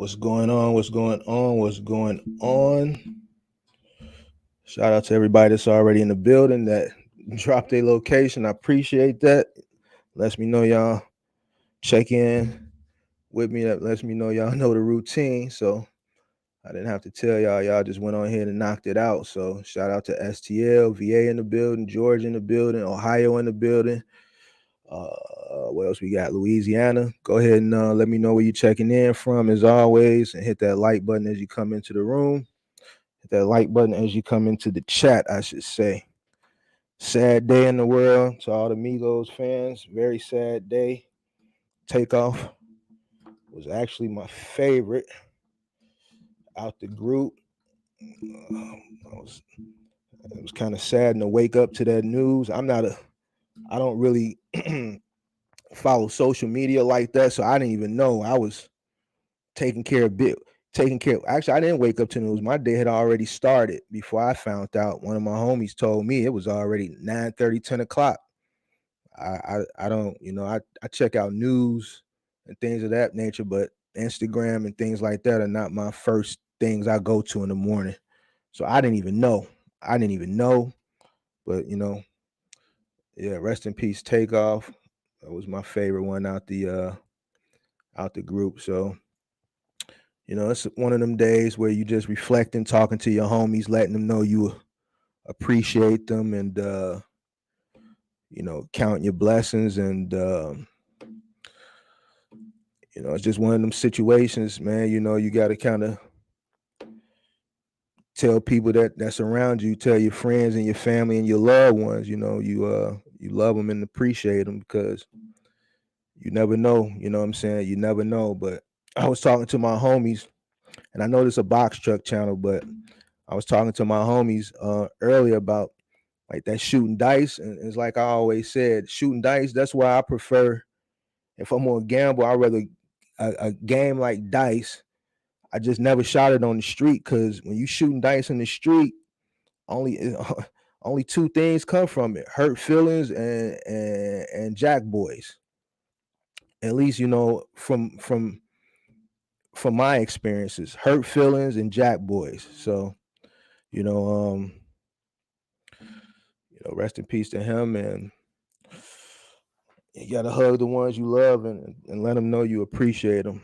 What's going on? What's going on? What's going on? Shout out to everybody that's already in the building that dropped their location. I appreciate that. Lets me know y'all check in with me. That lets me know y'all know the routine. So I didn't have to tell y'all. Y'all just went on here and knocked it out. So shout out to STL, VA in the building, Georgia in the building, Ohio in the building. What else we got? Louisiana. Go ahead and let me know where you're checking in from, as always, and hit that like button as you come into the room. Hit that like button as you come into the chat, I should say. Sad day in the world to all the Migos fans. Very sad day. Takeoff was actually my favorite out the group. It was kind of sad to wake up to that news. I don't really follow social media like that, so I didn't even know. I was taking care of. Actually, I didn't wake up to news. My day had already started before I found out. One of my homies told me it was already 9:30, 10 o'clock. I don't, I check out news and things of that nature, but Instagram and things like that are not my first things I go to in the morning. So I didn't even know. But yeah, rest in peace, Takeoff. That was my favorite one out the group. So it's one of them days where you just reflecting, talking to your homies, letting them know you appreciate them, and counting your blessings. And it's just one of them situations, man. You got to kind of tell people that's around you, tell your friends and your family and your loved ones, you love them and appreciate them, because you never know. You know what I'm saying? You never know. But I was talking to my homies, and I know this is a box truck channel, but I was talking to my homies earlier about like that shooting dice. And it's like I always said, shooting dice, that's why I prefer, if I'm gonna gamble, I'd rather a game like dice. I just never shot it on the street, because when you shooting dice in the street, only only two things come from it: hurt feelings and jack boys. At least from my experiences, hurt feelings and jack boys. So you know um rest in peace to him, and you gotta hug the ones you love, and let them know you appreciate them.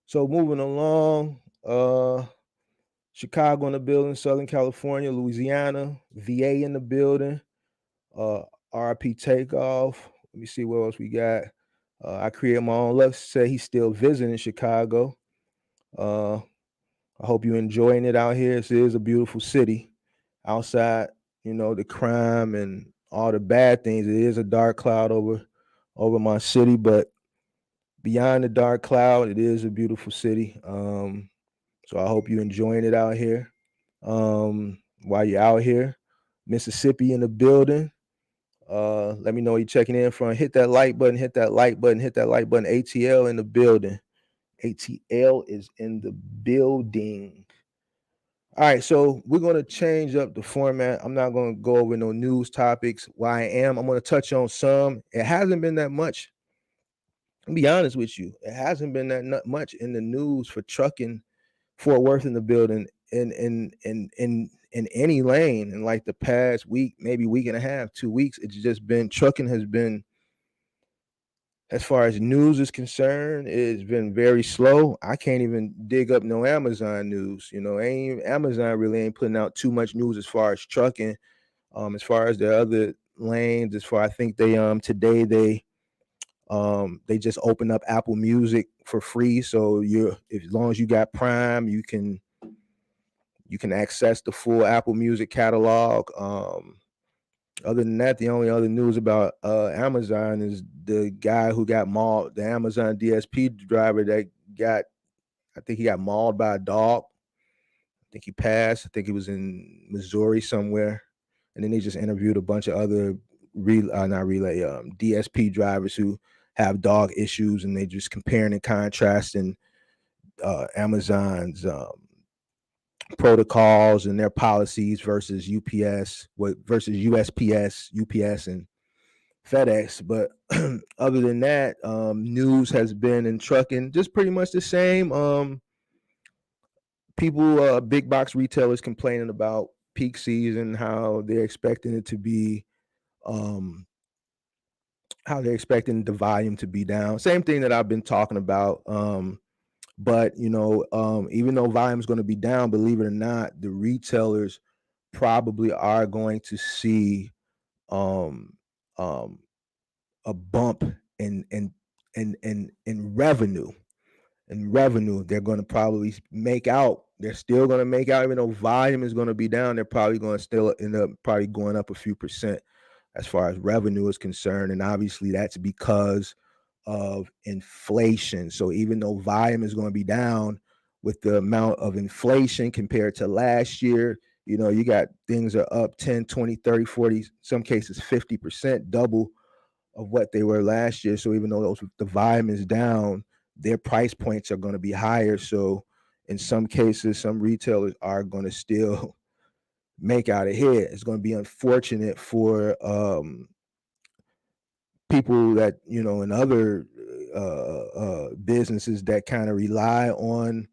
So moving along, Chicago in the building, Southern California, Louisiana, VA in the building, uh, RP Takeoff. Let me see what else we got. I created my own. Let's say he's still visiting Chicago. Uh, I hope you're enjoying it out here. It is a beautiful city. Outside, the crime and all the bad things, it is a dark cloud over my city, but beyond the dark cloud, it is a beautiful city. So I hope you're enjoying it out here. While you're out here, Mississippi in the building. Let me know where you're checking in from. Hit that like button, hit that like button, hit that like button. ATL in the building. ATL is in the building. All right, so we're going to change up the format. I'm not going to go over no news topics. Why I'm going to touch on some. It hasn't been that much. I'll be honest with you. It hasn't been that much in the news for trucking, Fort Worth in the building, in any lane in like the past week, maybe week and a half, 2 weeks. It's just been, trucking has been, as far as news is concerned, it's been very slow. I can't even dig up no Amazon news. Amazon really ain't putting out too much news as far as trucking. As far as the other lanes, I think they today they just opened up Apple Music for free. So as long as you got Prime, you can access the full Apple Music catalog. Other than that, the only other news about Amazon is the guy who got mauled, the Amazon DSP driver I think he got mauled by a dog. I think he passed. I think he was in Missouri somewhere. And then they just interviewed a bunch of other DSP drivers who have dog issues, and they just comparing and contrasting Amazon's protocols and their policies versus USPS, and FedEx. But other than that, news has been in trucking just pretty much the same. People, big box retailers complaining about peak season, how they're expecting it to be, um, how they're expecting the volume to be down. Same thing that I've been talking about. But even though volume is going to be down, believe it or not, the retailers probably are going to see um, um, a bump in revenue. In revenue, they're going to probably make out. They're still going to make out, even though volume is going to be down. They're probably going to still end up probably going up a few percent as far as revenue is concerned, and obviously that's because of inflation. So even though volume is going to be down with the amount of inflation compared to last year, you got things are up 10, 20, 30, 40, some cases 50%, double of what they were last year. So even though the volume is down, their price points are going to be higher. So in some cases, some retailers are going to still make out ahead. It's going to be unfortunate for people that in other businesses that kind of rely on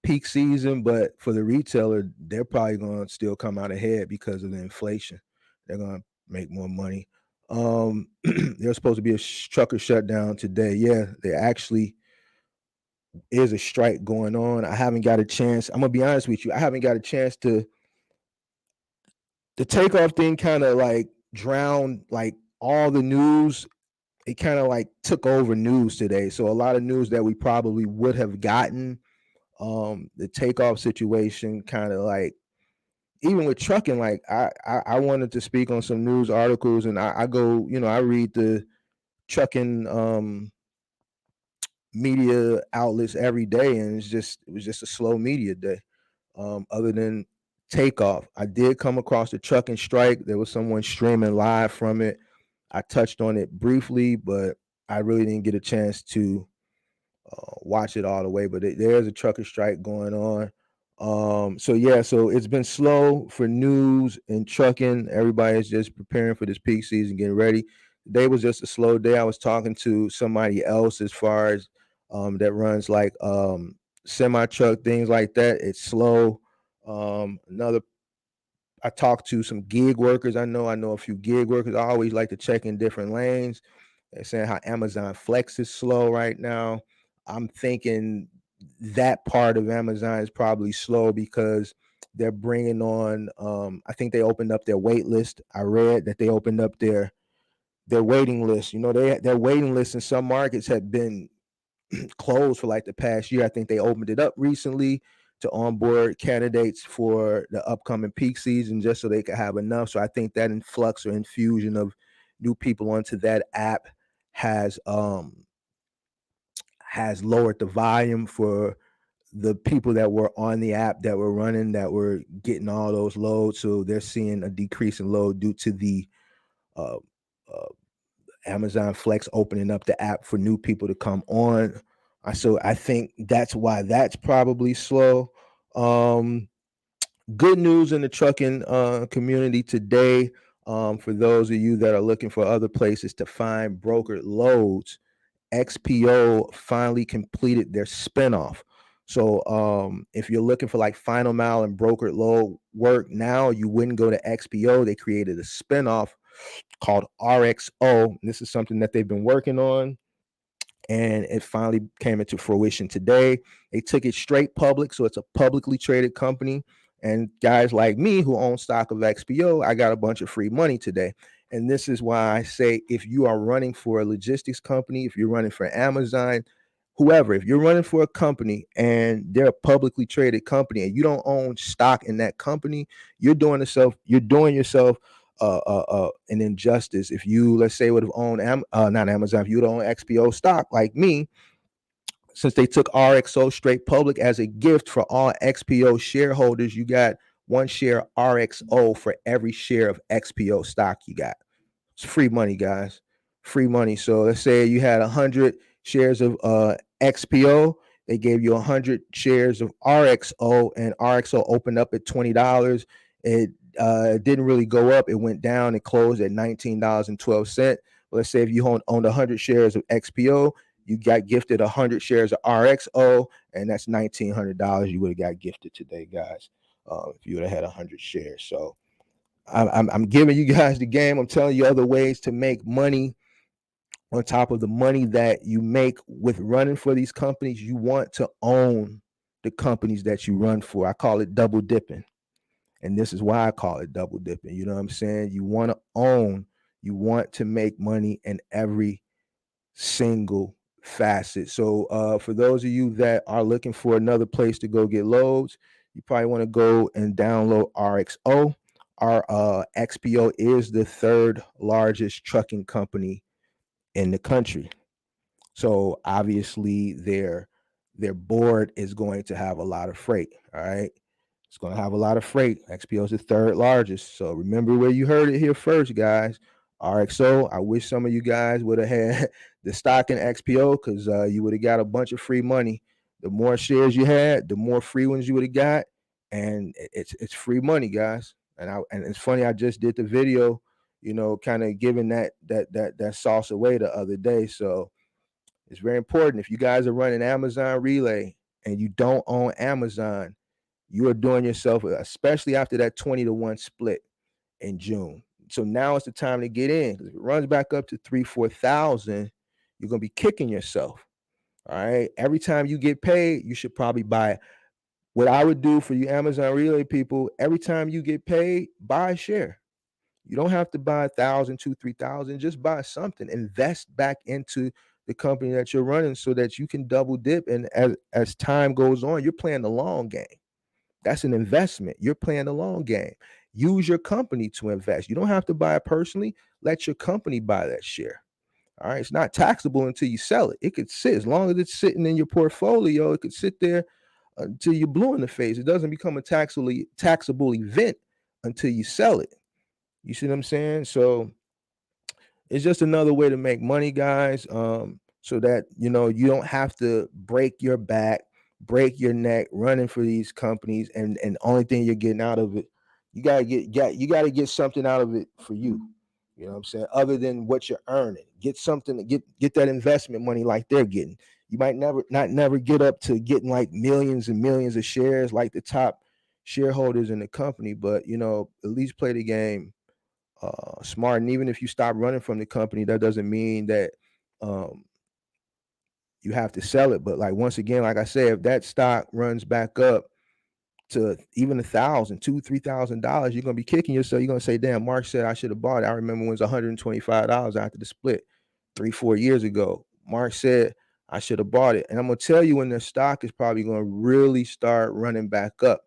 peak season, but for the retailer, they're probably going to still come out ahead because of the inflation. They're going to make more money. There's supposed to be a trucker shutdown today. Yeah, there actually is a strike going on. I haven't got a chance. I'm gonna be honest with you. I haven't got a chance to. The takeoff thing kind of like drowned like all the news. It kind of like took over news today. So a lot of news that we probably would have gotten, the takeoff situation kind of like, even with trucking, like I wanted to speak on some news articles, and I go, I read the trucking media outlets every day, and it was just a slow media day. Other than takeoff, I did come across the trucking strike. There was someone streaming live from it. I touched on it briefly, but I really didn't get a chance to watch it all the way. But there's a trucker strike going on. So yeah, so it's been slow for news and trucking. Everybody is just preparing for this peak season, getting ready. Today was just a slow day. I was talking to somebody else as far as that runs like semi truck, things like that. It's slow. Another I talked to some gig workers. I know a few gig workers. I always like to check in different lanes. They're saying how Amazon Flex is slow right now. I'm thinking that part of Amazon is probably slow because they're bringing on. I think they opened up their wait list. I read that they opened up their waiting list. Their waiting list in some markets had been closed for like the past year. I think they opened it up recently to onboard candidates for the upcoming peak season just so they could have enough. So I think that influx or infusion of new people onto that app has lowered the volume for the people that were on the app that were running, that were getting all those loads. So they're seeing a decrease in load due to the uh, uh, Amazon Flex opening up the app for new people to come on. So I think that's why that's probably slow. Good news in the trucking community today. For those of you that are looking for other places to find brokered loads, XPO finally completed their spinoff. So if you're looking for like final mile and brokered load work now, you wouldn't go to XPO. They created a spinoff called RXO. This is something that they've been working on, and it finally came into fruition today. They took it straight public, so it's a publicly traded company. And guys like me who own stock of XPO, I got a bunch of free money today. And this is why I say, if you are running for a logistics company, if you're running for Amazon, whoever, if you're running for a company and they're a publicly traded company and you don't own stock in that company, you're doing yourself an injustice. If you, let's say, would have owned not Amazon, if you'd own XPO stock like me, since they took RXO straight public as a gift for all XPO shareholders, you got one share RXO for every share of XPO stock you got. It's free money, guys. Free money. So let's say you had 100 shares of XPO. They gave you 100 shares of RXO, and RXO opened up at $20. didn't really go up. It went down. It closed at $19.12. Let's say if you owned 100 shares of XPO, you got gifted 100 shares of RXO, and that's $1,900 you would have got gifted today, guys, if you would have had 100 shares. So I'm giving you guys the game. I'm telling you other ways to make money on top of the money that you make with running for these companies. You want to own the companies that you run for. I call it double dipping. And this is why I call it double dipping. You know what I'm saying? You want to own, you want to make money in every single facet. So for those of you that are looking for another place to go get loads, you probably want to go and download RXO. Our XPO is the third largest trucking company in the country. So obviously their board is going to have a lot of freight. All right. It's going to have a lot of freight. XPO is the third largest. So remember where you heard it here first, guys. RXO, I wish some of you guys would have had the stock in XPO because you would have got a bunch of free money. The more shares you had, the more free ones you would have got. And it's free money, guys. And it's funny, I just did the video, kind of giving that sauce away the other day. So it's very important. If you guys are running Amazon Relay and you don't own Amazon, you are doing yourself, especially after that 20-to-1 split in June. So now it's the time to get in, because if it runs back up to 3,000-4,000, you're going to be kicking yourself. All right. Every time you get paid, you should probably buy. What I would do for you Amazon Relay people, every time you get paid, buy a share. You don't have to buy 1,000, 2,000, 3,000. Just buy something. Invest back into the company that you're running so that you can double dip. And as time goes on, you're playing the long game. That's an investment. You're playing the long game. Use your company to invest. You don't have to buy it personally. Let your company buy that share. All right. It's not taxable until you sell it. It could sit, as long as it's sitting in your portfolio, it could sit there until you're blue in the face. It doesn't become a taxable event until you sell it. You see what I'm saying? So it's just another way to make money, guys. So that you don't have to break your back, break your neck running for these companies, and the only thing you're getting out of it, you gotta get something out of it for you. You know what I'm saying? Other than what you're earning, get something to get that investment money like they're getting. You might never get up to getting like millions and millions of shares like the top shareholders in the company, but at least play the game smart. And even if you stop running from the company, that doesn't mean that you have to sell it. But like, once again, like I said, if that stock runs back up to even $1,000, $2,000, $3,000, you're gonna be kicking yourself. You're gonna say, damn, Mark said I should have bought it. I remember when it was $125 after the split 3-4 years ago. Mark said I should have bought it. And I'm gonna tell you when the stock is probably gonna really start running back up.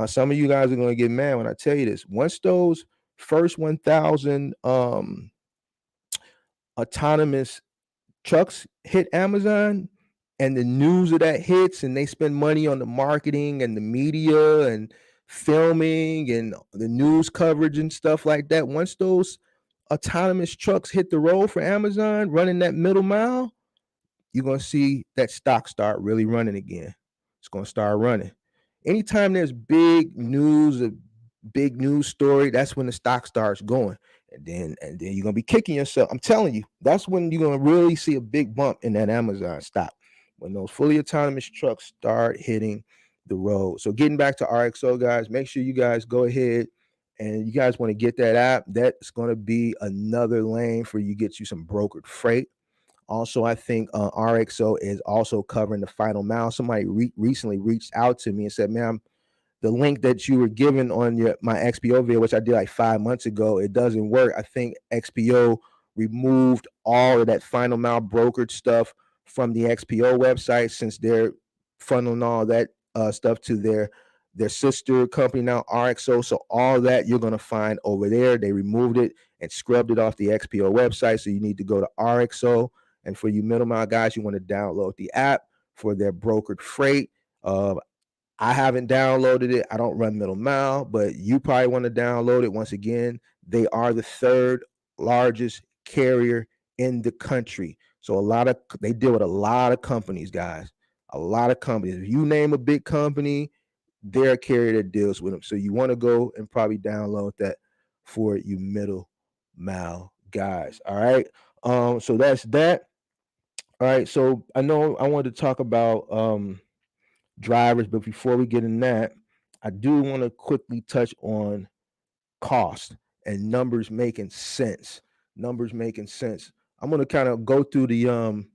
Some of you guys are gonna get mad when I tell you this. Once those first 1,000 autonomous trucks hit Amazon, and the news of that hits, and they spend money on the marketing and the media and filming and the news coverage and stuff like that. Once those autonomous trucks hit the road for Amazon running that middle mile, you're going to see that stock start really running again. It's going to start running. Anytime there's big news, a big news story, that's when the stock starts going. And then you're going to be kicking yourself. I'm telling you, that's when you're going to really see a big bump in that Amazon stock, when those fully autonomous trucks start hitting the road. So getting back to RXO, guys, make sure you guys go ahead and you guys want to get that app. That's going to be another lane for you, get you some brokered freight. Also, I think RXO is also covering the final mile. Somebody recently reached out to me and said, man, the link that you were given on my XPO video, which I did like 5 months ago, it doesn't work. I think XPO removed all of that final mile brokered stuff from the XPO website, since they're funneling all that stuff to their sister company now, RXO. So all that you're going to find over there. They removed it and scrubbed it off the XPO website. So you need to go to RXO. And for you middle mile guys, you want to download the app for their brokered freight. I haven't downloaded it. I don't run middle mile, but you probably want to download it. Once again, they are the third largest carrier in the country. So they deal with a lot of companies, guys. A lot of companies. If you name a big company, they're a carrier that deals with them. So you want to go and probably download that for you middle mile guys. All right. So that's that. All right. So I know I wanted to talk about drivers, but before we get in that, I do want to quickly touch on cost and numbers making sense. Numbers making sense. I'm gonna kind of go through the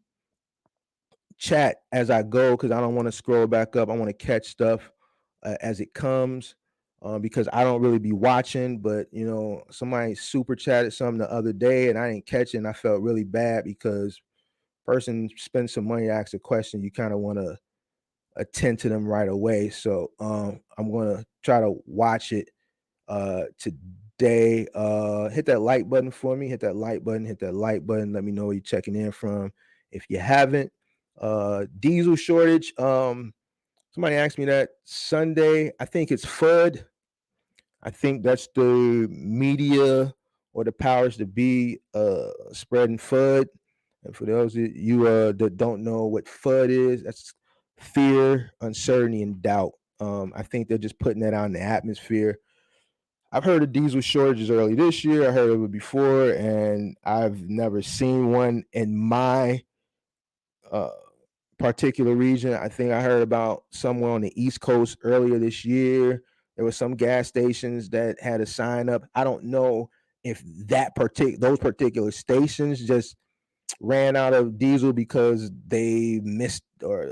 chat as I go because I don't want to scroll back up. I want to catch stuff as it comes because I don't really be watching. But somebody super chatted something the other day and I didn't catch it, and I felt really bad because person spends some money to ask a question. You kind of want to attend to them right away. So I'm gonna try to watch it today. Hit that like button for me. Hit that like button. Hit that like button. Let me know where you're checking in from. If you haven't, diesel shortage. Somebody asked me that Sunday. I think it's FUD. I think that's the media or the powers to be spreading FUD. And for those of you that don't know what FUD is, that's fear, uncertainty, and doubt. I think they're just putting that out in the atmosphere. I've heard of diesel shortages early this year. I heard of it before, and I've never seen one in my uh, particular region. I think I heard about somewhere on the East Coast earlier this year. There were some gas stations that had a sign up. I don't know if those particular stations just ran out of diesel because they missed or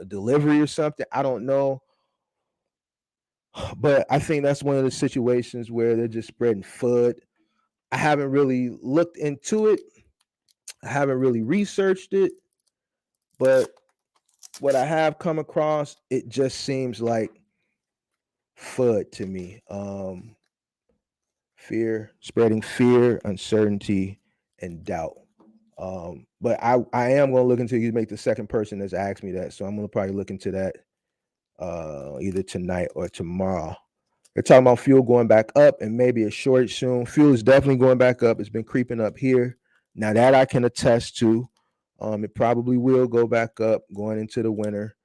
a delivery or something. I don't know. But I think that's one of the situations where they're just spreading FUD. I haven't really looked into it. I haven't really researched it, but what I have come across, it just seems like FUD to me. Fear, spreading fear, uncertainty, and doubt. But I am going to look into. You make the second person that's asked me that, so I'm going to probably look into that either tonight or tomorrow. They're talking about fuel going back up and maybe a shortage soon. Fuel is definitely going back up. It's been creeping up here. Now that I can attest to. It probably will go back up going into the winter.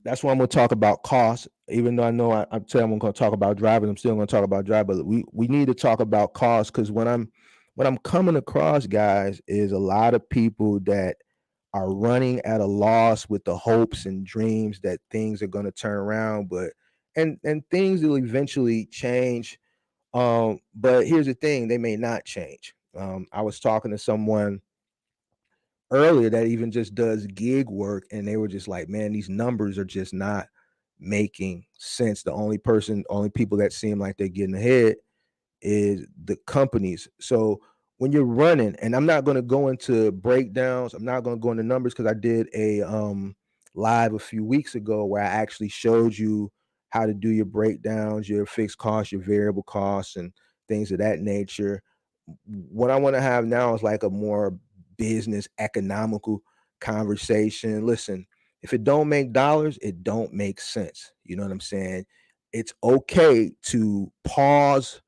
That's why I'm going to talk about cost. Even though I know I'm saying I'm going to talk about drivers, I'm still going to talk about drivers. But we need to talk about cost because what I'm coming across, guys, is a lot of people that are running at a loss with the hopes and dreams that things are going to turn around, but and things will eventually change. But here's the thing: they may not change. I was talking to someone earlier that even just does gig work, and they were just like, man, these numbers are just not making sense. The only people that seem like they're getting ahead is the companies. So when you're running, and I'm not going to go into breakdowns, I'm not going to go into numbers because I did a live a few weeks ago where I actually showed you how to do your breakdowns, your fixed costs, your variable costs, and things of that nature. What I want to have now is like a more business economical conversation. Listen, if it don't make dollars, it don't make sense. You know what I'm saying? It's okay to pause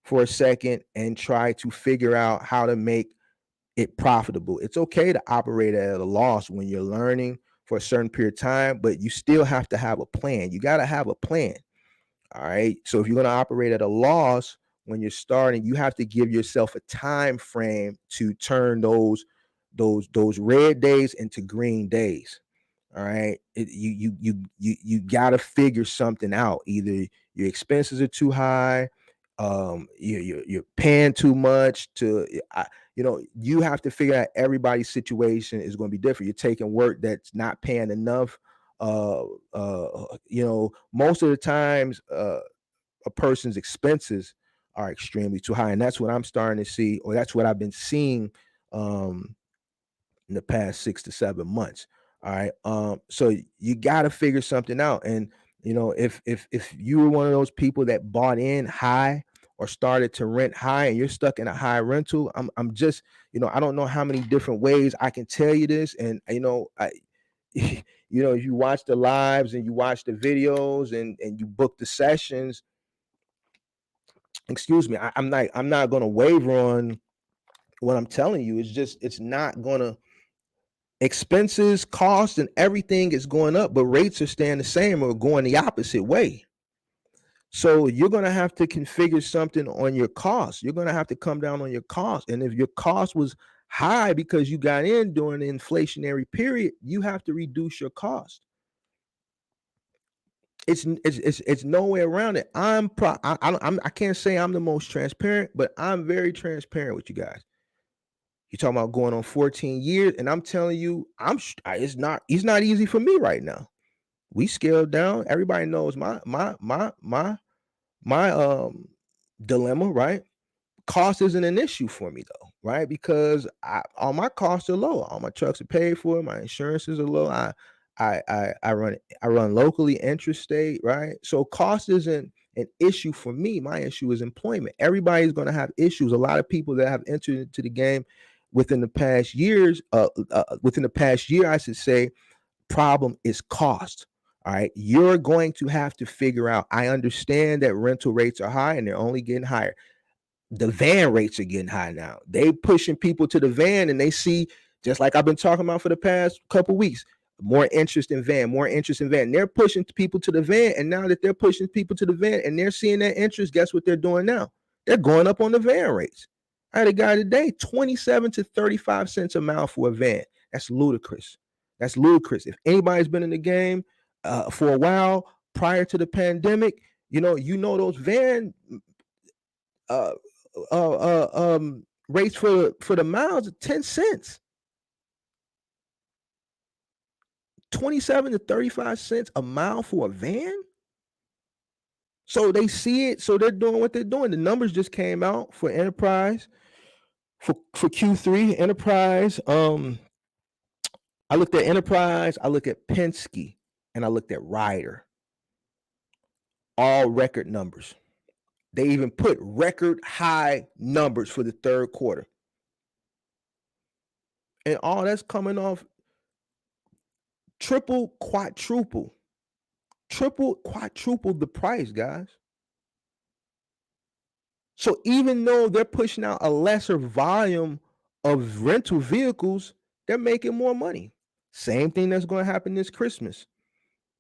for a second and try to figure out how to make it profitable. It's okay to operate at a loss when you're learning for a certain period of time, but you still have to have a plan. You got to have a plan. All right. So if you're going to operate at a loss when you're starting, you have to give yourself a time frame to turn those red days into green days. All right. You got to figure something out. Either your expenses are too high, you're paying too much you have to figure out everybody's situation is going to be different. You're taking work that's not paying enough. Most of the times, a person's expenses are extremely too high, and that's what I'm starting to see, or that's what I've been seeing in the past 6 to 7 months. All right. So you got to figure something out. And if you were one of those people that bought in high or started to rent high and you're stuck in a high rental, I'm just, I don't know how many different ways I can tell you this. And if you watch the lives and you watch the videos and you book the sessions, excuse me, I'm not gonna waver on what I'm telling you. It's not gonna Expenses, costs, and everything is going up, but rates are staying the same or going the opposite way. So you're going to have to configure something on your costs. You're going to have to come down on your costs. And if your cost was high because you got in during the inflationary period, you have to reduce your cost. It's no way around it. I can't say I'm the most transparent, but I'm very transparent with you guys. You're talking about going on 14 years, and I'm telling you, it's not easy for me right now. We scaled down. Everybody knows my dilemma, right? Cost isn't an issue for me though, right? Because all my costs are low. All my trucks are paid for. My insurances are low. I run locally, interstate, right? So cost isn't an issue for me. My issue is employment. Everybody's going to have issues. A lot of people that have entered into the game within the past years, within the past year, I should say, problem is cost. All right, you're going to have to figure out. I understand that rental rates are high and they're only getting higher. The van rates are getting high now. They pushing people to the van, and they see, just like I've been talking about for the past couple weeks, more interest in van, more interest in van. They're pushing people to the van, and now that they're pushing people to the van and they're seeing that interest, guess what they're doing now? They're going up on the van rates. I had a guy today, 27 to 35 cents a mile for a van. That's ludicrous. That's ludicrous. If anybody's been in the game for a while prior to the pandemic, you know those van rates for the miles 10 cents, 27 to 35 cents a mile for a van. So they see it, so they're doing what they're doing. The numbers just came out for enterprise for Q3 enterprise. I looked at enterprise, I looked at Penske, and I looked at Ryder. All record numbers. They even put record high numbers for the third quarter. And all that's coming off triple, quadruple the price, guys. So even though they're pushing out a lesser volume of rental vehicles, they're making more money. Same thing that's going to happen this Christmas.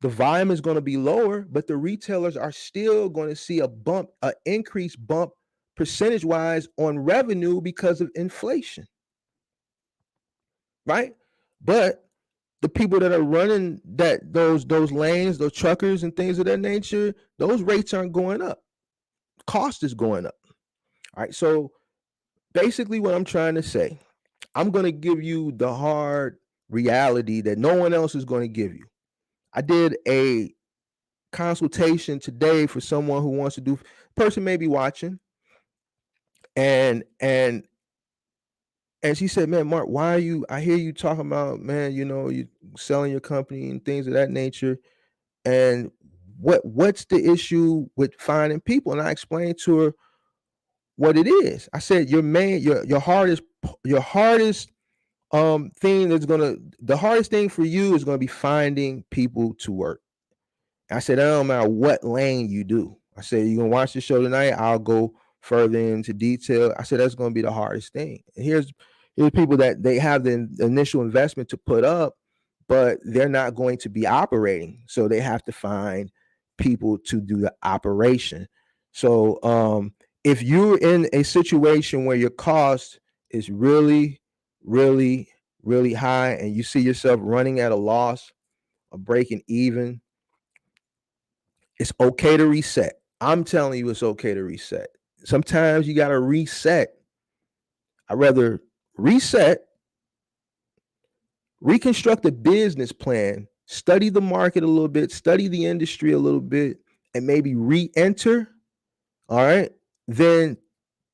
The volume is going to be lower, but the retailers are still going to see an increased bump percentage-wise on revenue because of inflation. Right? But the people that are running those lanes, those truckers and things of that nature, those rates aren't going up. Cost is going up. All right. So basically what I'm trying to say, I'm going to give you the hard reality that no one else is going to give you. I did a consultation today for someone who wants to do, person may be watching, and she said, man, Mark, why are you, I hear you talking about, man, you selling your company and things of that nature. And what's the issue with finding people? And I explained to her what it is. I said, your hardest thing the hardest thing for you is gonna be finding people to work. I said, that don't matter what lane you do. I said, you're gonna watch the show tonight, I'll go further into detail. I said, that's gonna be the hardest thing. And here's people that they have the initial investment to put up, but they're not going to be operating. So they have to find people to do the operation. So if you're in a situation where your cost is really, really, really high and you see yourself running at a loss or breaking even, it's okay to reset. I'm telling you, it's okay to reset. Sometimes you got to reset. I'd rather reset, reconstruct a business plan, study the market a little bit, study the industry a little bit, and maybe re-enter, all right, then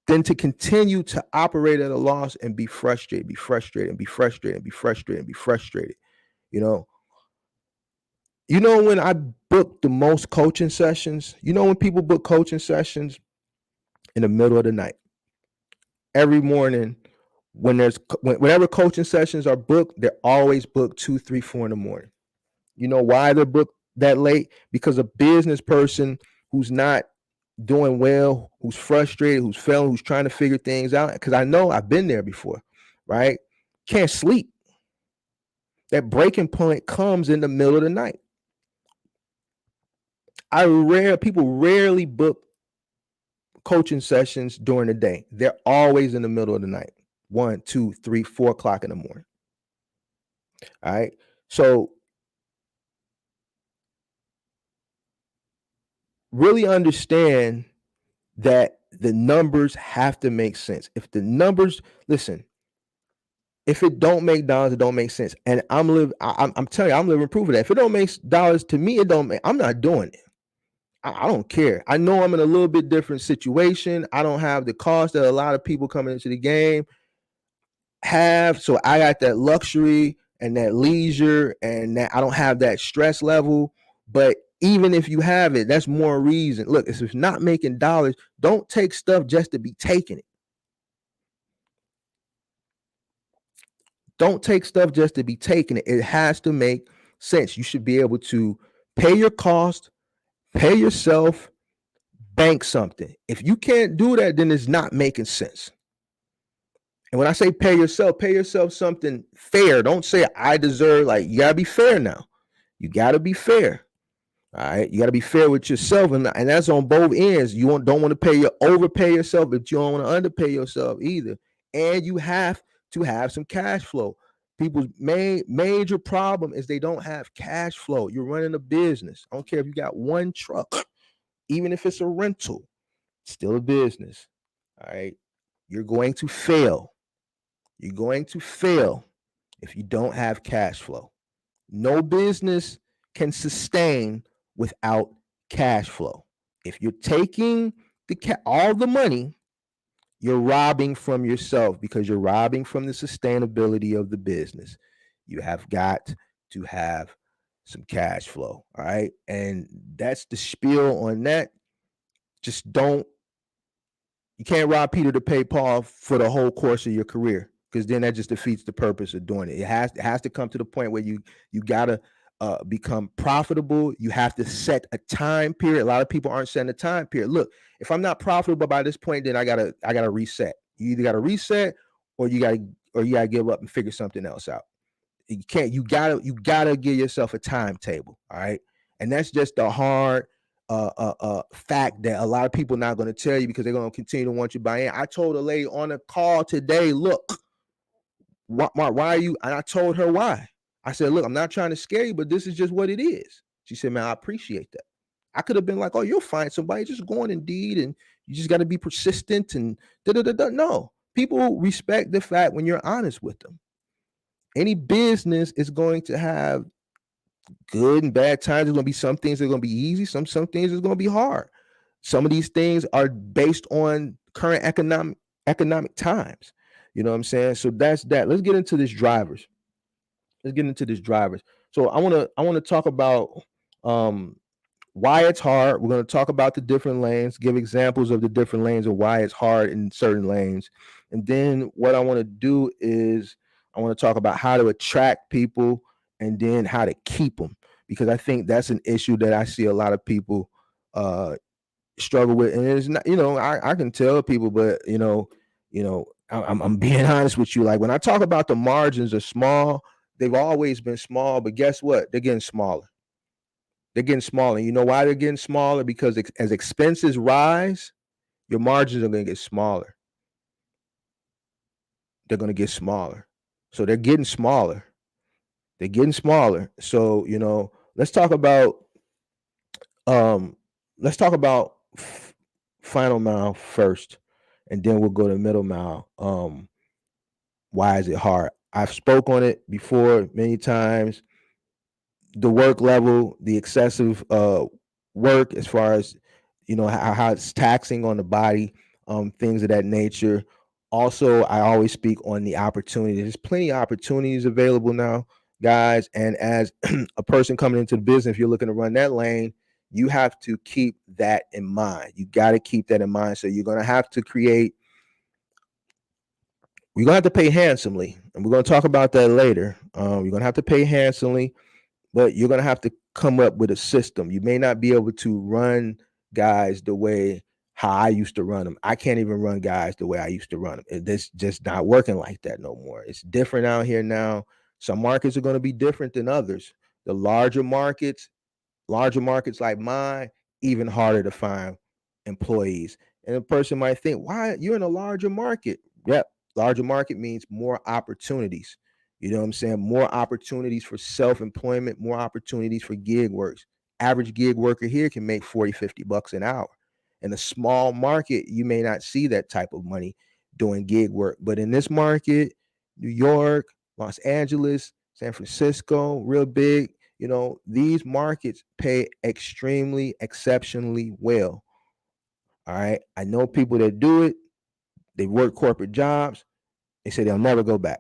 to continue to operate at a loss and be frustrated. When I book the most coaching sessions, when people book coaching sessions in the middle of the night, every morning, whenever coaching sessions are booked, they're always booked 2, 3, 4 in the morning. You know why they're booked that late? Because a business person who's not doing well, who's frustrated, who's failing, who's trying to figure things out, because I know I've been there before, right? Can't sleep. That breaking point comes in the middle of the night. People rarely book coaching sessions during the day. They're always in the middle of the night. 1, 2, 3, 4 o'clock in the morning. All right. So really understand that the numbers have to make sense. If the numbers, listen, if it don't make dollars, it don't make sense. And I'm telling you, I'm living proof of that. If it don't make dollars to me, it don't make. I'm not doing it. I don't care. I know I'm in a little bit different situation. I don't have the cost that a lot of people coming into the game have. So I got that luxury and that leisure, and that I don't have that stress level. But even if you have it, that's more reason. Look, if it's not making dollars, don't take stuff just to be taking it. Don't take stuff just to be taking it. It has to make sense. You should be able to pay your cost, pay yourself, bank something. If you can't do that, then it's not making sense. And when I say pay yourself something fair. Don't say I deserve, like, you gotta be fair now. You gotta be fair. All right. You gotta be fair with yourself. And that's on both ends. You don't want to overpay yourself, but you don't want to underpay yourself either. And you have to have some cash flow. People's major problem is they don't have cash flow. You're running a business. I don't care if you got one truck, even if it's a rental, still a business. All right. You're going to fail. You're going to fail if you don't have cash flow. No business can sustain without cash flow. If you're taking all the money, you're robbing from yourself, because you're robbing from the sustainability of the business. You have got to have some cash flow. All right. And that's the spiel on that. Just you can't rob Peter to pay Paul for the whole course of your career, because then that just defeats the purpose of doing it. It has to come to the point where you gotta become profitable. You have to set a time period. A lot of people aren't setting a time period. Look, if I'm not profitable by this point, then I gotta reset. You either gotta reset, or you gotta give up and figure something else out. You gotta give yourself a timetable. All right. And that's just the hard fact that a lot of people not going to tell you, because they're going to continue to want you to buy in. I told a lady on a call today, look, why are you? And I told her why. I said, look, I'm not trying to scare you, but this is just what it is. She said, man, I appreciate that. I could have been like, oh, you'll find somebody, just go on Indeed, and you just got to be persistent and da-da-da-da. No, people respect the fact when you're honest with them. Any business is going to have good and bad times. There's going to be some things that are going to be easy. Some things are going to be hard. Some of these things are based on current economic times. You know what I'm saying? So that's that. Let's get into this drivers. So I want to talk about why it's hard. We're going to talk about the different lanes, give examples of the different lanes and why it's hard in certain lanes. And then what I want to do is I want to talk about how to attract people, and then how to keep them, because I think that's an issue that I see a lot of people struggle with. And it's not, I can tell people, but I'm being honest with you. Like, when I talk about the margins are small, they've always been small, but guess what? They're getting smaller. You know why they're getting smaller? Because as expenses rise, your margins are going to get smaller. They're going to get smaller. So they're getting smaller. So, let's talk about final mile first, and then we'll go to middle mile. Why is it hard? I've spoke on it before many times. The work level, the excessive work, as far as how it's taxing on the body, things of that nature. Also, I always speak on the opportunity. There's plenty of opportunities available now, guys. And as a person coming into the business, if you're looking to run that lane, you have to keep that in mind. You got to keep that in mind. So you're going to have to we're going to have to pay handsomely, and we're going to talk about that later. You're going to have to pay handsomely, but you're going to have to come up with a system. You may not be able to run guys the way how I used to run them. I can't even run guys the way I used to run them. It's just not working like that no more. It's different out here now. Some markets are going to be different than others. The larger markets like mine, even harder to find employees. And a person might think, why you're in a larger market? Yep, larger market means more opportunities. You know what I'm saying? More opportunities for self-employment, more opportunities for gig works. Average gig worker here can make 40, 50 bucks an hour. In a small market, you may not see that type of money doing gig work. But in this market, New York, Los Angeles, San Francisco, real big, you know, these markets pay extremely, exceptionally well. All right. I know people that do it, they work corporate jobs, they say they'll never go back.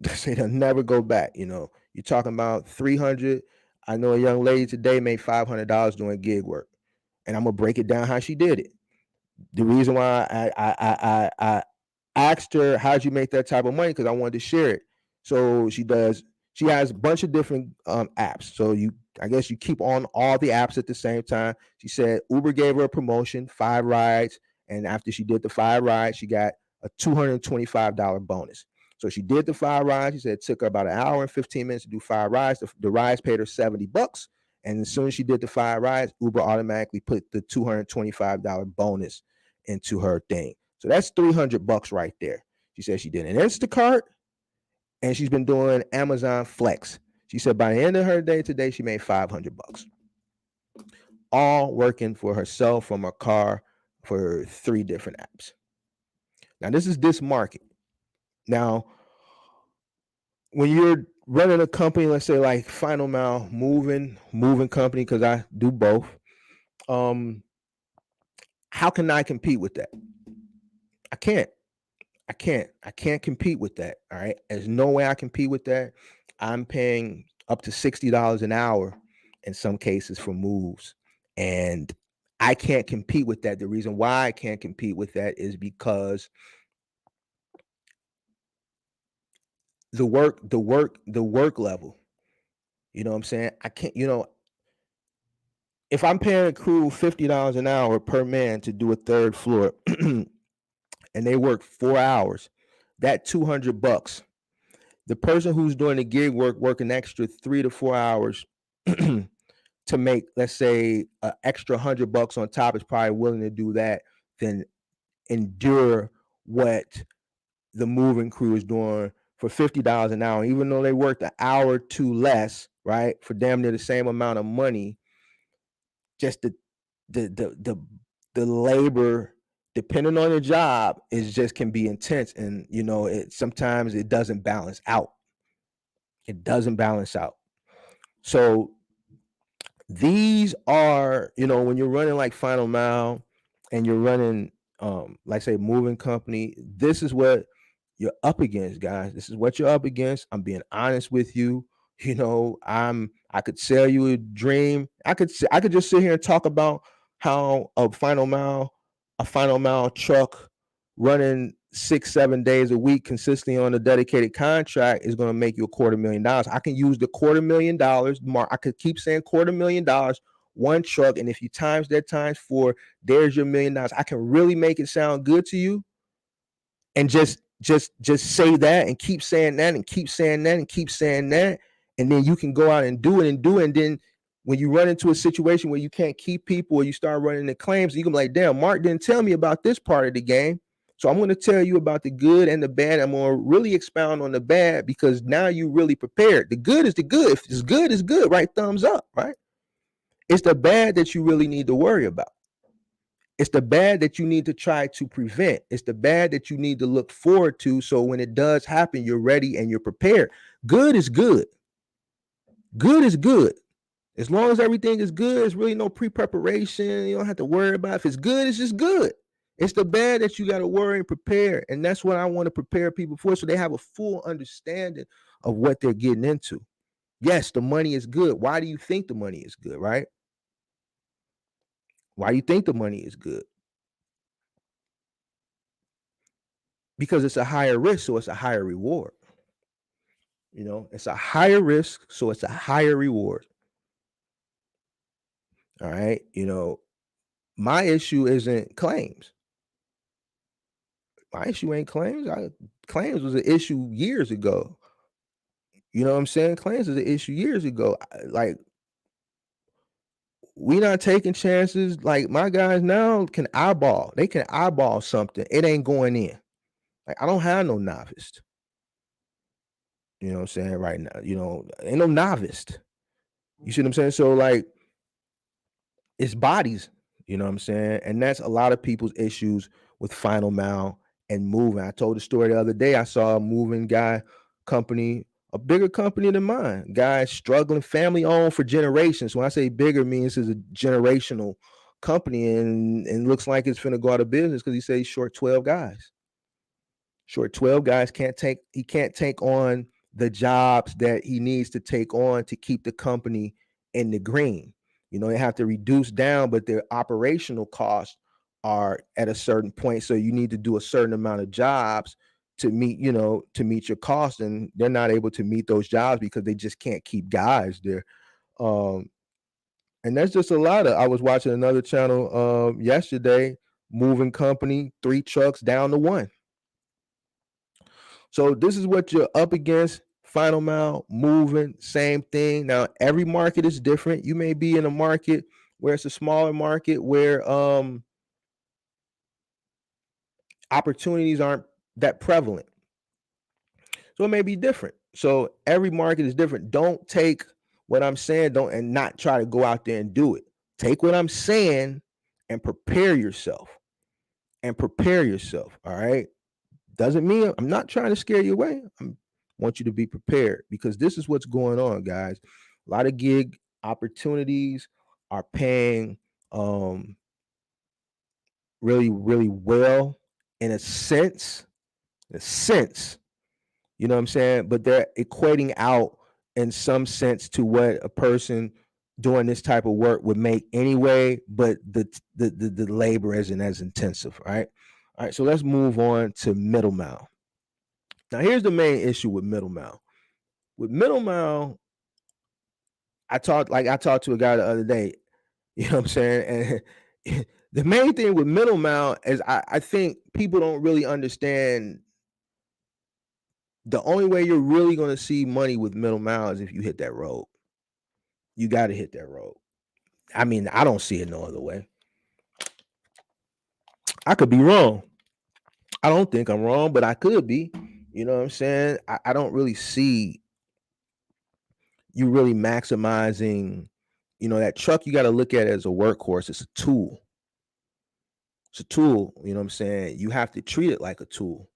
They say they'll never go back. You know, you're talking about 300. I know a young lady today made $500 doing gig work. And I'm gonna break it down how she did it. The reason why I asked her, how'd you make that type of money? Because I wanted to share it. So she has a bunch of different apps. So I guess you keep on all the apps at the same time. She said Uber gave her a promotion, 5 rides. And after she did the 5 rides, she got a $225 bonus. So she did the 5 rides. She said it took her about an hour and 15 minutes to do 5 rides. The rides paid her 70 bucks. And as soon as she did the 5 rides, Uber automatically put the $225 bonus into her thing. So that's 300 bucks right there. She said she did an Instacart, and she's been doing Amazon Flex. She said by the end of her day today, she made 500 bucks. All working for herself from her car for 3 different apps. Now, this is this market. Now, when you're running a company, let's say like Final Mile moving company, because I do both, how can I compete with that? I can't compete with that. All right. There's no way I compete with that. I'm paying up to $60 an hour in some cases for moves. And I can't compete with that. The reason why I can't compete with that is because the work level. You know what I'm saying? I can't, if I'm paying a crew $50 an hour per man to do a 3rd floor and they work 4 hours, that 200 bucks. The person who's doing the gig work working extra 3 to 4 hours to make, let's say, an extra 100 bucks on top is probably willing to do that than endure what the moving crew is doing for $50 an hour, even though they worked an hour or 2 less, right, for damn near the same amount of money. Just the labor, depending on the job, is just can be intense, and sometimes it doesn't balance out. It doesn't balance out. So these are, when you're running like Final Mile and you're running, like say moving company, this is what you're up against, guys. This is what you're up against. I'm being honest with you. I could sell you a dream. I could just sit here and talk about how a Final Mile truck running 6-7 days a week consistently on a dedicated contract is going to make you $250,000. I can use the $250,000 mark. I could keep saying $250,000, one truck, and if you times that times 4, there's your $1 million. I can really make it sound good to you, and just say that and keep saying that and keep saying that and keep saying that, and then you can go out and do it, and then when you run into a situation where you can't keep people or you start running the claims, you can be like, damn, Mark didn't tell me about this part of the game. So I'm going to tell you about the good and the bad. I'm going to really expound on the bad because now you really prepared. The good is the good. If it's good, it's good, right? Thumbs up, right? It's the bad that you really need to worry about. It's the bad that you need to try to prevent. It's the bad that you need to look forward to. So when it does happen, you're ready and you're prepared. Good is good. Good is good. As long as everything is good, there's really no pre-preparation. You don't have to worry about it. If it's good, it's just good. It's the bad that you got to worry and prepare. And that's what I want to prepare people for, so they have a full understanding of what they're getting into. Yes, the money is good. Why do you think the money is good, right? Why do you think the money is good? Because it's a higher risk, so it's a higher reward. It's a higher risk, so it's a higher reward. All right. My issue isn't claims. My issue ain't claims. Claims was an issue years ago. You know what I'm saying? Claims is an issue years ago. Like, we not taking chances. Like, my guys now can eyeball. They can eyeball something. It ain't going in. Like, I don't have no novice. You know what I'm saying? Right now, ain't no novice. You see what I'm saying? So, like, it's bodies, you know what I'm saying? And that's a lot of people's issues with Final Mile and moving. I told the story the other day. I saw a moving guy company, a bigger company than mine. Guy struggling, family owned for generations. When I say bigger, means it's a generational company, and looks like it's finna go out of business because he says he's short 12 guys. Short 12 guys can't take on the jobs that he needs to take on to keep the company in the green. They have to reduce down, but their operational costs are at a certain point. So you need to do a certain amount of jobs to meet your costs, and they're not able to meet those jobs because they just can't keep guys there. And that's just a lot of. I was watching another channel yesterday, moving company, 3 trucks down to 1. So this is what you're up against. Final Mile, moving, same thing. Now, every market is different. You may be in a market where it's a smaller market where opportunities aren't that prevalent. So it may be different. So every market is different. Don't take what I'm saying, and not try to go out there and do it. Take what I'm saying and prepare yourself. All right. Doesn't mean I'm not trying to scare you away. I want you to be prepared, because this is what's going on, guys. A lot of gig opportunities are paying really, really well in a sense. You know what I'm saying? But they're equating out in some sense to what a person doing this type of work would make anyway, but the labor isn't as intensive, right? All right, so let's move on to middle mile. Now, here's the main issue with middle mile. With middle mile, I talked to a guy the other day, you know what I'm saying? And the main thing with middle mile is I think people don't really understand. The only way you're really going to see money with middle mile is if you hit that road. You got to hit that road. I mean, I don't see it no other way. I could be wrong. I don't think I'm wrong, but I could be. You know what I'm saying? I don't really see you really maximizing, that truck. You got to look at it as a workhorse. It's a tool. It's a tool. You know what I'm saying? You have to treat it like a tool.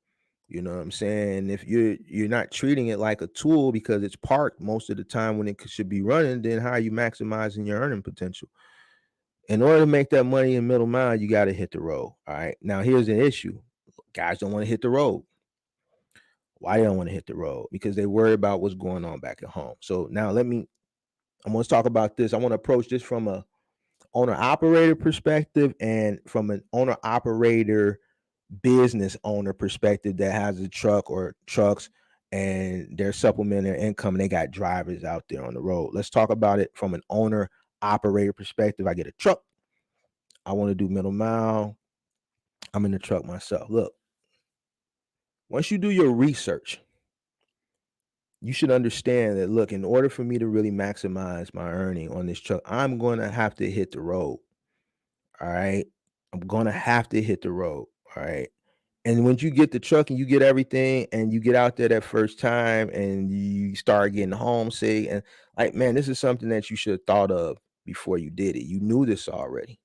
You know what I'm saying? If you're not treating it like a tool because it's parked most of the time when it should be running, then how are you maximizing your earning potential? In order to make that money in middle mile, you got to hit the road. All right. Now, here's an issue. Guys don't want to hit the road. Why they don't want to hit the road? Because they worry about what's going on back at home. So now I'm going to talk about this. I want to approach this from a owner operator perspective and from an owner operator business owner perspective that has a truck or trucks and they're supplementing their income and they got drivers out there on the road. Let's talk about it from an owner operator perspective. I get a truck. I want to do middle mile. I'm in the truck myself. Look, once you do your research, you should understand that, look, in order for me to really maximize my earning on this truck, I'm going to have to hit the road. All right. I'm going to have to hit the road. All right. And when you get the truck and you get everything and you get out there that first time and you start getting homesick and like, man, this is something that you should have thought of before you did it. You knew this already.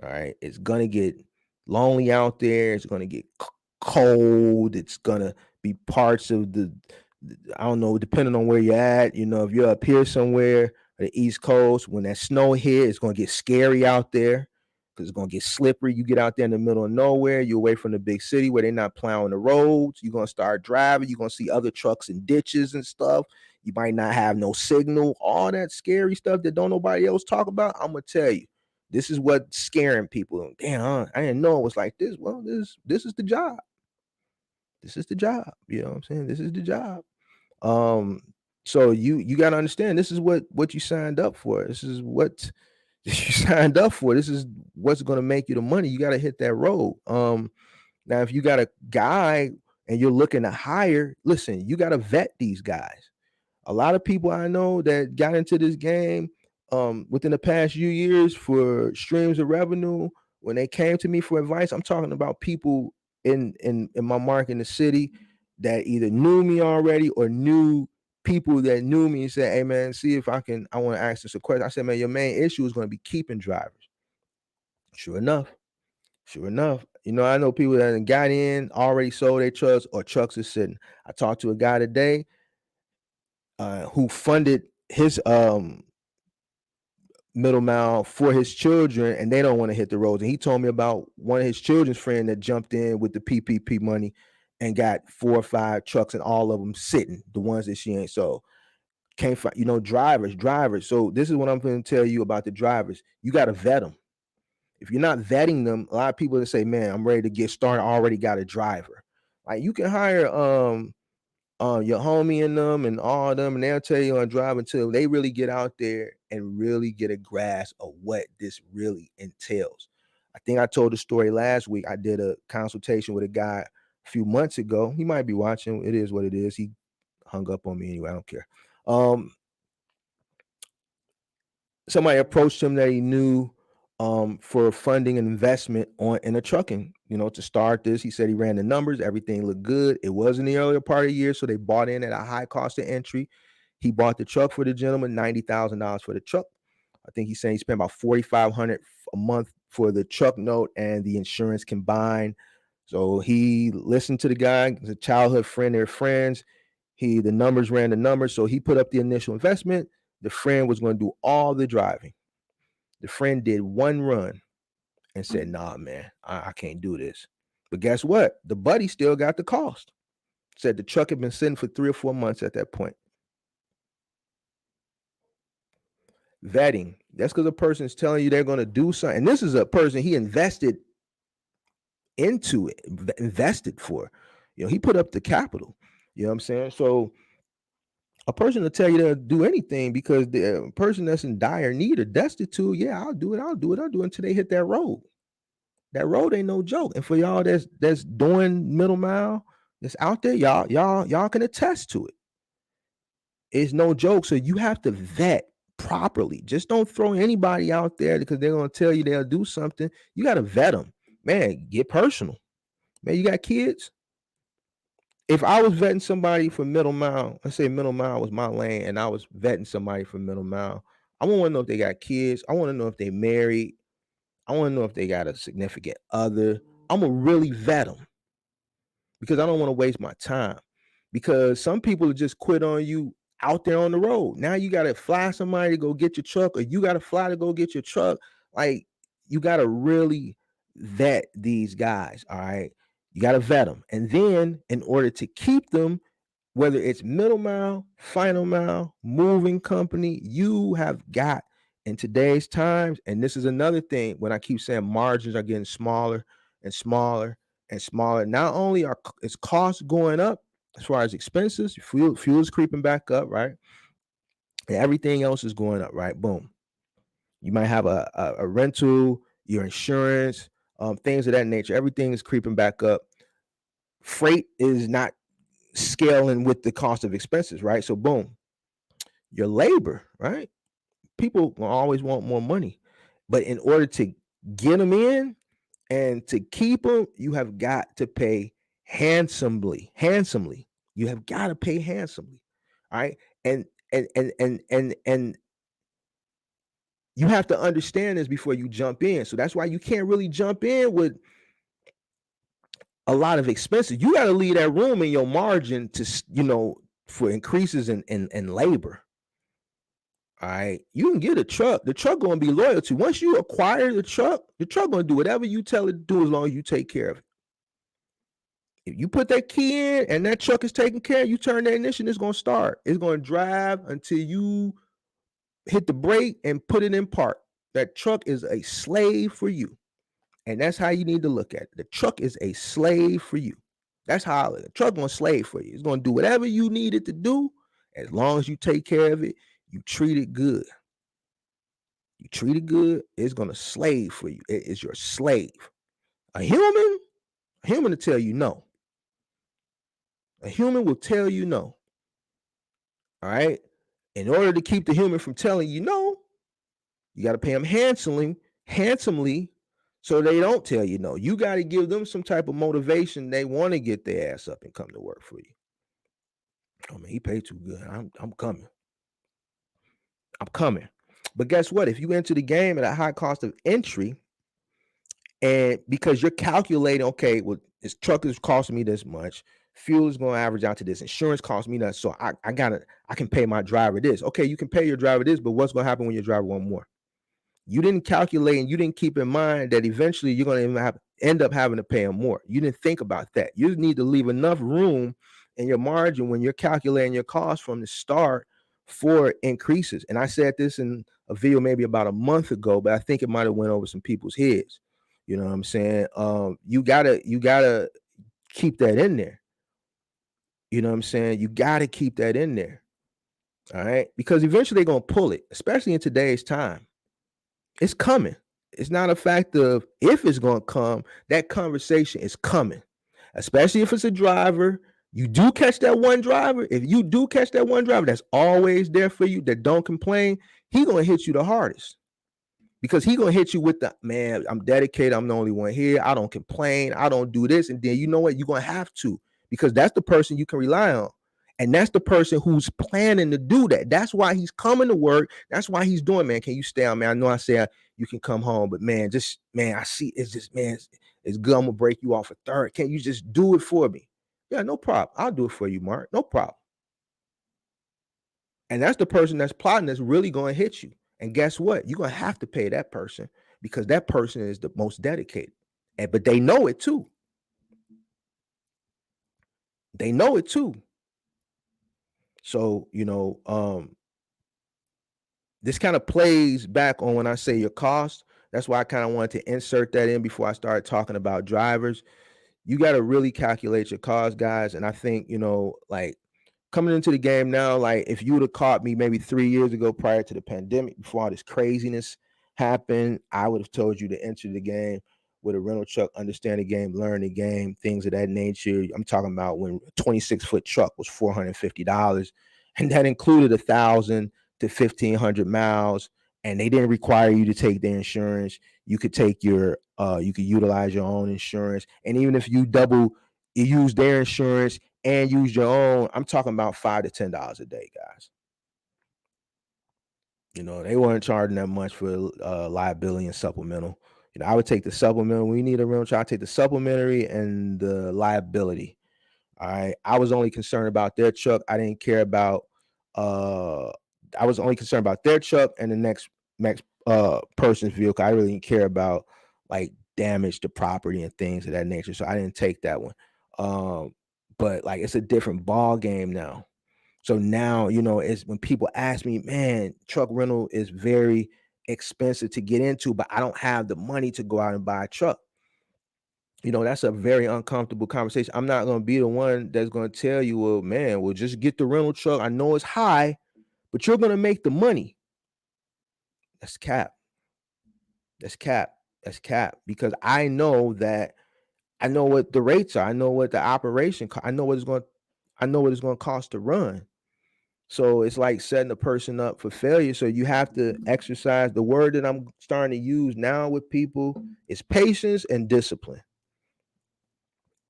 All right. It's going to get lonely out there. It's going to get cold. It's going to be parts of I don't know, depending on where you're at, if you're up here somewhere, the East Coast, when that snow hit, it's going to get scary out there because it's going to get slippery. You get out there in the middle of nowhere, you're away from the big city where they're not plowing the roads. You're going to start driving. You're going to see other trucks in ditches and stuff. You might not have no signal, all that scary stuff that don't nobody else talk about. I'm going to tell you, this is what's scaring people. Damn, I didn't know it was like this. Well, this is the job. This is the job. You know what I'm saying? This is the job. So you got to understand, this is what you signed up for. This is what you signed up for. This is what's going to make you the money. You got to hit that road. Now, if you got a guy and you're looking to hire, listen, you got to vet these guys. A lot of people I know that got into this game within the past few years for streams of revenue, when they came to me for advice, I'm talking about people in my market in the city that either knew me already or knew people that knew me and said, "Hey man, see if I want to ask this a question." I said, "Man, your main issue is going to be keeping drivers." Sure enough, I know people that got in, already sold their trucks, or trucks are sitting. I talked to a guy today who funded his middle mile for his children, and they don't want to hit the roads. And he told me about one of his children's friend that jumped in with the PPP money and got 4 or 5 trucks, and all of them sitting, the ones that she ain't sold. Can't find, drivers. So this is what I'm going to tell you about the drivers. You got to vet them. If you're not vetting them, a lot of people that say, "Man, I'm ready to get started, I already got a driver." Like, you can hire your homie and them and all of them, and they'll tell you on drive until they really get out there and really get a grasp of what this really entails. I think I told the story last week. I did a consultation with a guy a few months ago. He might be watching. It is what it is. He hung up on me anyway. I don't care. Somebody approached him that he knew for funding and investment in a trucking, to start this. He said he ran the numbers, everything looked good. It was in the earlier part of the year, so they bought in at a high cost of entry. He bought the truck for the gentleman, $90,000 for the truck. I think he's saying he spent about $4,500 a month for the truck note and the insurance combined. So he listened to the guy, he's a childhood friend, they're friends. The numbers ran the numbers, so he put up the initial investment. The friend was going to do all the driving. The friend did one run and said, "Nah, man, I can't do this." But guess what? The buddy still got the cost. Said the truck had been sitting for 3 or 4 months at that point. Vetting. That's because a person is telling you they're going to do something. And this is a person he invested into it, invested for. He put up the capital. You know what I'm saying? So a person will tell you to do anything because the person that's in dire need or destitute, yeah, I'll do it until they hit that road. That road ain't no joke. And for y'all that's doing middle mile, that's out there, y'all can attest to it. It's no joke. So you have to vet properly. Just don't throw anybody out there because they're gonna tell you they'll do something. You got to vet them. Man, get personal. Man, you got kids? If I was vetting somebody for middle mile, let's say middle mile was my lane, and I was vetting somebody for middle mile, I want to know if they got kids. I want to know if they married. I want to know if they got a significant other. I'm gonna really vet them because I don't want to waste my time. Because some people just quit on you out there on the road. Now you got to fly somebody to go get your truck, or you got to fly to go get your truck. Like, you got to really vet these guys. All right. You got to vet them. And then in order to keep them, whether it's middle mile, final mile, moving company, you have got in today's times. And this is another thing when I keep saying margins are getting smaller and smaller and smaller. Not only is costs going up as far as expenses, fuel is creeping back up, right? And everything else is going up, right? Boom. You might have a rental, your insurance, things of that nature. Everything is creeping back up. Freight is not scaling with the cost of expenses, right? So boom, your labor, right? People will always want more money, but in order to get them in and to keep them, you have got to pay handsomely. You have got to pay handsomely. All right. And you have to understand this before you jump in. So that's why you can't really jump in with a lot of expenses. You got to leave that room in your margin to, for increases in labor. All right. You can get a truck. The truck going to be loyal to you. Once you acquire the truck going to do whatever you tell it to do as long as you take care of it. If you put that key in and that truck is taken care of, you turn the ignition, it's going to start. It's going to drive until you hit the brake and put it in park. That truck is a slave for you. And that's how you need to look at it. The truck is a slave for you. That's how the truck going to slave for you. It's going to do whatever you need it to do as long as you take care of it. You treat it good. It's going to slave for you. It is your slave. A human will tell you no. A human will tell you no. All right. In order to keep the human from telling you no, you got to pay them handsomely, so they don't tell you no. You got to give them some type of motivation. They want to get their ass up and come to work for you. Oh man, he paid too good. I'm coming. I'm coming. But guess what? If you enter the game at a high cost of entry, and because you're calculating, okay, well, this truck is costing me this much, fuel is going to average out to this, insurance costs me that, so I can pay my driver this. Okay, you can pay your driver this, but what's going to happen when your driver want more? You didn't calculate and you didn't keep in mind that eventually you're going to end up having to pay them more. You didn't think about that. You need to leave enough room in your margin when you're calculating your costs from the start for increases. And I said this in a video maybe about a month ago, but I think it might have went over some people's heads. You know what I'm saying? You gotta keep that in there. You know what I'm saying? You gotta keep that in there. All right, because eventually they're gonna pull it, especially in today's time. It's coming. It's not a fact of if it's going to come. That conversation is coming, especially if it's a driver. You do catch that one driver. If you do catch that one driver that's always there for you, that don't complain, he going to hit you the hardest, because he going to hit you with the, man, I'm dedicated. I'm the only one here. I don't complain. I don't do this. And then you know what? You're going to have to, because that's the person you can rely on. And that's the person who's planning to do that. That's why he's coming to work. That's why he's doing, man, can you stay on, man? I know I said you can come home, but man, just, man, I see it's just, man, it's good. I'm gonna break you off a third. Can you just do it for me? Yeah, no problem. I'll do it for you, Mark. No problem. And that's the person that's plotting that's really going to hit you. And guess what? You're going to have to pay that person, because that person is the most dedicated. But they know it too. They know it too. So, this kind of plays back on when I say your cost. That's why I kind of wanted to insert that in before I started talking about drivers. You got to really calculate your cost, guys. And I think, like, coming into the game now, like, if you would have caught me maybe 3 years ago prior to the pandemic, before all this craziness happened, I would have told you to enter the game with a rental truck, understand the game, learn the game, things of that nature. I'm talking about when a 26-foot truck was $450, and that included 1,000 to 1,500 miles, and they didn't require you to take the insurance. You could take you could utilize your own insurance, and even if you use their insurance and use your own, I'm talking about $5 to $10 a day, guys. They weren't charging that much for liability and supplemental. I would take the supplemental. We need a rental truck. I take the supplementary and the liability. All right. I was only concerned about their truck. I didn't care about I was only concerned about their truck and the next person's vehicle. I really didn't care about like damage to property and things of that nature. So I didn't take that one. But like, it's a different ball game now. So now, it's when people ask me, man, truck rental is very expensive to get into, but I don't have the money to go out and buy a truck. That's a very uncomfortable conversation. I'm not going to be the one that's going to tell you, well, man, we'll just get the rental truck. I know it's high, but you're going to make the money. That's cap. That's cap. That's cap. Because I know what the rates are. I know what the operation, I know what it's going to cost to run. So it's like setting a person up for failure. So you have to exercise. The word that I'm starting to use now with people is patience and discipline.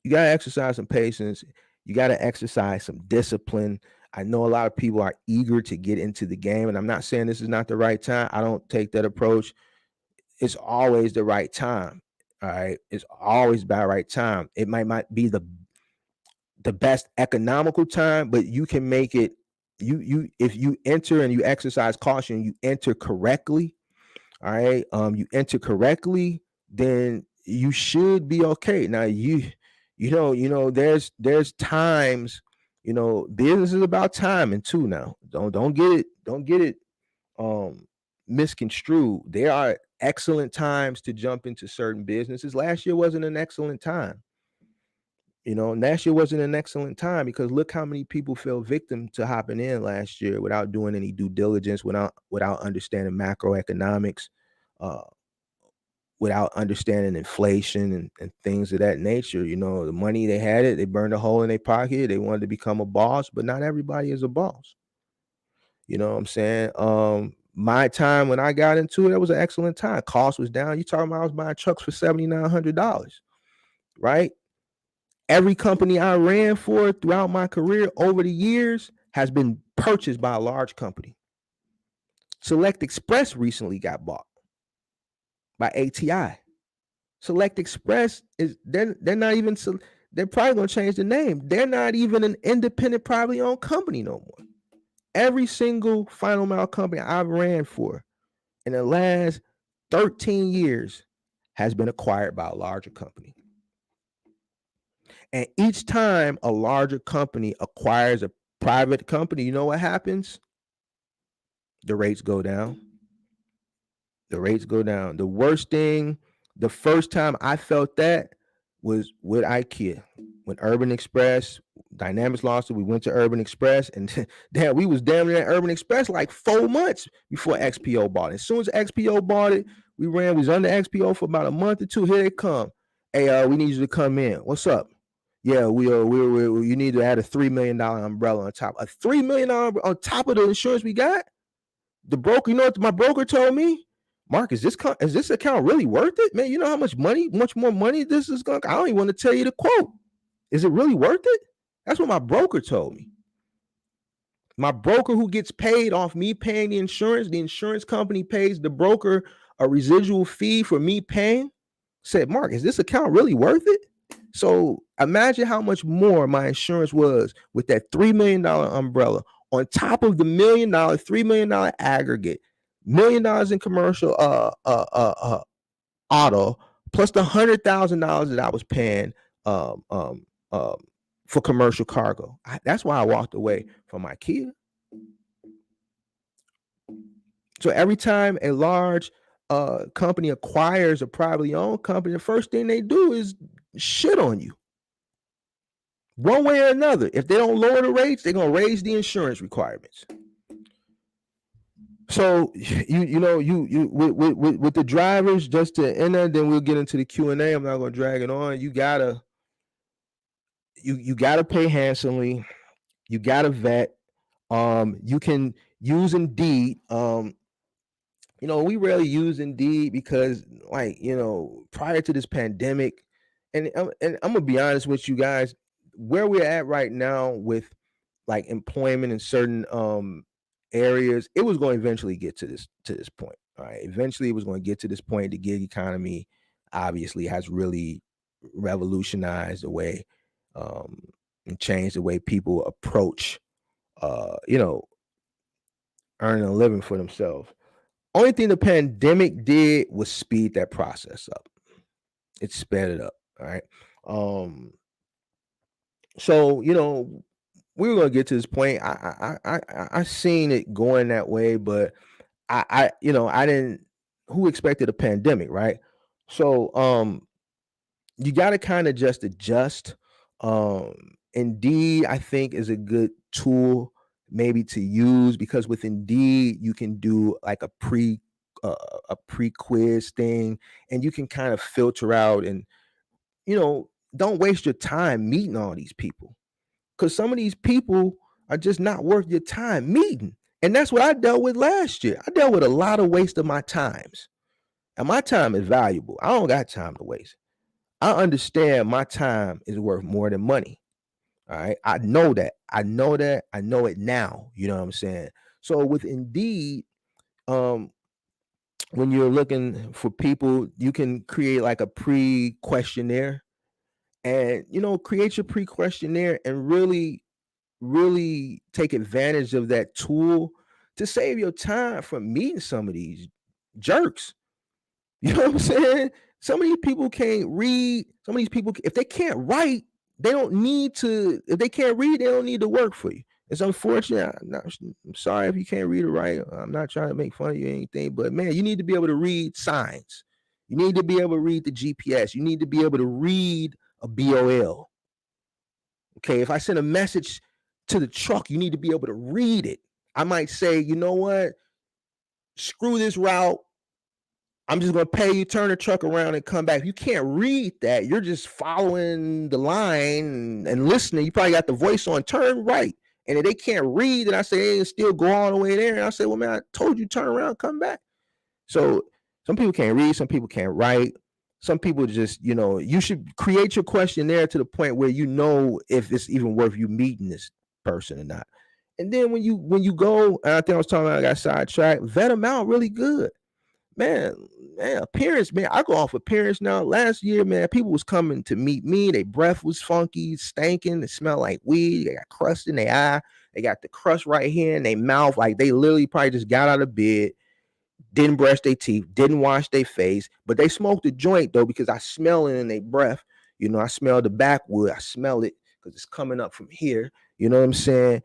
You got to exercise some patience. You got to exercise some discipline. I know a lot of people are eager to get into the game, and I'm not saying this is not the right time. I don't take that approach. It's always the right time. All right. It's always by the right time. It might be the best economical time, but you can make it. If you enter and you exercise caution, you enter correctly. All right. You enter correctly, then you should be okay. Now there's times, business is about timing too. Now don't get it misconstrued. There are excellent times to jump into certain businesses. Last year wasn't an excellent time. Last year wasn't an excellent time, because look how many people fell victim to hopping in last year without doing any due diligence, without understanding macroeconomics, without understanding inflation and things of that nature. You know, the money they had it, they burned a hole in their pocket. They wanted to become a boss, but not everybody is a boss. You know what I'm saying? My time when I got into it, it was an excellent time. Cost was down. You talking about I was buying trucks for $7,900, right? Every company I ran for throughout my career over the years has been purchased by a large company. Select Express recently got bought by ATI. Select Express is they're not even, they're probably gonna change the name. They're not even an independent, privately owned company no more. Every single final mile company I've ran for in the last 13 years has been acquired by a larger company. And each time a larger company acquires a private company, you know what happens? The rates go down. The rates go down. The worst thing, the first time I felt that was with IKEA. When Urban Express, Dynamics lost it, we went to Urban Express, and damn, we was damn near at Urban Express like 4 months before XPO bought it. As soon as XPO bought it, we was under XPO for about a month or two. Here they come. Hey, we need you to come in. What's up? Yeah, we you need to add a $3 million umbrella on top. A $3 million on top of the insurance we got? The broker, you know what my broker told me? Mark, is this account really worth it? Man, you know how much more money this is going to, I don't even want to tell you the quote. Is it really worth it? That's what my broker told me. My broker, who gets paid off me paying the insurance company pays the broker a residual fee for me paying, said, Mark, is this account really worth it? So imagine how much more my insurance was with that $3 million umbrella on top of the $3 million aggregate, $1 million in commercial auto, plus the $100,000 that I was paying for commercial cargo. That's why I walked away from IKEA. So every time a large company acquires a privately owned company, the first thing they do is shit on you. One way or another. If they don't lower the rates, they're gonna raise the insurance requirements. So you with the drivers, just to end that, then we'll get into the Q&A. I'm not gonna drag it on. You gotta pay handsomely. You gotta vet. You can use Indeed. We rarely use Indeed because, prior to this pandemic, and I'm gonna be honest with you guys, where we're at right now with like employment in certain areas, it was going to eventually get to this point. All right, eventually it was going to get to this point. The gig economy obviously has really revolutionized the way and changed the way people approach earning a living for themselves. Only thing the pandemic did was speed that process up. It sped it up. All right. So we were gonna get to this point. I seen it going that way, but I didn't. Who expected a pandemic, right? So you got to kind of just adjust. Indeed, I think, is a good tool maybe to use, because with Indeed you can do like a pre-quiz thing, and you can kind of filter out and don't waste your time meeting all these people, because some of these people are just not worth your time meeting. And that's what I dealt with last year. I dealt with a lot of waste of my times, and my time is valuable. I don't got time to waste. I understand my time is worth more than money. All right. I know that. I know it now. You know what I'm saying? So with Indeed, when you're looking for people, you can create like a pre-questionnaire, and create your pre-questionnaire and really take advantage of that tool to save your time from meeting some of these jerks. You know what I'm saying? Some of these people can't read. Some of these people, if they can't write, they don't need to. If they can't read, they don't need to work for you. It's unfortunate. I'm sorry if you can't read or write. I'm not trying to make fun of you or anything, but man, you need to be able to read signs. You need to be able to read the GPS. You need to be able to read a BOL. Okay, if I send a message to the truck, you need to be able to read it. I might say, you know what? Screw this route. I'm just gonna pay you, turn the truck around and come back. You can't read that. You're just following the line and listening. You probably got the voice on, turn right. And if they can't read, and I say, hey, still go all the way there. And I say, well, man, I told you turn around, come back. So some people can't read, some people can't write. Some people just, you should create your questionnaire to the point where you know if it's even worth you meeting this person or not. And then when you go, and I think I was talking about, I got sidetracked, vet them out really good. Man, appearance, man. I go off appearance now. Last year, man, people was coming to meet me. Their breath was funky, stinking. It smelled like weed. They got crust in their eye. They got the crust right here in their mouth. Like they literally probably just got out of bed, didn't brush their teeth, didn't wash their face, but they smoked a joint though because I smell it in their breath. I smell the backwood. I smell it because it's coming up from here. You know what I'm saying?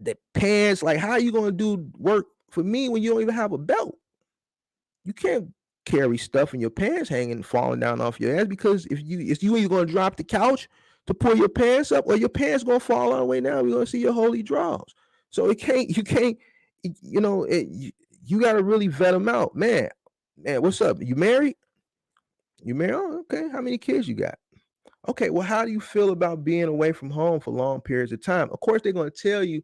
The pants, like how are you gonna do work for me when you don't even have a belt? You can't carry stuff in your pants hanging, falling down off your ass because if you either gonna drop the couch to pull your pants up, or your pants gonna fall all the way down. We're gonna see your holy draws. So you can't, you gotta really vet them out, man. Man, what's up? You married? You married? Oh, okay. How many kids you got? Okay, well, how do you feel about being away from home for long periods of time? Of course, they're going to tell you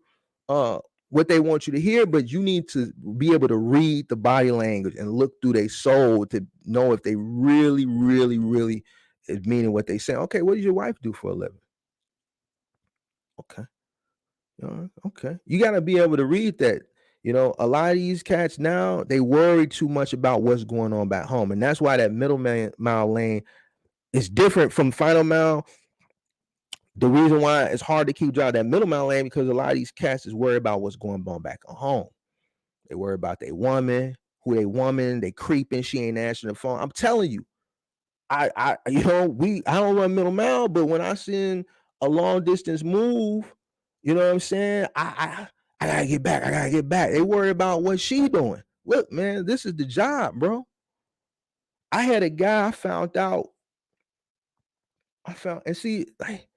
what they want you to hear, but you need to be able to read the body language and look through their soul to know if they really, really, really is meaning what they say. Okay, what does your wife do for a living? Okay. Okay. You got to be able to read that. A lot of these cats now, they worry too much about what's going on back home. And that's why that mile lane is different from final mile. The reason why it's hard to keep driving that middle mile lane because a lot of these cats is worried about what's going on back at home. They worry about their woman, they creeping, she ain't answering the phone. I'm telling you, I don't run middle mile, but when I send a long distance move, you know what I'm saying? I gotta get back. I gotta get back. They worry about what she doing. Look, man, this is the job, bro. I had a guy I found and see, like,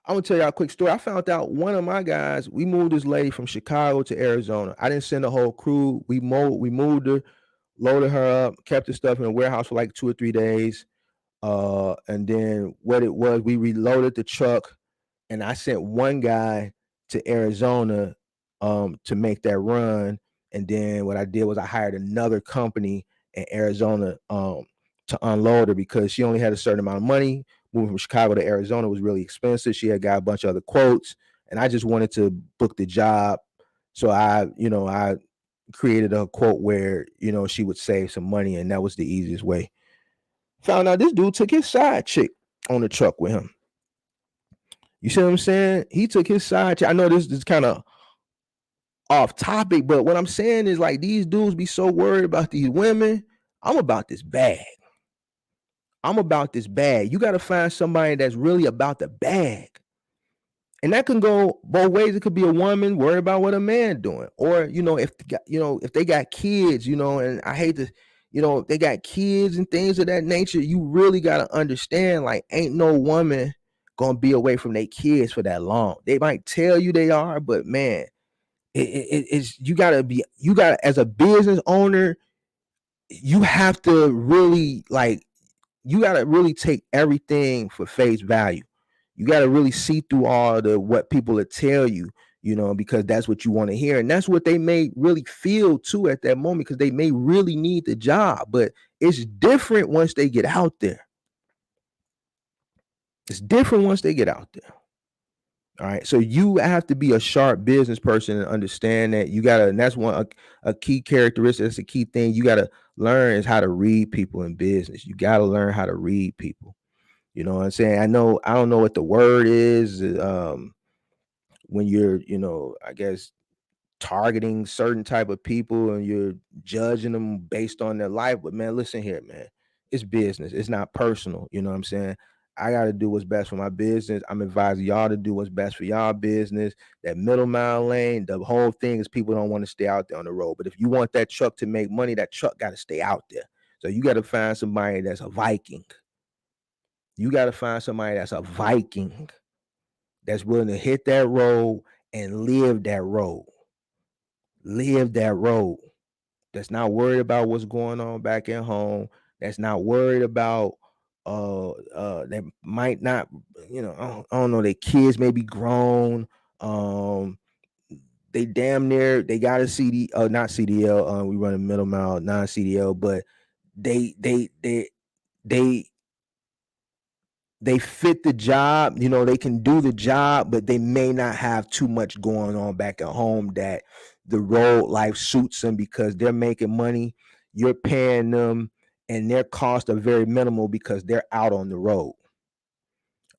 I'm gonna tell y'all a quick story. I found out one of my guys, we moved this lady from Chicago to Arizona. I didn't send the whole crew. We moved her, loaded her up, kept the stuff in a warehouse for like 2 or 3 days. And then what it was, we reloaded the truck, and I sent one guy to Arizona to make that run. And then what I did was I hired another company in Arizona to unload her because she only had a certain amount of money. Moving from Chicago to Arizona was really expensive. She had got a bunch of other quotes, and I just wanted to book the job. So I created a quote where, she would save some money, and that was the easiest way. Found out this dude took his side chick on the truck with him. You see what I'm saying? He took his side chick. I know this is kind of off topic, but what I'm saying is like these dudes be so worried about these women. I'm about this bag. You got to find somebody that's really about the bag. And that can go both ways. It could be a woman worried about what a man doing, or if they got kids, and I hate to, if they got kids and things of that nature, you really got to understand, like, ain't no woman gonna be away from their kids for that long. They might tell you they are, but man, it's you gotta as a business owner, you have to really you gotta really take everything for face value. You got to really see through all what people will tell you, because that's what you want to hear. And that's what they may really feel too at that moment, because they may really need the job. But it's different once they get out there. All right. So you have to be a sharp business person and understand that and that's a key characteristic. That's a key thing you got to learn is how to read people in business. You got to learn how to read people. You know what I'm saying? I don't know what the word is when you're, I guess targeting certain type of people and you're judging them based on their life. But man, listen here, man. It's business. It's not personal. You know what I'm saying? I got to do what's best for my business. I'm advising y'all to do what's best for y'all business. That middle mile lane, the whole thing is people don't want to stay out there on the road. But if you want that truck to make money, that truck got to stay out there. So you got to find somebody that's a Viking. You got to find somebody that's a Viking, that's willing to hit that road and live that road. that's not worried about what's going on back at home, that's not worried about that might not, I don't know, their kids may be grown, they damn near they got a CD, not CDL, we run a middle mile non-CDL, but they they they fit the job, they can do the job, but they may not have too much going on back at home that the road life suits them because they're making money, you're paying them, and their costs are very minimal because they're out on the road.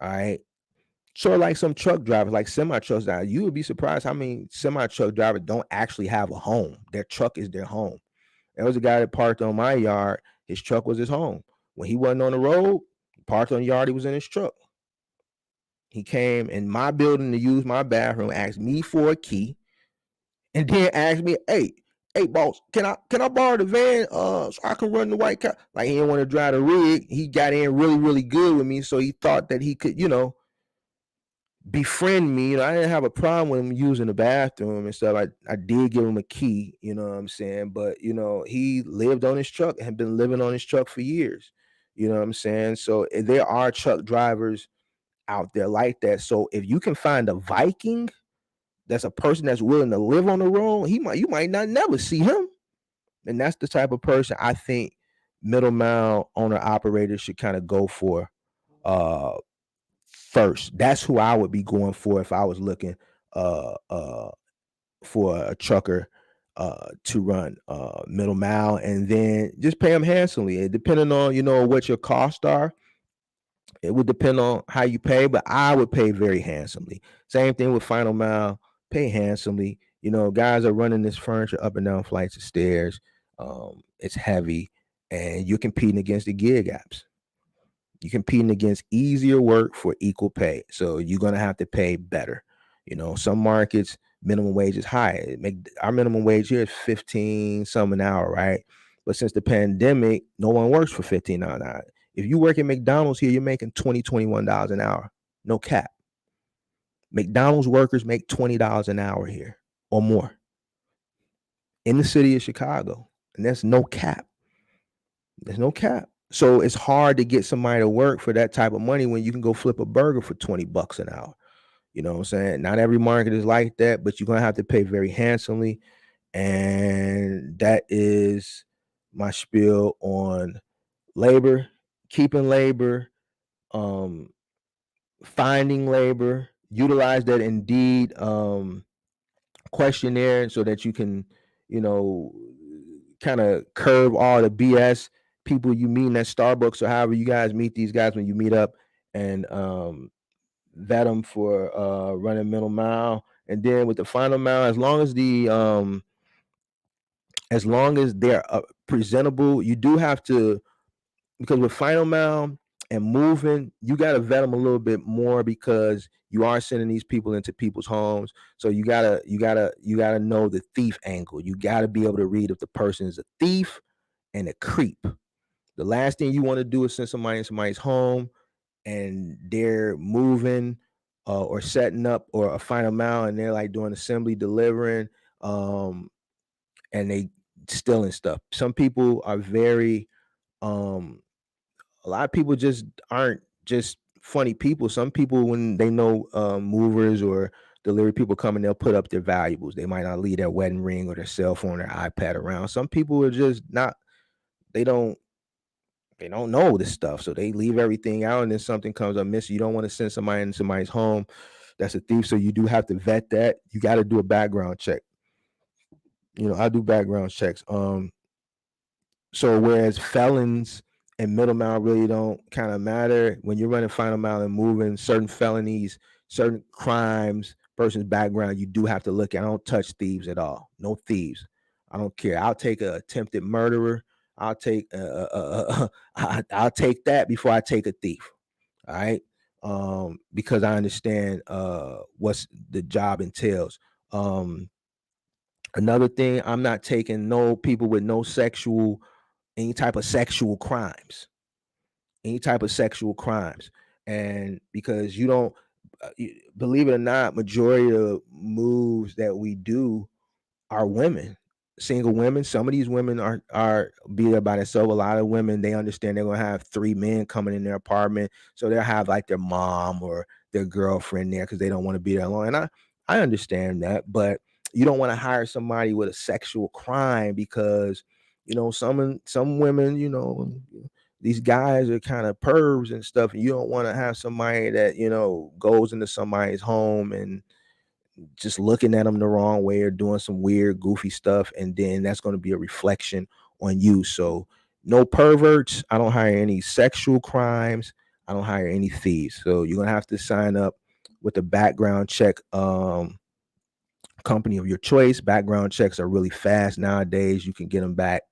All right. So like some truck drivers, like semi trucks, now you would be surprised how many semi truck drivers don't actually have a home. Their truck is their home. There was a guy that parked on my yard. His truck was his home. When he wasn't on the road, parked on the yard, he was in his truck. He came in my building to use my bathroom, asked me for a key, and then asked me, hey, boss, can I borrow the van so I can run the white car? Like, he didn't want to drive the rig. He got in really, really good with me, so he thought that he could, befriend me. I didn't have a problem with him using the bathroom and stuff. I did give him a key, you know what I'm saying? But he lived on his truck and had been living on his truck for years. You know what I'm saying? So there are truck drivers out there like that. So if you can find a Viking that's a person that's willing to live on the road, you might not never see him. And that's the type of person I think middle mile owner operators should kind of go for first. That's who I would be going for if I was looking uh uh for a trucker to run middle mile, and then just pay them handsomely. And depending on what your costs are, it would depend on how you pay, but I would pay very handsomely. Same thing with final mile, pay handsomely. Guys are running this furniture up and down flights of stairs. It's heavy, and you're competing against the gig apps. You're competing against easier work for equal pay. So you're gonna have to pay better. Some markets minimum wage is high. Our minimum wage here is 15 some an hour, right? But since the pandemic, no one works for 15 an hour. If you work at McDonald's here, you're making $21 an hour. No cap. McDonald's workers make $20 an hour here or more in the city of Chicago. And that's no cap. There's no cap. So it's hard to get somebody to work for that type of money when you can go flip a burger for $20 an hour. You know what I'm saying? Not every market is like that, but you're going to have to pay very handsomely. And that is my spiel on labor, keeping labor, finding labor, utilize that Indeed questionnaire so that you can, you know, kind of curb all the BS people you meet at Starbucks or however you guys meet these guys when you meet up, and vet them for running middle mile. And then with the final mile, as long as they're presentable, you do have to, because with final mile and moving, you got to vet them a little bit more because you are sending these people into people's homes. So you gotta know the thief angle. You gotta be able to read if the person is a thief and a creep. The last thing you want to do is send somebody in somebody's home and they're moving or setting up or a final mile and they're like doing assembly, delivering, and they stealing stuff. Some people are very a lot of people just aren't just funny people. Some people, when they know movers or delivery people coming, they'll put up their valuables. They might not leave their wedding ring or their cell phone or iPad around. Some people are just not, they don't know this stuff. So they leave everything out, and then something comes up missing. You don't want to send somebody in somebody's home that's a thief. So you do have to vet that. You got to do a background check. I do background checks. So whereas felons and middle mile really don't kind of matter, when you're running final mile and moving, certain felonies, certain crimes, person's background, you do have to look at. I don't touch thieves at all. No thieves. I don't care. I'll take an attempted murderer. I'll take I'll take that before I take a thief. All right. Because I understand what's the job entails. Another thing, I'm not taking no people with no any type of sexual crimes, and because you don't believe it or not, majority of moves that we do are women. single women. Some of these women are be there by themselves. A lot of women, they understand they're gonna have 3 men coming in their apartment, so they'll have like their mom or their girlfriend there because they don't want to be there alone. And I understand that, but you don't want to hire somebody with a sexual crime because some women, these guys are kind of pervs and stuff, and you don't want to have somebody that goes into somebody's home and just looking at them the wrong way or doing some weird, goofy stuff, and then that's going to be a reflection on you. So, no perverts. I don't hire any sexual crimes. I don't hire any thieves. So you're gonna have to sign up with a background check company of your choice. Background checks are really fast nowadays. You can get them back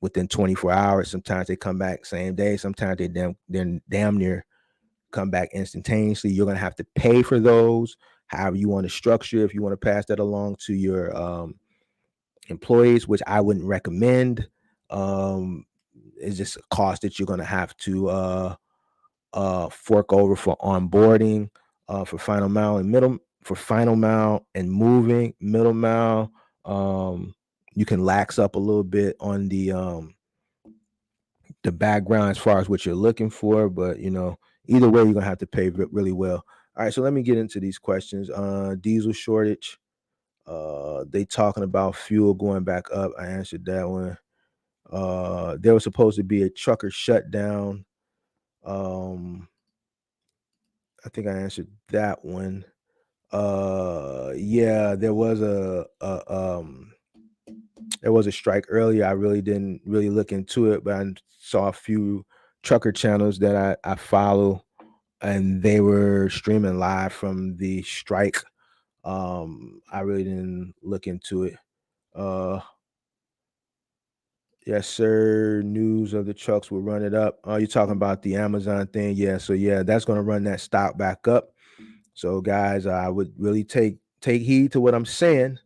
within 24 hours. Sometimes they come back same day. Sometimes they're damn near come back instantaneously. You're going to have to pay for those, however you want to structure. If you want to pass that along to your employees, which I wouldn't recommend, it's just a cost that you're going to have to fork over for onboarding, for final mile and moving middle mile. You can lax up a little bit on the background as far as what you're looking for, but either way, you're gonna have to pay really well. All right, so let me get into these questions. Diesel shortage. They talking about fuel going back up. I answered that one. There was supposed to be a trucker shutdown. I think I answered that one. Yeah, there was a strike earlier. I really didn't look into it, but I saw a few trucker channels that I follow, and they were streaming live from the strike. I really didn't look into it. Yes, sir. News of the trucks will run it up. Oh, you're talking about the Amazon thing? Yeah. So yeah, that's gonna run that stock back up. So guys, I would really take heed to what I'm saying.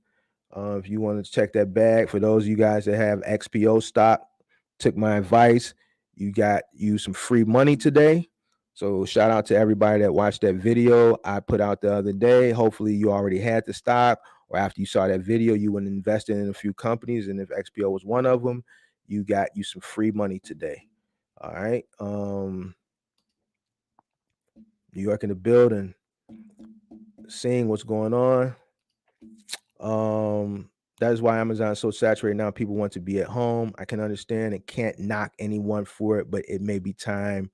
If you want to check that bag, for those of you guys that have XPO stock, took my advice. You got you some free money today. So shout out to everybody that watched that video I put out the other day. Hopefully you already had the stock, or after you saw that video, you went invested in a few companies. And if XPO was one of them, you got you some free money today. All right. New York in the building, seeing what's going on. That is why Amazon is so saturated now. People want to be at home. I can understand and can't knock anyone for it, but it may be time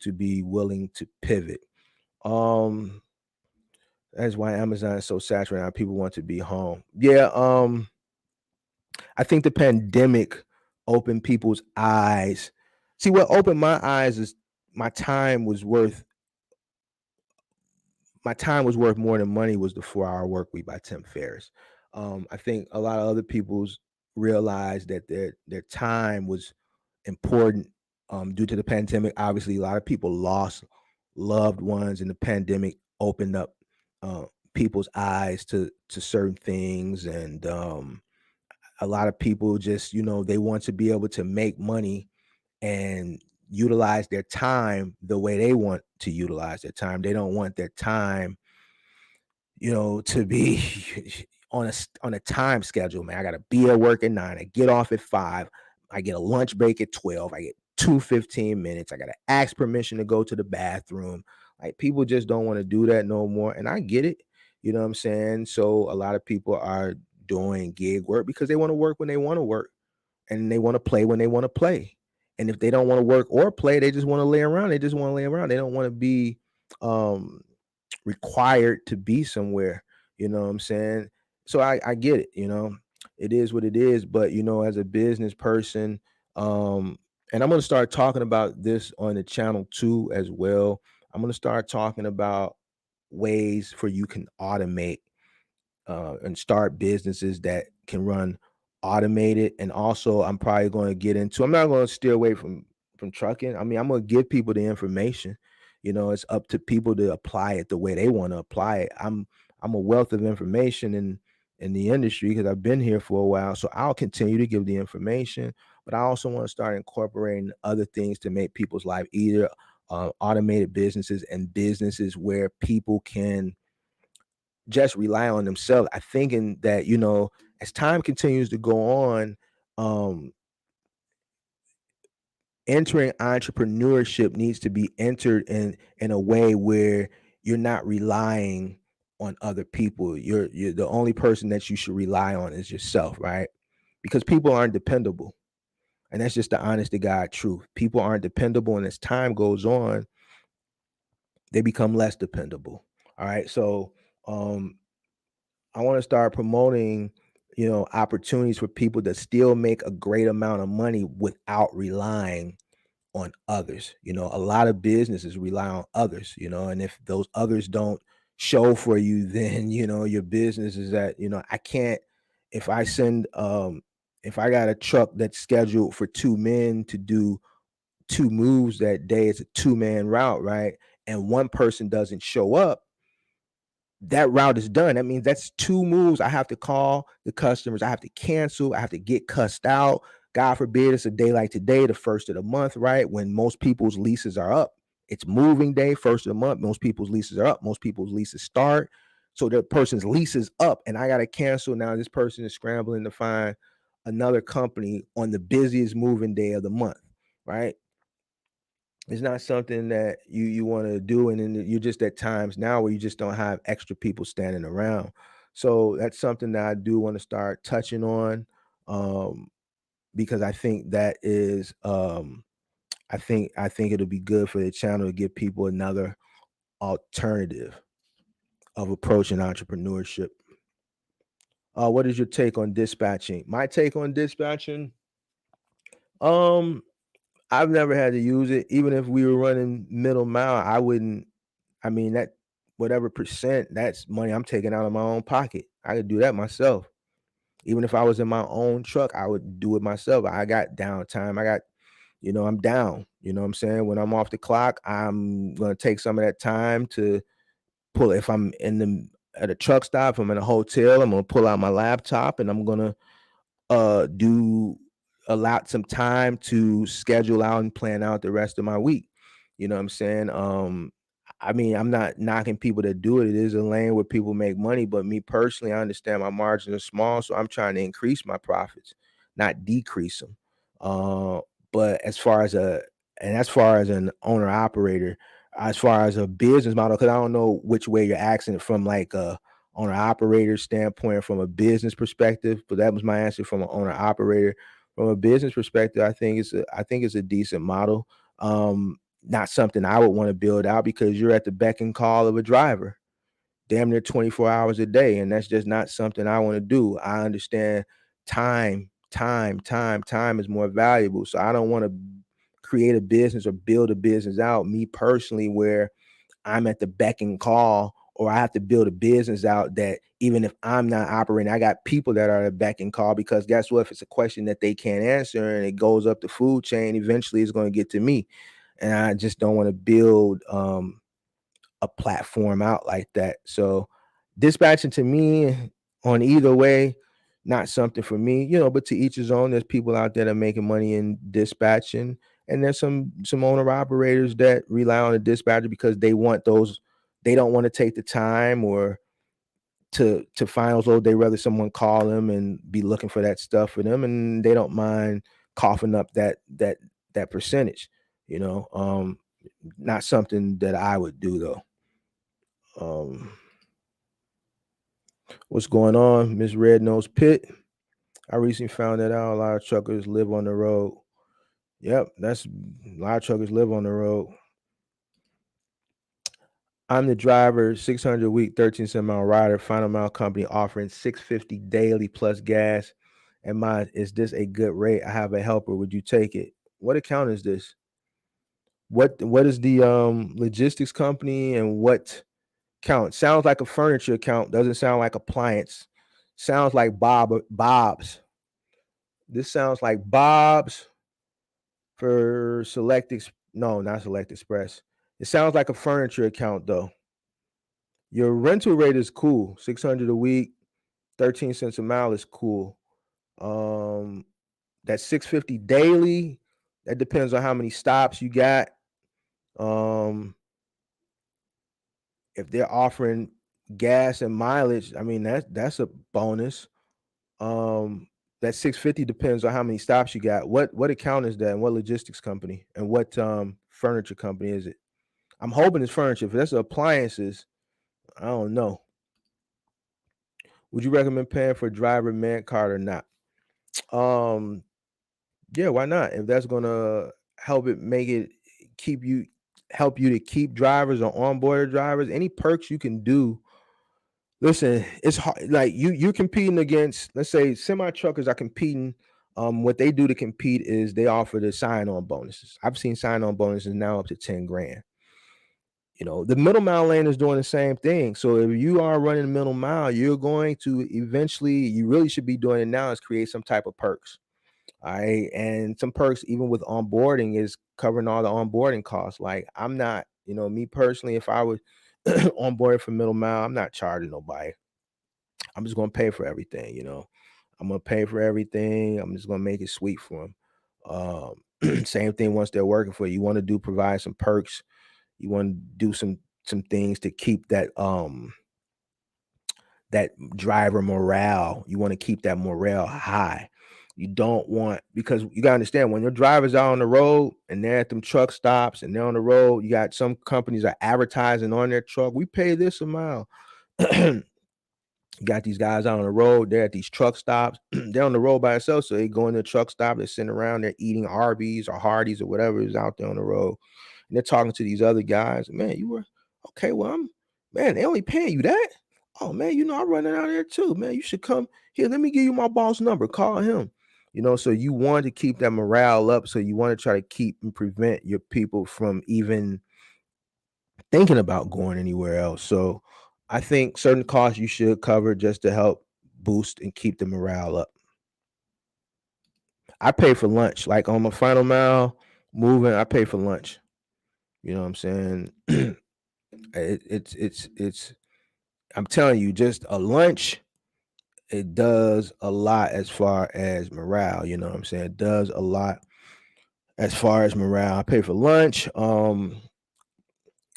to be willing to pivot. That's why Amazon is so saturated now. People want to be home. Yeah. I think the pandemic opened people's eyes. See, what opened my eyes is my time was worth more than money was the 4 Hour Work Week by Tim Ferriss. I think a lot of other people's realized that their time was important due to the pandemic. Obviously, a lot of people lost loved ones, and the pandemic opened up people's eyes to certain things, and a lot of people just they want to be able to make money and utilize their time the way they want to utilize their time. They don't want their time to be on a time schedule, man. I gotta be at work at 9. I get off at 5. I get a lunch break at 12. I get 15 minutes. I gotta ask permission to go to the bathroom. Like, people just don't want to do that no more. And I get it. You know what I'm saying? So a lot of people are doing gig work because they want to work when they want to work, and they want to play when they want to play. And if they don't want to work or play, they just want to lay around. They just want to lay around. They don't want to be required to be somewhere. You know what I'm saying? So I get it. It is what it is. But as a business person, and I'm gonna start talking about this on the channel too as well. I'm gonna start talking about ways for you can automate and start businesses that can run automated. And also, I'm probably going to get into. I'm not going to steer away from trucking. I mean, I'm going to give people the information. It's up to people to apply it the way they want to apply it. I'm a wealth of information in the industry because I've been here for a while. So I'll continue to give the information, but I also want to start incorporating other things to make people's life easier. Automated businesses and businesses where people can just rely on themselves. I thinking that, as time continues to go on, entering entrepreneurship needs to be entered in a way where you're not relying on other people. You're the only person that you should rely on is yourself, right? Because people aren't dependable. And that's just the honest to God truth. People aren't dependable, and as time goes on, they become less dependable. All right. So um I want to start promoting, opportunities for people to still make a great amount of money without relying on others. A lot of businesses rely on others, and if those others don't show for you, then your business is at, I can't, if I send if I got a truck that's scheduled for two men to do two moves that day, it's a two-man route, right? And one person doesn't show up, that route is done. That means that's two moves. I have to call the customers. I have to cancel. I have to get cussed out. God forbid it's a day like today, the first of the month, right? When most people's leases are up. It's moving day, first of the month. Most people's leases are up. Most people's leases start. So the person's lease is up and I got to cancel. Now this person is scrambling to find another company on the busiest moving day of the month, right? It's not something that you want to do, and then you're just at times now where you just don't have extra people standing around. So that's something that I do want to start touching on, um, because I think that is, I think it'll be good for the channel to give people another alternative of approaching entrepreneurship. What is your take on dispatching? My take on dispatching, um, I've never had to use it. Even if we were running middle mile, I wouldn't. I mean, that whatever percent, that's money I'm taking out of my own pocket. I could do that myself. Even if I was in my own truck, I would do it myself. I got downtime. I'm down. You know what I'm saying? When I'm off the clock, I'm gonna take some of that time to pull. If I'm at a truck stop, if I'm in a hotel, I'm gonna pull out my laptop and I'm gonna do allot some time to schedule out and plan out the rest of my week. You know what I'm saying? I mean, I'm not knocking people that do it. It is a lane where people make money, but me personally, I understand my margins are small, so I'm trying to increase my profits, not decrease them. Uh, but as far as an owner operator, as far as a business model, because I don't know which way you're asking it from, like a owner operator standpoint, from a business perspective, but that was my answer from an owner operator. From a business perspective, I think it's a decent model. Not something I would want to build out because you're at the beck and call of a driver damn near 24 hours a day. And that's just not something I want to do. I understand time is more valuable. So I don't want to create a business or build a business out, me personally, where I'm at the beck and call, or I have to build a business out that even if I'm not operating, I got people that are at beck and call, because guess what? If it's a question that they can't answer and it goes up the food chain, eventually it's going to get to me. And I just don't want to build a platform out like that. So dispatching to me, on either way, not something for me, but to each his own. There's people out there that are making money in dispatching, and there's some owner operators that rely on a dispatcher because they don't want to take the time or to find those loads. They rather someone call them and be looking for that stuff for them, and they don't mind coughing up that percentage, not something that I would do though. um What's going on, Miss Red Nose Pit? I recently found that out. A lot of truckers live on the road. Yep, that's a lot of truckers live on the road. I'm the driver, 600 a week, 13 cent mile rider, final mile company offering 650 daily plus gas. And my, is this a good rate? I have a helper. Would you take it? What account is this? What is the logistics company, and what count? Sounds like a furniture account. Doesn't sound like appliance. Sounds like Bob's. This sounds like Bob's for no, not Select Express. It sounds like a furniture account though. Your rental rate is cool. 600 a week, 13 cents a mile is cool. Um that 650 daily, that depends on how many stops you got. Um if they're offering gas and mileage, I mean, that's a bonus. That 650 depends on how many stops you got. What account is that, and what logistics company, and what furniture company is it? I'm hoping it's furniture. If that's appliances, I don't know. Would you recommend paying for a driver man card or not? Um, yeah, why not? If that's gonna help it make it keep you help you to keep drivers or onboard drivers, any perks you can do. Listen, it's hard. Like you're competing against, let's say, semi truckers are competing. What they do to compete is they offer the sign on bonuses. I've seen sign on bonuses now up to 10 grand. The middle mile lane is doing the same thing. So if you are running the middle mile, you're going to eventually, you really should be doing it now, is create some type of perks. All right. And some perks, even with onboarding, is covering all the onboarding costs. Like, I'm not, me personally, if I was onboarded for middle mile, I'm not charging nobody. I'm just gonna pay for everything. I'm gonna pay for everything. I'm just gonna make it sweet for them. Same thing once they're working for you. You want to provide some perks. You want to do some things to keep that driver morale. You want to keep that morale high. You don't want, because you gotta understand, when your drivers are on the road and they're at them truck stops and they're on the road, you got some companies are advertising on their truck, we pay this amount. You got these guys out on the road, they're at these truck stops, they're on the road by themselves, so they go in the truck stop, they're sitting around, they're eating Arby's or Hardee's or whatever is out there on the road. And they're talking to these other guys. Man, you were okay. Well, man, they only paying you that. Oh man, I'm running out there too. Man, you should come here. Let me give you my boss number. Call him. So you want to keep that morale up. So you want to try to keep and prevent your people from even thinking about going anywhere else. So I think certain costs you should cover just to help boost and keep the morale up. I pay for lunch. Like on my final mile moving, I pay for lunch. You know what I'm saying? It's I'm telling you, just a lunch, it does a lot as far as morale. You know what I'm saying? It does a lot as far as morale. I pay for lunch.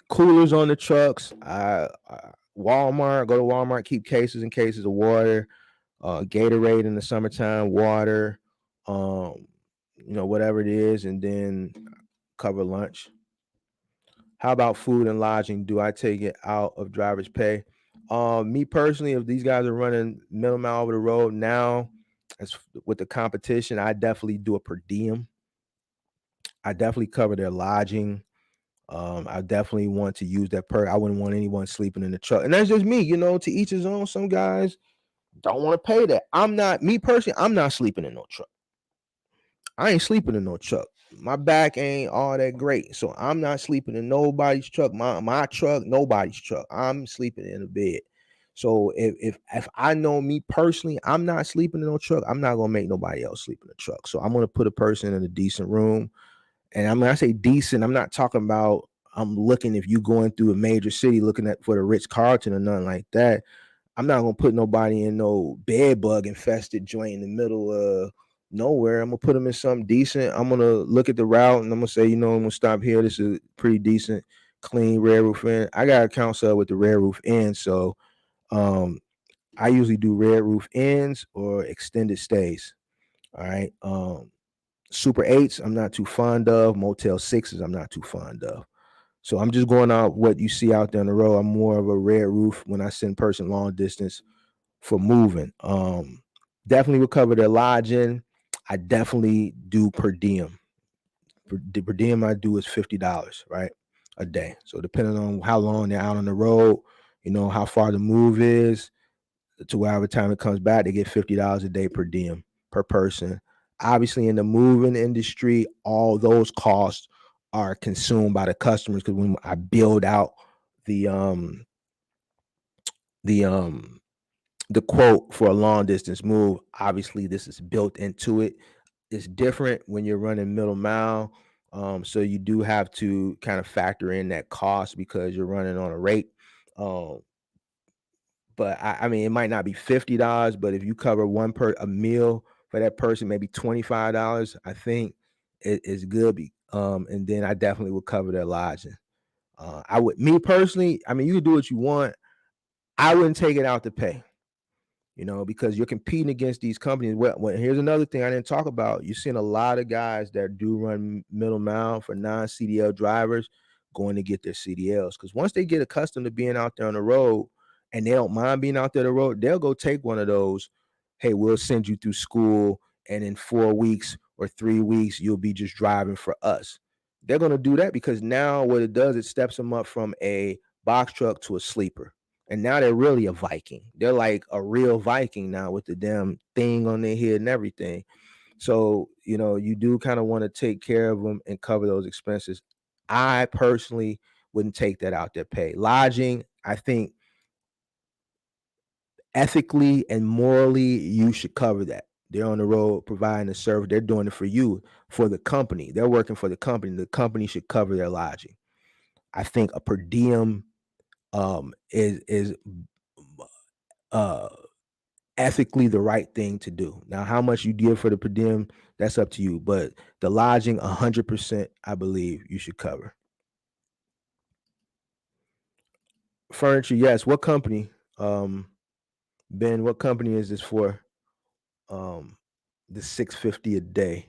Coolers on the trucks. Walmart, go to Walmart, keep cases and cases of water, Gatorade in the summertime, water, whatever it is, and then cover lunch. How about food and lodging? Do I take it out of driver's pay? Me personally, if these guys are running middle mile over the road now, as with the competition, I definitely do a per diem. I definitely cover their lodging. I definitely want to use that perk. I wouldn't want anyone sleeping in the truck. And that's just me, to each his own. Some guys don't want to pay that. Me personally, I'm not sleeping in no truck. I ain't sleeping in no truck. My back ain't all that great. So I'm not sleeping in nobody's truck. My truck, nobody's truck. I'm sleeping in a bed. So if I know me personally, I'm not sleeping in no truck, I'm not gonna make nobody else sleep in the truck. So I'm gonna put a person in a decent room. And when I say decent, I'm not talking about I'm looking, if you going through a major city looking at for the Ritz Carlton or nothing like that. I'm not gonna put nobody in no bed bug infested joint in the middle of nowhere. I'm gonna put them in something decent. I'm gonna look at the route and I'm gonna say, I'm gonna stop here. This is pretty decent, clean red roof inn. I got a counsel with the red roof inn, so I usually do red roof inns or extended stays. All right. Super 8s, I'm not too fond of. Motel 6s, I'm not too fond of. So I'm just going out what you see out there on the road. I'm more of a red roof when I send person long distance for moving. Definitely will cover their lodging. I definitely do per diem. Per diem I do is $50, right? A day. So depending on how long they're out on the road, how far the move is, to whatever time it comes back, they get $50 a day per diem per person. Obviously, in the moving industry, all those costs are consumed by the customers, because when I build out the quote for a long distance move, obviously this is built into it. It's different when you're running middle mile. So you do have to kind of factor in that cost because you're running on a rate. But I mean, it might not be $50, but if you cover a meal for that person, maybe $25, I think it is good. And then I definitely would cover their lodging. Me personally, I mean, you can do what you want. I wouldn't take it out to pay, because you're competing against these companies. Well, here's another thing I didn't talk about. You're seeing a lot of guys that do run middle mile for non-CDL drivers going to get their CDLs, because once they get accustomed to being out there on the road and they don't mind being out there on the road, they'll go take one of those. Hey, we'll send you through school, and in 4 weeks or 3 weeks, you'll be just driving for us. They're going to do that because now what it does, it steps them up from a box truck to a sleeper. And now they're really a Viking. They're like a real Viking now with the damn thing on their head and everything. So, you do kind of want to take care of them and cover those expenses. I personally wouldn't take that out their pay. Lodging, I think ethically and morally, you should cover that. They're on the road providing a service. They're doing it for you, for the company. They're working for the company. The company should cover their lodging. I think a per diem is ethically the right thing to do. Now, how much you give for the per diem, that's up to you. But the lodging, 100%, I believe you should cover. Furniture, yes. What company? Ben, what company is this for? The $650 a day.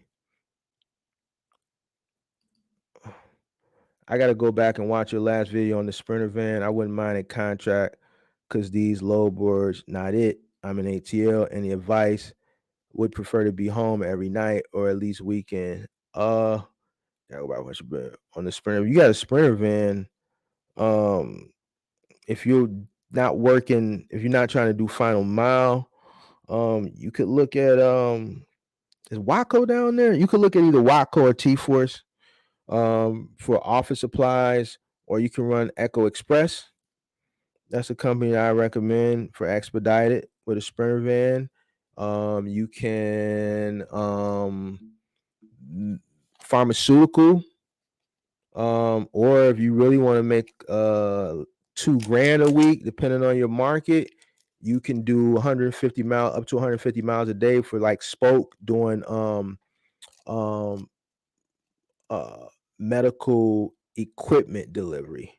I got to go back and watch your last video on the Sprinter van. I wouldn't mind a contract because these low boards, not it. I'm an ATL. Any advice? Would prefer to be home every night or at least weekend. Gotta go back on the Sprinter. You got a Sprinter van. If you're not working, if you're not trying to do final mile, you could look at is Waco down there? You could look at either Waco or T-Force for office supplies, or you can run Echo Express. That's a company that I recommend for expedited with a Sprinter van. You can pharmaceutical, or if you really want to make $2,000 a week, depending on your market, you can do 150 miles up to 150 miles a day for like Spoke doing medical equipment delivery.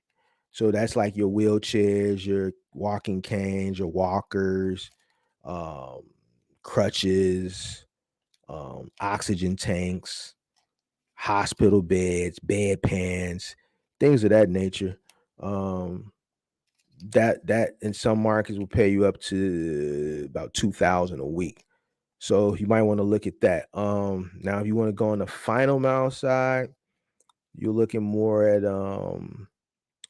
So that's like your wheelchairs, your walking canes, your walkers, crutches, oxygen tanks, hospital beds, bedpans, things of that nature. That in some markets will pay you up to about $2,000 a week. So you might want to look at that. Now if you want to go on the final mile side, you're looking more at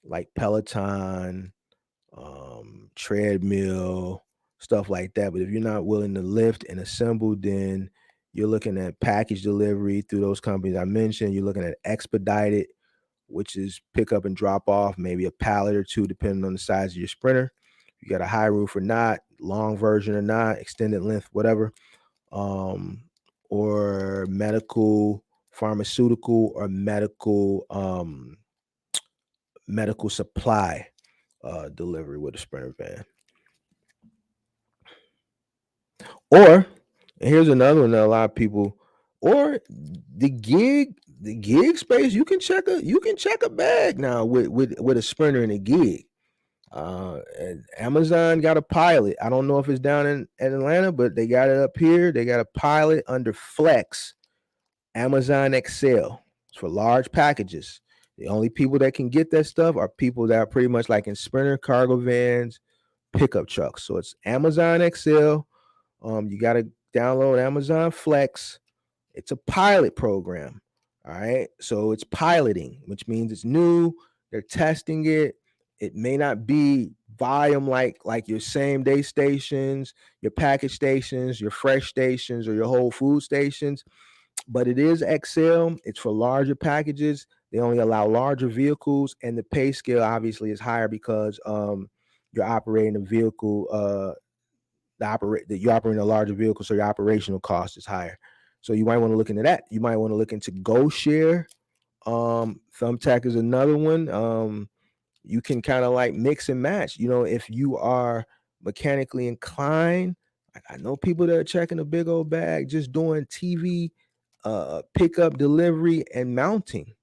like Peloton, treadmill, stuff like that. But if you're not willing to lift and assemble, then you're looking at package delivery through those companies I mentioned. You're looking at expedited, which is pick up and drop off, maybe a pallet or two, depending on the size of your Sprinter. You got a high roof or not, long version or not, extended length, whatever. Or medical, pharmaceutical, or medical supply delivery with a Sprinter van. Or, and here's another one that a lot of people, or the gig space, you can check a bag now with a Sprinter and a gig. And Amazon got a pilot. I don't know if it's down in Atlanta, but they got it up here. They got a pilot under Flex, Amazon Excel. It's for large packages. The only people that can get that stuff are people that are pretty much like in Sprinter, cargo vans, pickup trucks. So it's Amazon Excel. You got to download Amazon Flex. It's a pilot program. All right. So it's piloting, which means it's new. They're testing it. It may not be volume like your same day stations, your package stations, your fresh stations, or your Whole Food stations, but it is Excel. It's for larger packages. They only allow larger vehicles, and the pay scale obviously is higher because you're operating a vehicle. You're operating a larger vehicle, so your operational cost is higher. So you might want to look into that. You might want to look into GoShare. Thumbtack is another one. You can kind of like mix and match. If you are mechanically inclined, I know people that are checking a big old bag, just doing TV, pickup, delivery, and mounting.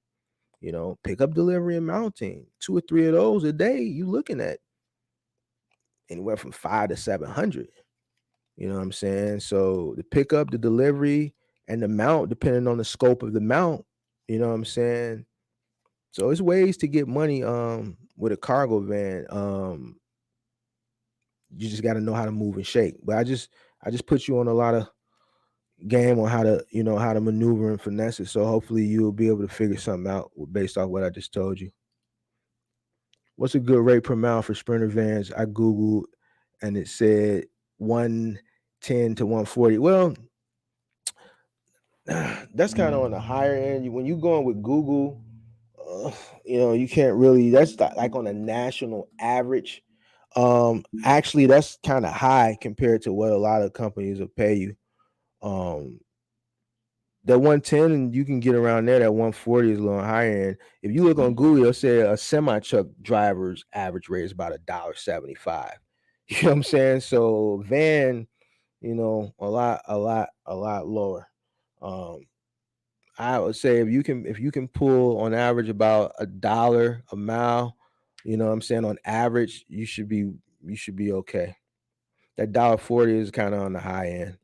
Pickup, delivery, and mounting. 2 or 3 of those a day. You looking at anywhere from 5 to 700. You know what I'm saying? So the pickup, the delivery, and the mount, depending on the scope of the mount, you know what I'm saying? So it's ways to get money with a cargo van. You just got to know how to move and shake. But I just put you on a lot of game on how to, how to maneuver and finesse it. So hopefully you'll be able to figure something out based off what I just told you. What's a good rate per mile for Sprinter vans? I Googled and it said 110 to 140. Well, that's kind of on the higher end. When you going with Google, uh, you can't really. That's like on a national average. Actually, that's kind of high compared to what a lot of companies will pay you. Um, that 110, you can get around there. That 140 is a little higher end. If you look on Google, it'll say a semi truck driver's average rate is about $1.75. You know what I'm saying? So van, a lot lower. Um, I would say if you can pull on average about $1 a mile, you know what I'm saying, on average, you should be okay. That $1.40 is kind of on the high end.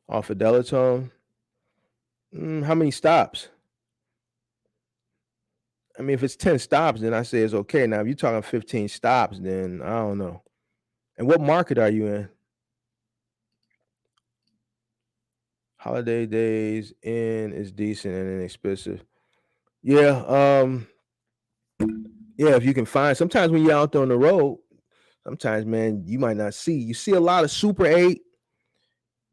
Off of Delatone, how many stops? I mean, if it's 10 stops, then I say it's okay. Now, if you're talking 15 stops, then I don't know. And what market are you in? Holiday days in is decent and inexpensive. Yeah, yeah, if you can find sometimes when you're out there on the road, sometimes, man, you might not see. You see a lot of Super 8,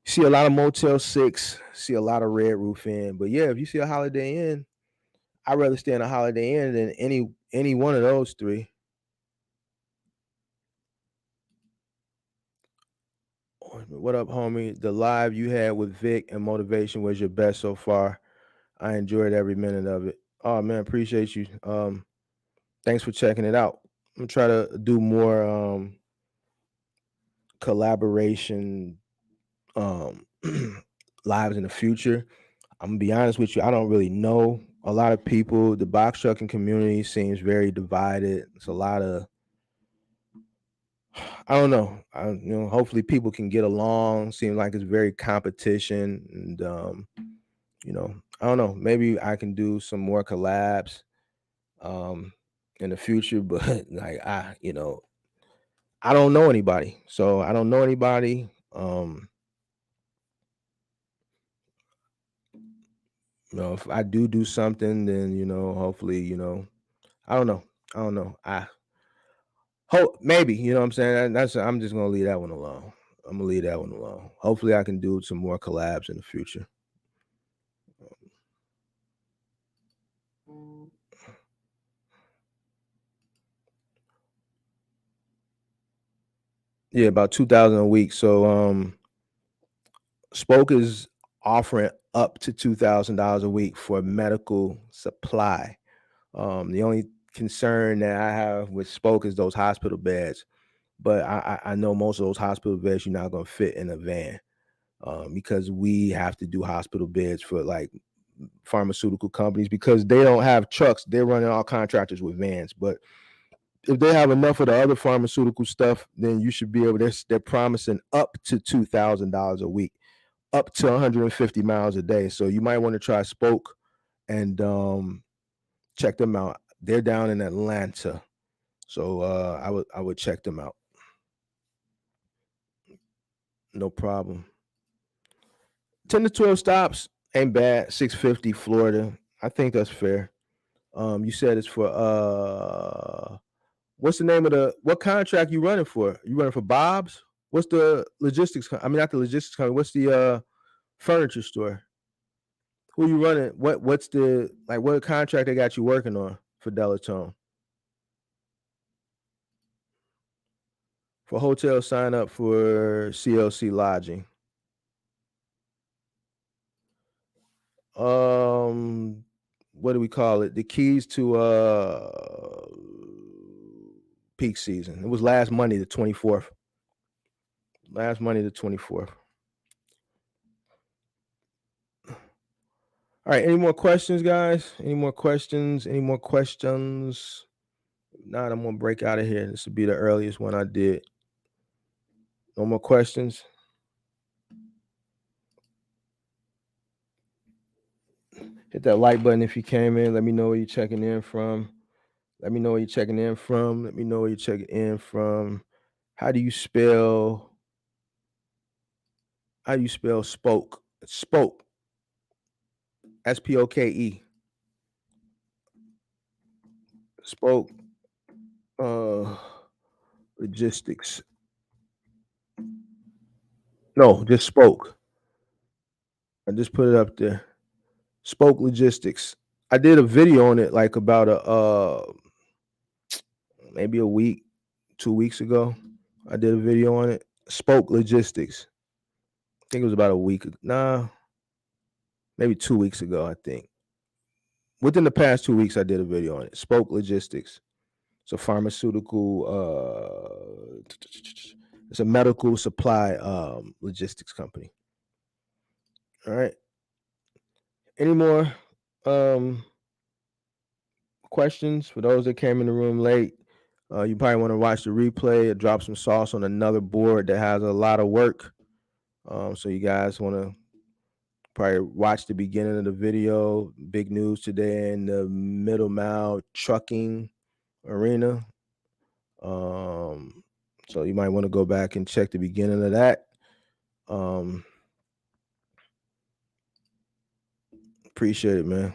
see a lot of Motel 6, see a lot of Red Roof Inn. But yeah, if you see a Holiday Inn, I'd rather stay in a Holiday Inn than any one of those three. What up, homie? The live you had with Vic and Motivation was your best so far. I enjoyed every minute of it. Oh man, appreciate you. Thanks for checking it out. I'm gonna try to do more collaboration um lives in the future. I'm gonna be honest with you, I don't really know a lot of people. The box trucking community seems very divided. It's a lot of I don't know. Hopefully people can get along. Seems like it's very competition and I don't know. Maybe I can do some more collabs um in the future, but like I don't know anybody. So I don't know anybody. If I do something, then hopefully, I don't know. I don't know. I hope maybe, you know what I'm saying? That's I'm just gonna leave that one alone. I'm gonna leave that one alone. Hopefully I can do some more collabs in the future. Yeah, about 2,000 a week. So Spoke is offering up to $2,000 a week for medical supply. The only concern that I have with Spoke is those hospital beds, but I know most of those hospital beds you're not gonna fit in a van. Because we have to do hospital beds for like pharmaceutical companies because they don't have trucks. They're running all contractors with vans. But if they have enough of the other pharmaceutical stuff, then you should be able. They're promising up to $2,000 a week, up to 150 miles a day. So you might want to try Spoke and check them out. They're down in Atlanta, so I would check them out. No problem. 10 to 12 stops ain't bad. 650 Florida. I think that's fair. You said it's for what's the name of what contract you running for? You running for Bob's? What's the logistics? I mean, not the logistics company. What's the furniture store? Who you running? What's the like? What contract they got you working on for Delatone? For hotel, sign up for CLC lodging. Um, what do we call it? The keys to peak season. It was last Monday, the 24th. Last Monday, the 24th. All right, any more questions, guys? Any more questions? Any more questions? If not, I'm gonna break out of here. This will be the earliest one I did. No more questions. Hit that like button if you came in. Let me know where you're checking in from. Let me know where you're checking in from. Let me know where you're checking in from. How do you spell spoke? Spoke. SPOKE. Spoke logistics. No, just spoke. I just put it up there. Spoke logistics. I did a video on it like about maybe a week, 2 weeks ago. I did a video on it. Spoke logistics. I think it was about a week. Nah, maybe 2 weeks ago, I think. Within the past 2 weeks, I did a video on it. Spoke logistics. It's a pharmaceutical, it's a medical supply logistics company. All right. Any more questions for those that came in the room late? You probably want to watch the replay or drop some sauce on another board that has a lot of work. So you guys want to probably watch the beginning of the video. Big news today in the middle mile trucking arena. So you might want to go back and check the beginning of that. Appreciate it, man.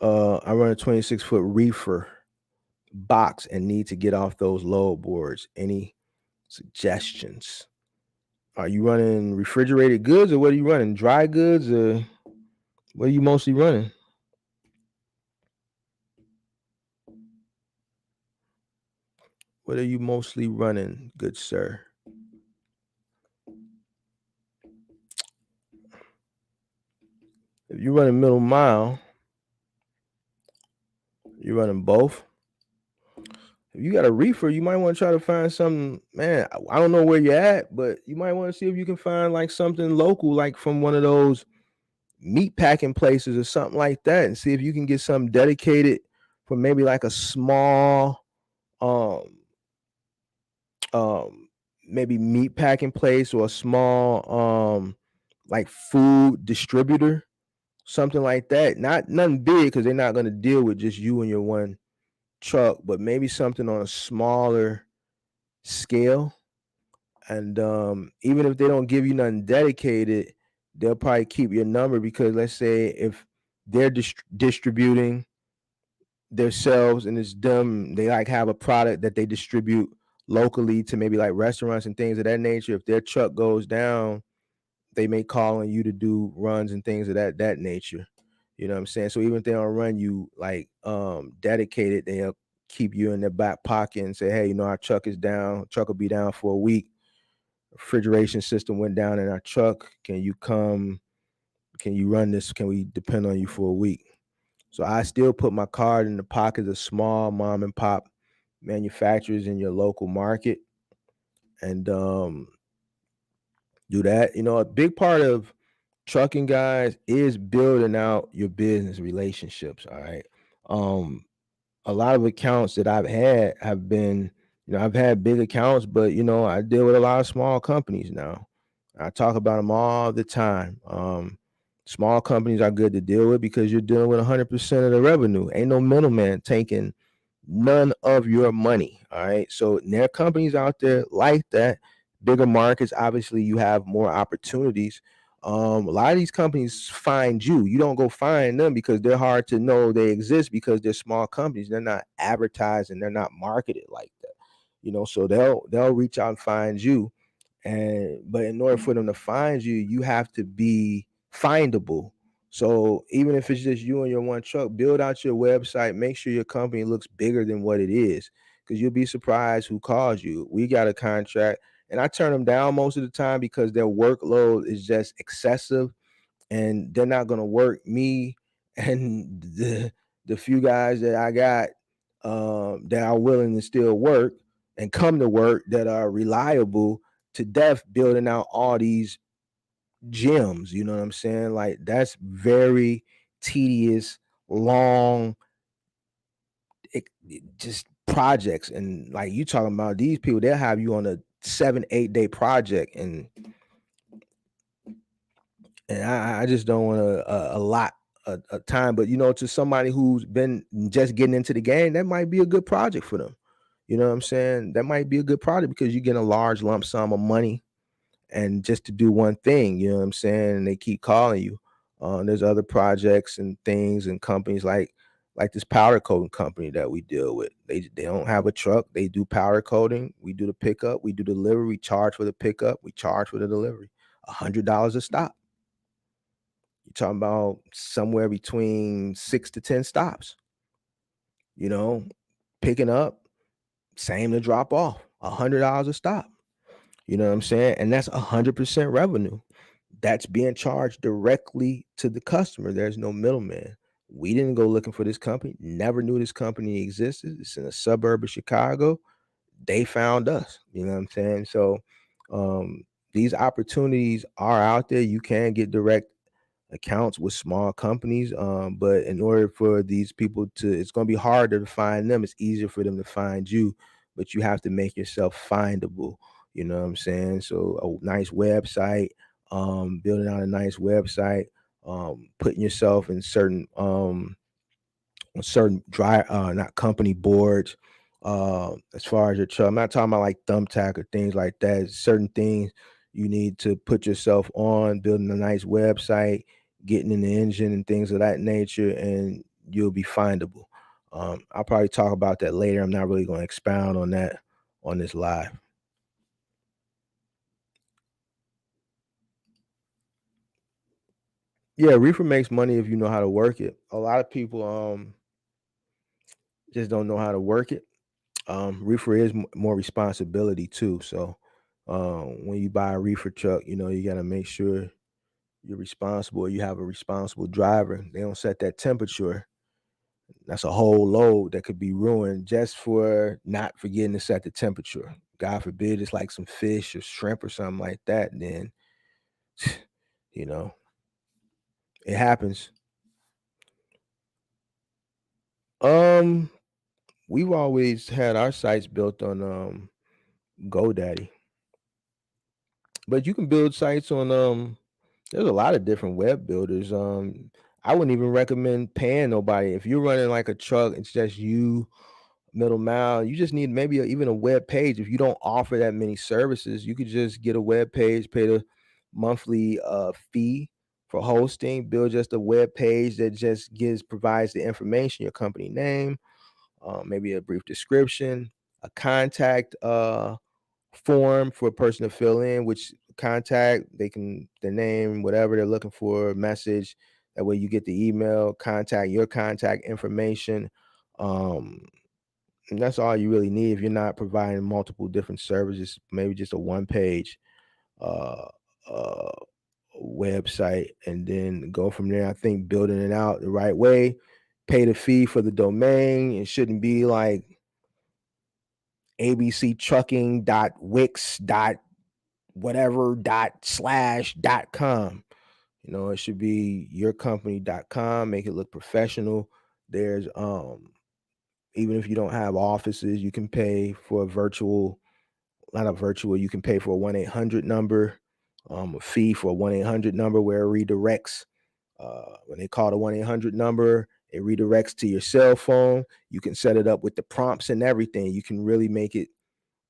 I run a 26-foot reefer box and need to get off those load boards. Any suggestions? Are you running refrigerated goods or what are you running? Dry goods or what are you mostly running? What are you mostly running, good sir? If you're running middle mile, you're running both. If you got a reefer, you might want to try to find something, man. I don't know where you're at, but you might want to see if you can find like something local, like from one of those meat packing places or something like that, and see if you can get something dedicated for maybe like a small maybe meat packing place or a small like food distributor, something like that. Not nothing big because they're not going to deal with just you and your one truck, but maybe something on a smaller scale. And even if they don't give you nothing dedicated, they'll probably keep your number because let's say if they're distributing themselves and it's them, they like have a product that they distribute locally to maybe like restaurants and things of that nature. If their truck goes down, they may call on you to do runs and things of that nature. You know what I'm saying? So even if they don't run you like dedicated, they'll keep you in their back pocket and say, hey, our truck is down. Truck will be down for a week. Refrigeration system went down in our truck. Can you come? Can you run this? Can we depend on you for a week? So I still put my card in the pockets of small mom and pop manufacturers in your local market and do that. A big part of trucking, guys, is building out your business relationships. All right. A lot of accounts that I've had have been, I've had big accounts, but I deal with a lot of small companies now. I talk about them all the time. Small companies are good to deal with because you're dealing with 100% of the revenue. Ain't no middleman taking none of your money. All right. So there are companies out there like that. Bigger markets, obviously, you have more opportunities. A lot of these companies find you. You don't go find them because they're hard to know they exist because they're small companies. They're not advertised and they're not marketed like that. So they'll reach out and find you. But in order for them to find you, you have to be findable. So even if it's just you and your one truck, build out your website, make sure your company looks bigger than what it is, because you'll be surprised who calls you. We got a contract, and I turn them down most of the time because their workload is just excessive, and they're not going to work me and the few guys that I got that are willing to still work and come to work that are reliable to death, building out all these gems, you know what I'm saying? Like that's very tedious, long, just projects. And like you talking about these people, they'll have you on a 7-8 day project, and I just don't want a lot of time. But to somebody who's been just getting into the game, that might be a good project for them. You know what I'm saying? That might be a good project because you get a large lump sum of money and just to do one thing, you know what I'm saying? And they keep calling you. There's other projects and things and companies like this powder coating company that we deal with. They don't have a truck. They do powder coating. We do the pickup. We do delivery. We charge for the pickup. We charge for the delivery. $100 a stop. You're talking about somewhere between 6 to 10 stops. Picking up, same to drop off. $100 a stop. You know what I'm saying? And that's 100% revenue. That's being charged directly to the customer. There's no middleman. We didn't go looking for this company, never knew this company existed. It's in a suburb of Chicago. They found us. You know what I'm saying? So these opportunities are out there. You can get direct accounts with small companies. But in order for these people it's going to be harder to find them. It's easier for them to find you, but you have to make yourself findable. You know what I'm saying? So a nice website, building out a nice website, putting yourself in certain dry not company boards. As far as your truck, I'm not talking about like Thumbtack or things like that. Certain things you need to put yourself on, building a nice website, getting in the engine and things of that nature, and you'll be findable. I'll probably talk about that later. I'm not really going to expound on that on this live. Yeah, reefer makes money if you know how to work it. A lot of people just don't know how to work it. Reefer is more responsibility too. So when you buy a reefer truck, you got to make sure you're responsible. You have a responsible driver. They don't set that temperature. That's a whole load that could be ruined just for not forgetting to set the temperature. God forbid it's like some fish or shrimp or something like that. Then, you know, it happens. Um, we've always had our sites built on GoDaddy, but you can build sites on there's a lot of different web builders. I wouldn't even recommend paying nobody. If you're running like a truck, it's just you, middle mile. You just need maybe even a web page. If you don't offer that many services, you could just get a web page, pay the monthly fee for hosting, build just a web page that just provides the information, your company name, maybe a brief description, a contact form for a person to fill in, which contact they can their name, whatever they're looking for, message. That way you get the email, contact, your contact information. And that's all you really need if you're not providing multiple different services, maybe just a one page uh uh website, and then go from there. I think building it out the right way, pay the fee for the domain. It shouldn't be like abctrucking.wix dot whatever dot slash dot com. It should be yourcompany.com. Make it look professional. There's even if you don't have offices, you can pay for a virtual, not a virtual, you can pay for a 1-800 number, a fee for a 1-800 number where it redirects. When they call the 1-800 number, it redirects to your cell phone. You can set it up with the prompts and everything. You can really make it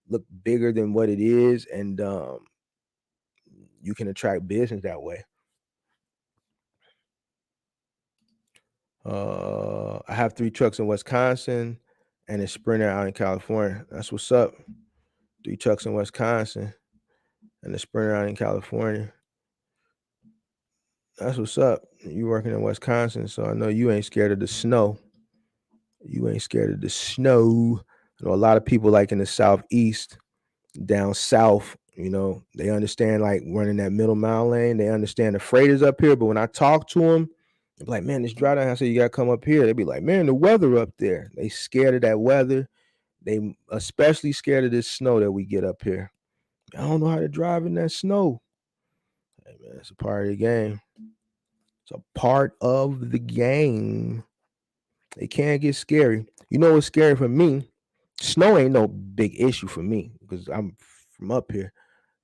look bigger than what it is, and you can attract business that way. I have 3 trucks in Wisconsin and a Sprinter out in California. That's what's up. 3 trucks in Wisconsin and a Sprinter out in California. That's what's up. You working in Wisconsin, so I know you ain't scared of the snow. You ain't scared of the snow. I know a lot of people like in the Southeast, down south, they understand like running that middle mile lane. They understand the freighters up here, but when I talk to them, they're like, man, this dry down. I say, you gotta come up here. They be like, man, the weather up there. They scared of that weather. They especially scared of this snow that we get up here. I don't know how to drive in that snow. Hey, man. It's a part of the game. It's a part of the game. It can get scary. You know what's scary for me? Snow ain't no big issue for me because I'm from up here.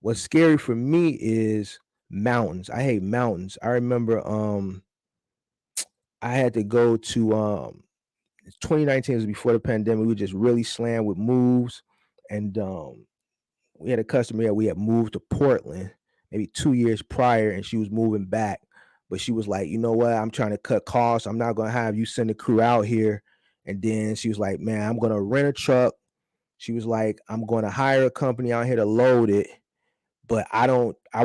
What's scary for me is mountains. I hate mountains. I remember I had to go to 2019 was before the pandemic. We were just really slammed with moves, and we had a customer that we had moved to Portland maybe 2 years prior, and she was moving back. But she was like, you know what? I'm trying to cut costs. I'm not gonna have you send a crew out here. And then she was like, man, I'm gonna rent a truck. She was like, I'm gonna hire a company out here to load it, but I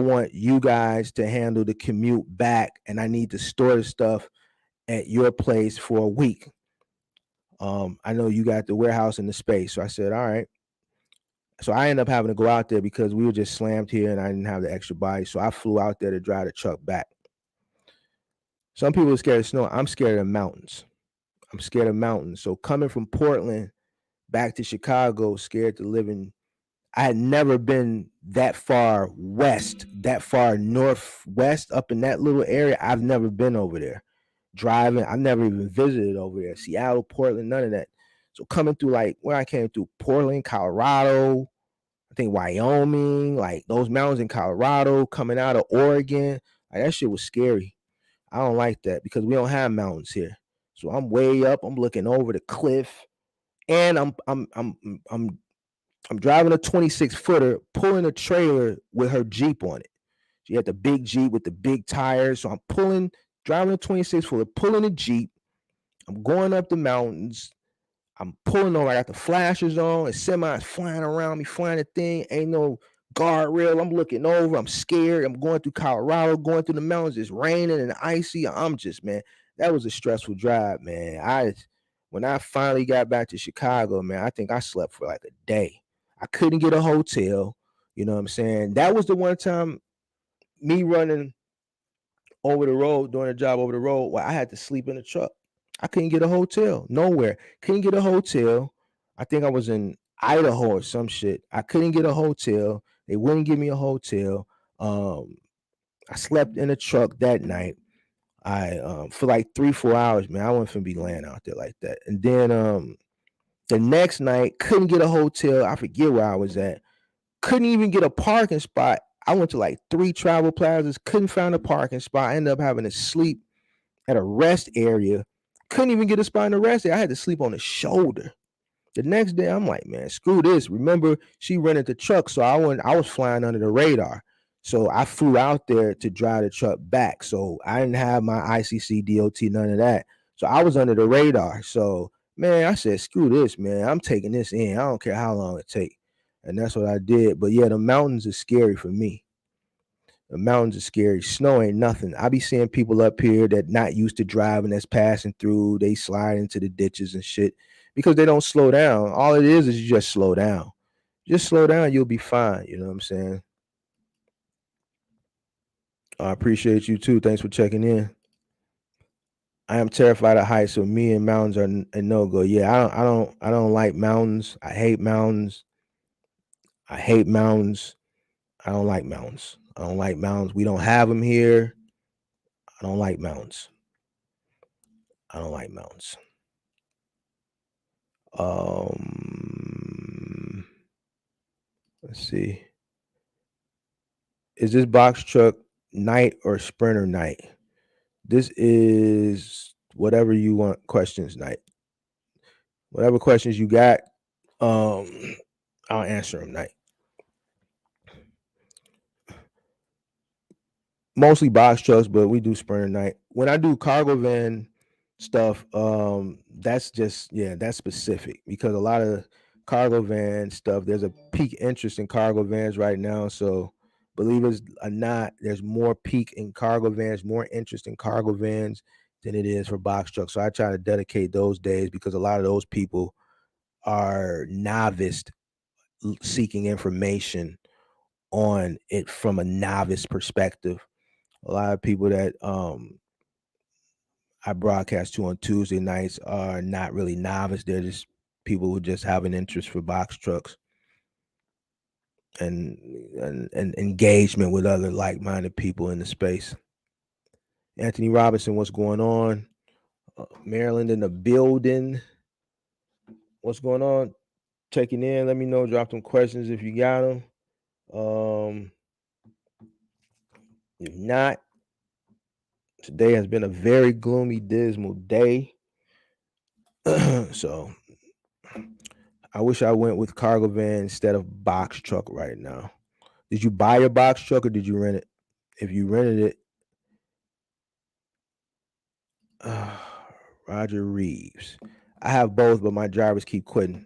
want you guys to handle the commute back, and I need to store the stuff at your place for a week. I know you got the warehouse and the space. So I said, all right. So I ended up having to go out there because we were just slammed here and I didn't have the extra body. So I flew out there to drive the truck back. Some people are scared of snow. I'm scared of mountains. I'm scared of mountains. So coming from Portland back to Chicago, scared to live in, I had never been that far west, that far northwest up in that little area. I've never been over there. Driving, I never even visited over there. Seattle, Portland, none of that. So coming through like where I came through, Portland, Colorado, I think Wyoming, like those mountains in Colorado, coming out of Oregon, like that shit was scary. I don't like that because we don't have mountains here. So I'm way up. I'm looking over the cliff, and I'm driving a 26 footer, pulling a trailer with her Jeep on it. She had the big Jeep with the big tires. So I'm driving a 26 footer, pulling a Jeep. I'm going up the mountains. I'm pulling over. I got the flashers on. A semi's flying around me, flying the thing. Ain't no guardrail. I'm looking over. I'm scared. I'm going through Colorado, going through the mountains. It's raining and icy. I'm just, man, that was a stressful drive, man. When I finally got back to Chicago, man, I think I slept for like a day. I couldn't get a hotel. You know what I'm saying? That was the one time me running over the road, doing a job over the road, where I had to sleep in the truck. I couldn't get a hotel nowhere. Couldn't get a hotel. I think I was in Idaho or some shit. I couldn't get a hotel. They wouldn't give me a hotel. I slept in a truck that night. I for like 3-4 hours, man. I wasn't finna be laying out there like that. And then the next night, couldn't get a hotel. I forget where I was at. Couldn't even get a parking spot. I went to like 3 travel plazas, couldn't find a parking spot. I ended up having to sleep at a rest area. Couldn't even get a spot in the rest area. I had to sleep on the shoulder. The next day, I'm like, man, screw this. Remember, she rented the truck, so I was flying under the radar. So I flew out there to drive the truck back. So I didn't have my ICC, DOT, none of that. So I was under the radar. So man, I said, screw this, man. I'm taking this in. I don't care how long it takes. And that's what I did. But yeah, the mountains are scary for me. The mountains are scary. Snow ain't nothing. I be seeing people up here that not used to driving, that's passing through. They slide into the ditches and shit because they don't slow down. All it is you just slow down. Just slow down, you'll be fine. You know what I'm saying? I appreciate you too. Thanks for checking in. I am terrified of heights, so me and mountains are a no go. Yeah, I don't like mountains. I hate mountains. I hate mountains. I don't like mountains. I don't like mountains. We don't have them here. I don't like mountains. I don't like mountains. Let's see. Is this box truck night or sprinter night? This is whatever you want questions night. Whatever questions you got, I'll answer them night. Mostly box trucks, but we do sprinter night. When I do cargo van stuff, that's just that's specific because a lot of cargo van stuff, there's a peak interest in cargo vans right now. So believe it or not, there's more peak in cargo vans, more interest in cargo vans than it is for box trucks. So I try to dedicate those days because a lot of those people are novice seeking information on it from a novice perspective. A lot of people that I broadcast to on Tuesday nights are not really novice. They're just people who just have an interest for box trucks. and engagement with other like-minded people in the space. Anthony Robinson, what's going on? Maryland in the building. What's going on? Checking in. Let me know. Drop some questions if you got them. If not, today has been a very gloomy, dismal day. So I wish I went with cargo van instead of box truck right now. Did you buy a box truck or did you rent it? If you rented it, Roger Reeves. I have both, but my drivers keep quitting.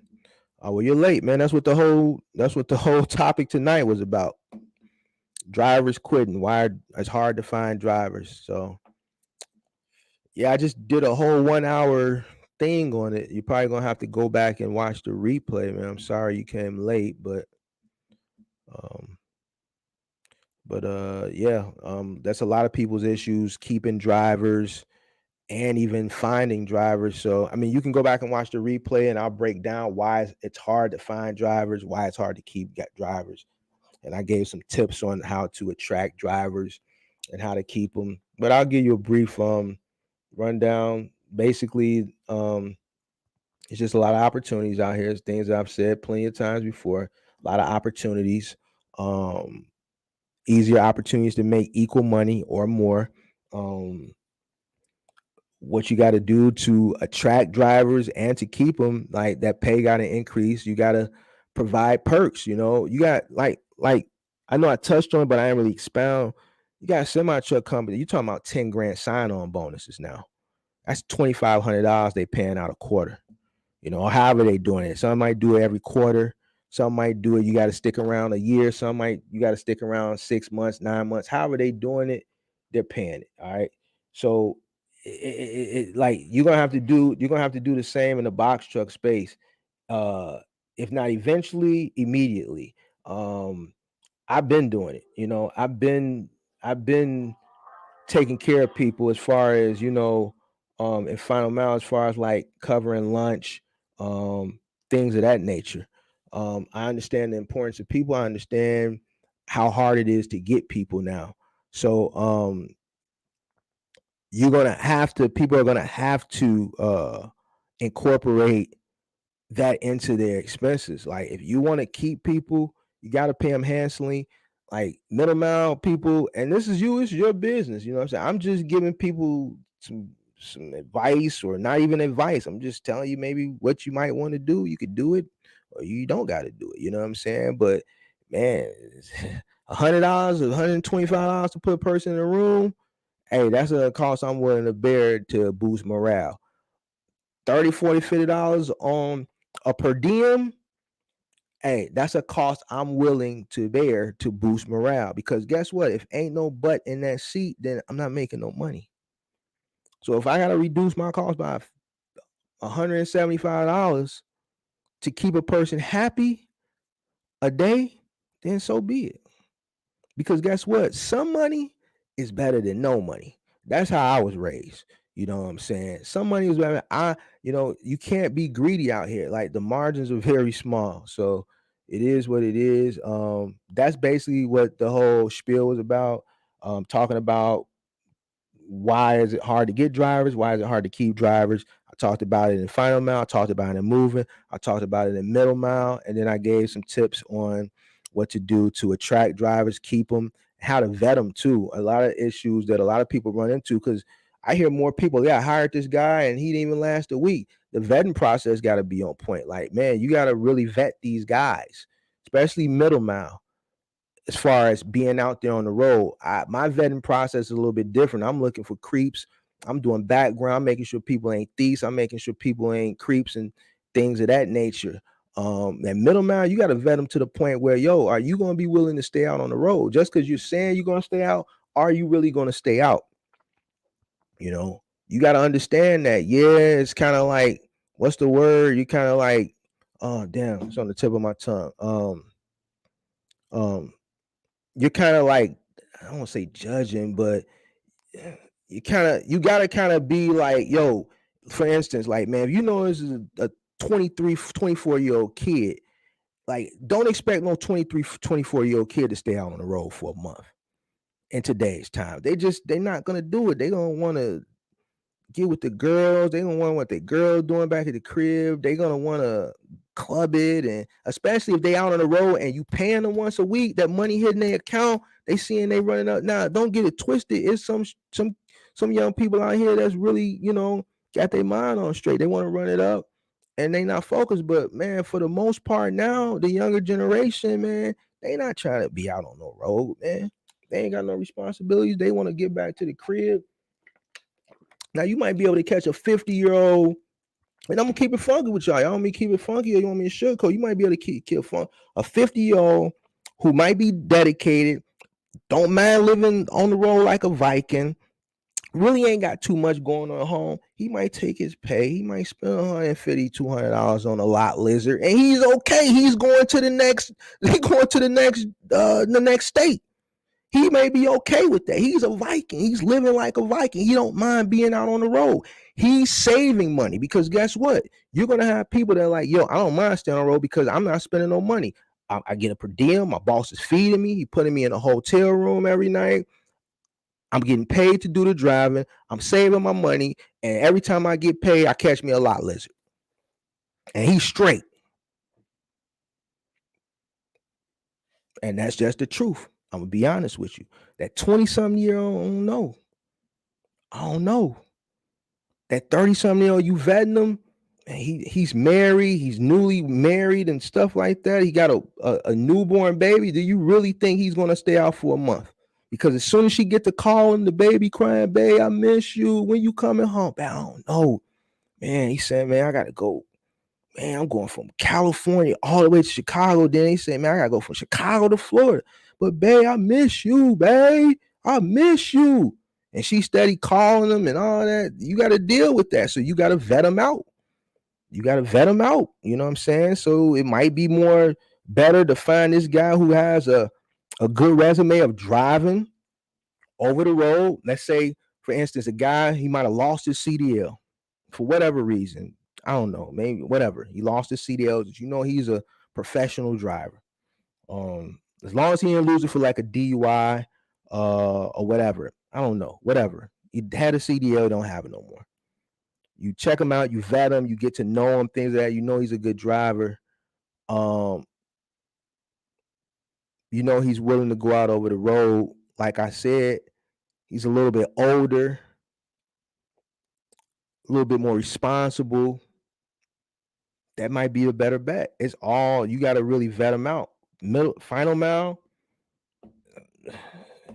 Oh, well, you're late, man. That's what the whole topic tonight was about. Drivers quitting. Why it's hard to find drivers. So yeah, I just did a whole 1 hour thing on it. You're probably gonna have to go back and watch the replay, man. I'm sorry you came late, but yeah, that's a lot of people's issues, keeping drivers and even finding drivers. So I mean, you can go back and watch the replay and I'll break down why it's hard to find drivers, why it's hard to keep drivers. And I gave some tips on how to attract drivers and how to keep them. But I'll give you a brief rundown. Basically, it's just a lot of opportunities out here. It's things I've said plenty of times before. A lot of opportunities, easier opportunities to make equal money or more. What you got to do to attract drivers and to keep them, like that pay got to increase. You got to provide perks. You know, you got like I know I touched on it, but I didn't really expound. You got a semi truck company. You're talking about 10 grand sign on bonuses now. That's $2,500 they paying out a quarter. You know, however they doing it. Some might do it every quarter. Some might do it. You got to stick around a year. You got to stick around 6 months, 9 months. However they doing it, they're paying it. All right. So like you're gonna have to do the same in the box truck space. If not eventually, immediately. I've been doing it. You know, I've been taking care of people as far as, you know, in final mile, as far as like covering lunch, things of that nature. I understand the importance of people. I understand how hard it is to get people now. So people are gonna have to incorporate that into their expenses. Like if you want to keep people, you got to pay them handsomely. Like middle mile people, and this is it's your business. You know what I'm saying? I'm just giving people some advice, or not even advice. I'm just telling you maybe what you might want to do. You could do it, or you don't got to do it. You know what I'm saying? But man, $100 or $125 to put a person in a room. Hey, that's a cost I'm willing to bear to boost morale. $30, $40, $50 on a per diem. Hey, that's a cost I'm willing to bear to boost morale. Because guess what? If ain't no butt in that seat, then I'm not making no money. So if I gotta reduce my cost by $175 to keep a person happy a day, then so be it. Because guess what? Some money is better than no money. That's how I was raised. You know what I'm saying? Some money is better. You can't be greedy out here. Like the margins are very small. So it is what it is. That's basically what the whole spiel was about. Talking about why is it hard to get drivers? Why is it hard to keep drivers? I talked about it in final mile. I talked about it in moving. I talked about it in middle mile. And then I gave some tips on what to do to attract drivers, keep them, how to vet them too. A lot of issues that a lot of people run into, because I hear more people, I hired this guy and he didn't even last a week. The vetting process got to be on point. Like, man, you got to really vet these guys, especially middle mile. As far as being out there on the road, my vetting process is a little bit different. I'm looking for creeps. I'm doing background, I'm making sure people ain't thieves. I'm making sure people ain't creeps and things of that nature. And middle mile, you got to vet them to the point where, are you going to be willing to stay out on the road? Just because you're saying you're going to stay out, are you really going to stay out? You know, you got to understand that. Yeah, it's kind of like, what's the word? You kind of like, oh damn, it's on the tip of my tongue. You're kind of like, I don't want to say judging, but you gotta kind of be like, for instance, like, man, if you know this is a 23, 24-year-old kid Like, don't expect no 23, 24-year-old kid to stay out on the road for a month in today's time. They're not gonna do it. They don't want to get with the girls. They don't want what the girl doing back at the crib. They gonna want to club it, and especially if they out on the road and you paying them once a week, that money hitting their account, they seeing they running up. Now, don't get it twisted. It's some young people out here that's really, got their mind on straight. They want to run it up and they not focused. But man, for the most part now, the younger generation, man, they not trying to be out on no road, man. They ain't got no responsibilities. They want to get back to the crib. Now you might be able to catch a 50-year-old, and I'm gonna keep it funky with y'all. Y'all want me to keep it funky, or you want me to sugarcoat? You might be able to kill a 50-year-old who might be dedicated, don't mind living on the road like a Viking, really ain't got too much going on at home. He might take his pay. He might spend $150, $200 on a lot lizard, and he's okay. He's going to the next. He's going to the next state. He may be okay with that. He's a Viking. He's living like a Viking. He don't mind being out on the road. He's saving money because guess what? You're going to have people that are like, yo, I don't mind staying on the road because I'm not spending no money. I get a per diem. My boss is feeding me. He putting me in a hotel room every night. I'm getting paid to do the driving. I'm saving my money. And every time I get paid, I catch me a lot lizard. And he's straight. And that's just the truth. I'm going to be honest with you. That 20-something-year-old, I don't know. That 30-something-year-old, you vetting him, and he's married, he's newly married and stuff like that. He got a newborn baby. Do you really think he's going to stay out for a month? Because as soon as she get the call and the baby crying, babe, I miss you. When you coming home? I don't know. Man, he said, man, I got to go. Man, I'm going from California all the way to Chicago. Then he said, man, I got to go from Chicago to Florida. But, babe, I miss you, babe. I miss you. And she steady calling him and all that. You got to deal with that. So you got to vet him out. You got to vet him out. You know what I'm saying? So it might be more better to find this guy who has a good resume of driving over the road. Let's say, for instance, a guy, he might have lost his CDL for whatever reason. I don't know, maybe whatever. He lost his CDL. You know, he's a professional driver. As long as he didn't lose it for like a DUI or whatever. I don't know, whatever. He had a CDL, don't have it no more. You check him out, you vet him, you get to know him, things like that. You know he's a good driver. You know he's willing to go out over the road. Like I said, he's a little bit older, a little bit more responsible. That might be a better bet. It's all, you got to really vet him out. Final mile,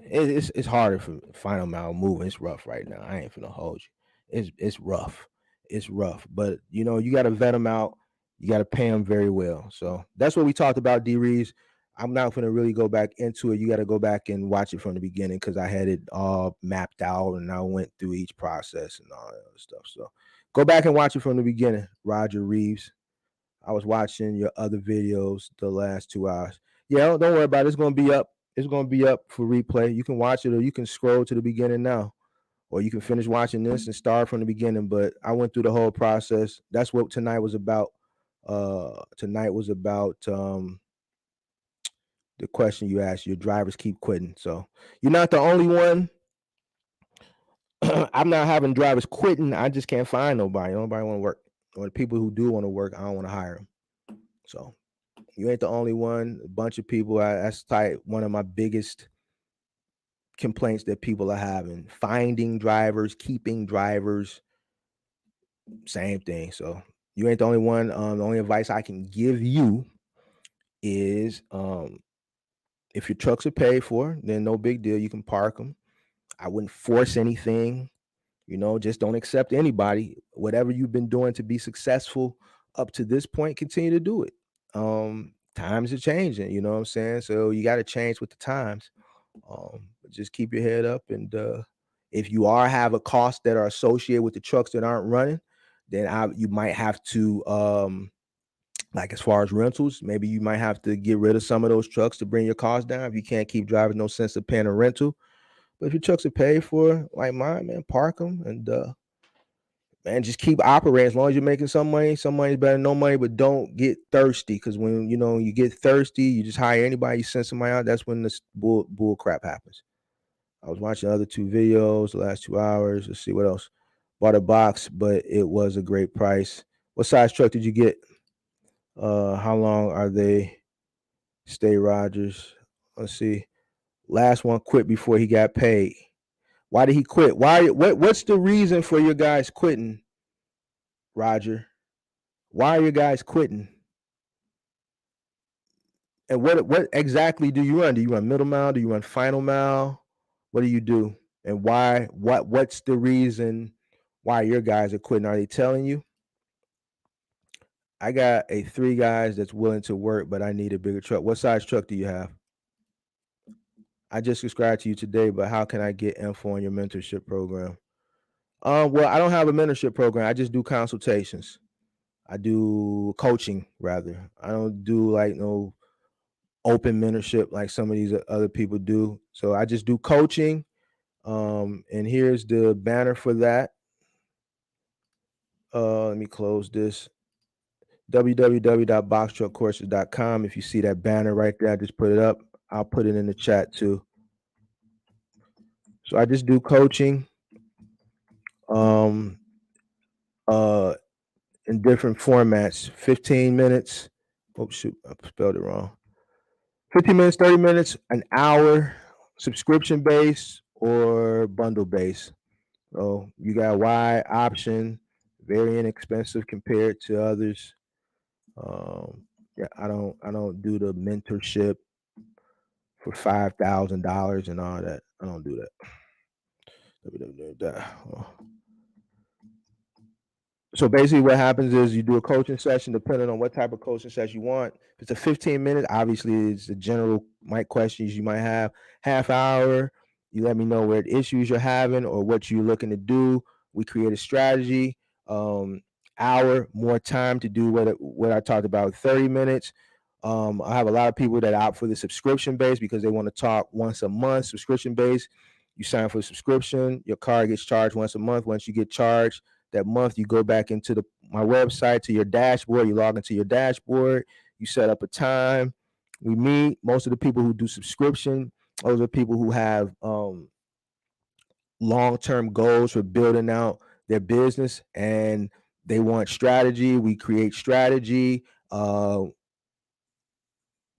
it's harder for final mile moving. It's rough right now. I ain't finna hold you. It's rough. It's rough. But you know, you got to vet him out. You got to pay him very well. So that's what we talked about, D. Reeves. I'm not going to really go back into it. You got to go back and watch it from the beginning because I had it all mapped out and I went through each process and all that other stuff. So go back and watch it from the beginning, Roger Reeves. I was watching your other videos the last 2 hours. Yeah, don't worry about it. It's going to be up. It's going to be up for replay. You can watch it or you can scroll to the beginning now. Or you can finish watching this and start from the beginning. But I went through the whole process. That's what tonight was about. Tonight was about the question you asked. Your drivers keep quitting. So you're not the only one. I'm not having drivers quitting. I just can't find nobody. Nobody want to work. Or the people who do want to work, I don't want to hire them. So you ain't the only one. A bunch of people. That's like one of my biggest complaints that people are having. Finding drivers, keeping drivers, same thing. So you ain't the only one. The only advice I can give you is if your trucks are paid for, then no big deal. You can park them. I wouldn't force anything. You know, just don't accept anybody. Whatever you've been doing to be successful up to this point, continue to do it. Times are changing, you know what I'm saying? So you got to change with the times. Just keep your head up. And if you have a cost that are associated with the trucks that aren't running, then you might have to, like as far as rentals, maybe you might have to get rid of some of those trucks to bring your costs down. If you can't keep driving, no sense of paying a rental. But if your trucks are paid for, like mine, man, park them and man, just keep operating. As long as you're making some money's better than no money, but don't get thirsty. Because when you get thirsty, you just hire anybody, you send somebody out. That's when this bull crap happens. I was watching the other 2 videos the last 2 hours. Let's see what else. Bought a box, but it was a great price. What size truck did you get? How long are they? Stay Rogers. Let's see. Last one quit before he got paid. Why did he quit? What's the reason for your guys quitting, Roger? Why are you guys quitting? And what exactly do you run? Do you run middle mile? Do you run final mile? What do you do? And why? What's the reason why your guys are quitting? Are they telling you? I got a 3 guys that's willing to work, but I need a bigger truck. What size truck do you have? I just subscribed to you today, but how can I get info on your mentorship program? Well, I don't have a mentorship program. I just do consultations. I do coaching rather. I don't do like no open mentorship like some of these other people do. So I just do coaching. And here's the banner for that. Let me close this. www.boxtruckcourses.com. If you see that banner right there, I just put it up. I'll put it in the chat too. So I just do coaching in different formats. 15 minutes. Oh shoot, I spelled it wrong. 15 minutes, 30 minutes, an hour, subscription based or bundle based. So you got Y option, very inexpensive compared to others. Yeah, I don't do the mentorship for $5,000 and all that. I don't do that. So basically what happens is you do a coaching session depending on what type of coaching session you want. If it's a 15 minutes, obviously it's the general questions you might have. Half hour, you let me know what issues you're having or what you're looking to do. We create a strategy. Hour, more time to do what I talked about, 30 minutes. I have a lot of people that opt for the subscription base because they want to talk once a month, subscription base. You sign for a subscription, your card gets charged once a month. Once you get charged that month, you go back into my website to your dashboard. You log into your dashboard. You set up a time. We meet. Most of the people who do subscription, those are people who have long-term goals for building out their business and they want strategy. We create strategy.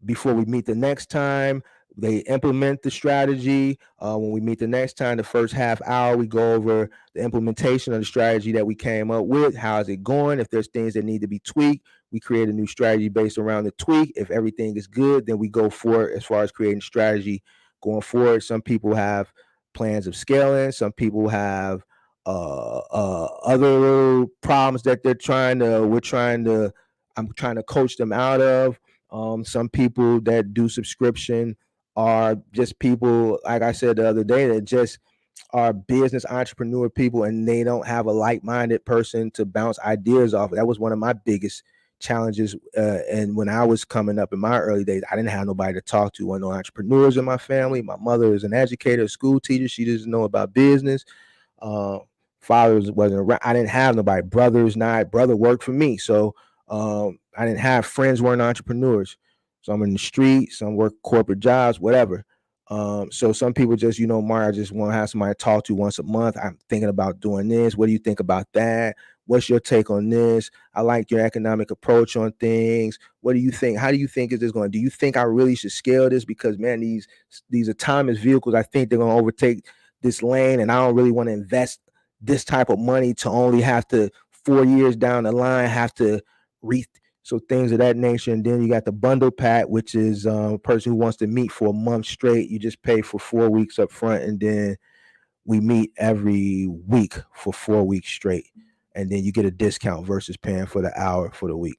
Before we meet the next time, they implement the strategy. When we meet the next time, the first half hour, we go over the implementation of the strategy that we came up with. How is it going? If there's things that need to be tweaked, we create a new strategy based around the tweak. If everything is good, then we go for it as far as creating strategy going forward. Some people have plans of scaling. Some people have other problems that I'm trying to coach them out of. Some people that do subscription are just people, like I said the other day, that just are business entrepreneur people and they don't have a like-minded person to bounce ideas off. That was one of my biggest challenges. And when I was coming up in my early days, I didn't have nobody to talk to. No entrepreneurs in my family. My mother is an educator, a school teacher. She doesn't know about business. Fathers wasn't around. I didn't have nobody. Brother worked for me. So I didn't have friends weren't entrepreneurs. So I'm in the street, some work corporate jobs, whatever. So some people just, Mario, I just want to have somebody to talk to once a month. I'm thinking about doing this. What do you think about that? What's your take on this? I like your economic approach on things. What do you think? How do you think is this going? Do you think I really should scale this? Because man, these autonomous vehicles, I think they're going to overtake this lane, and I don't really want to invest this type of money to only have to 4 years down the line have to so things of that nature. And then you got the bundle pack, which is a person who wants to meet for a month straight. You just pay for 4 weeks up front, and then we meet every week for 4 weeks straight, and then you get a discount versus paying for the hour for the week.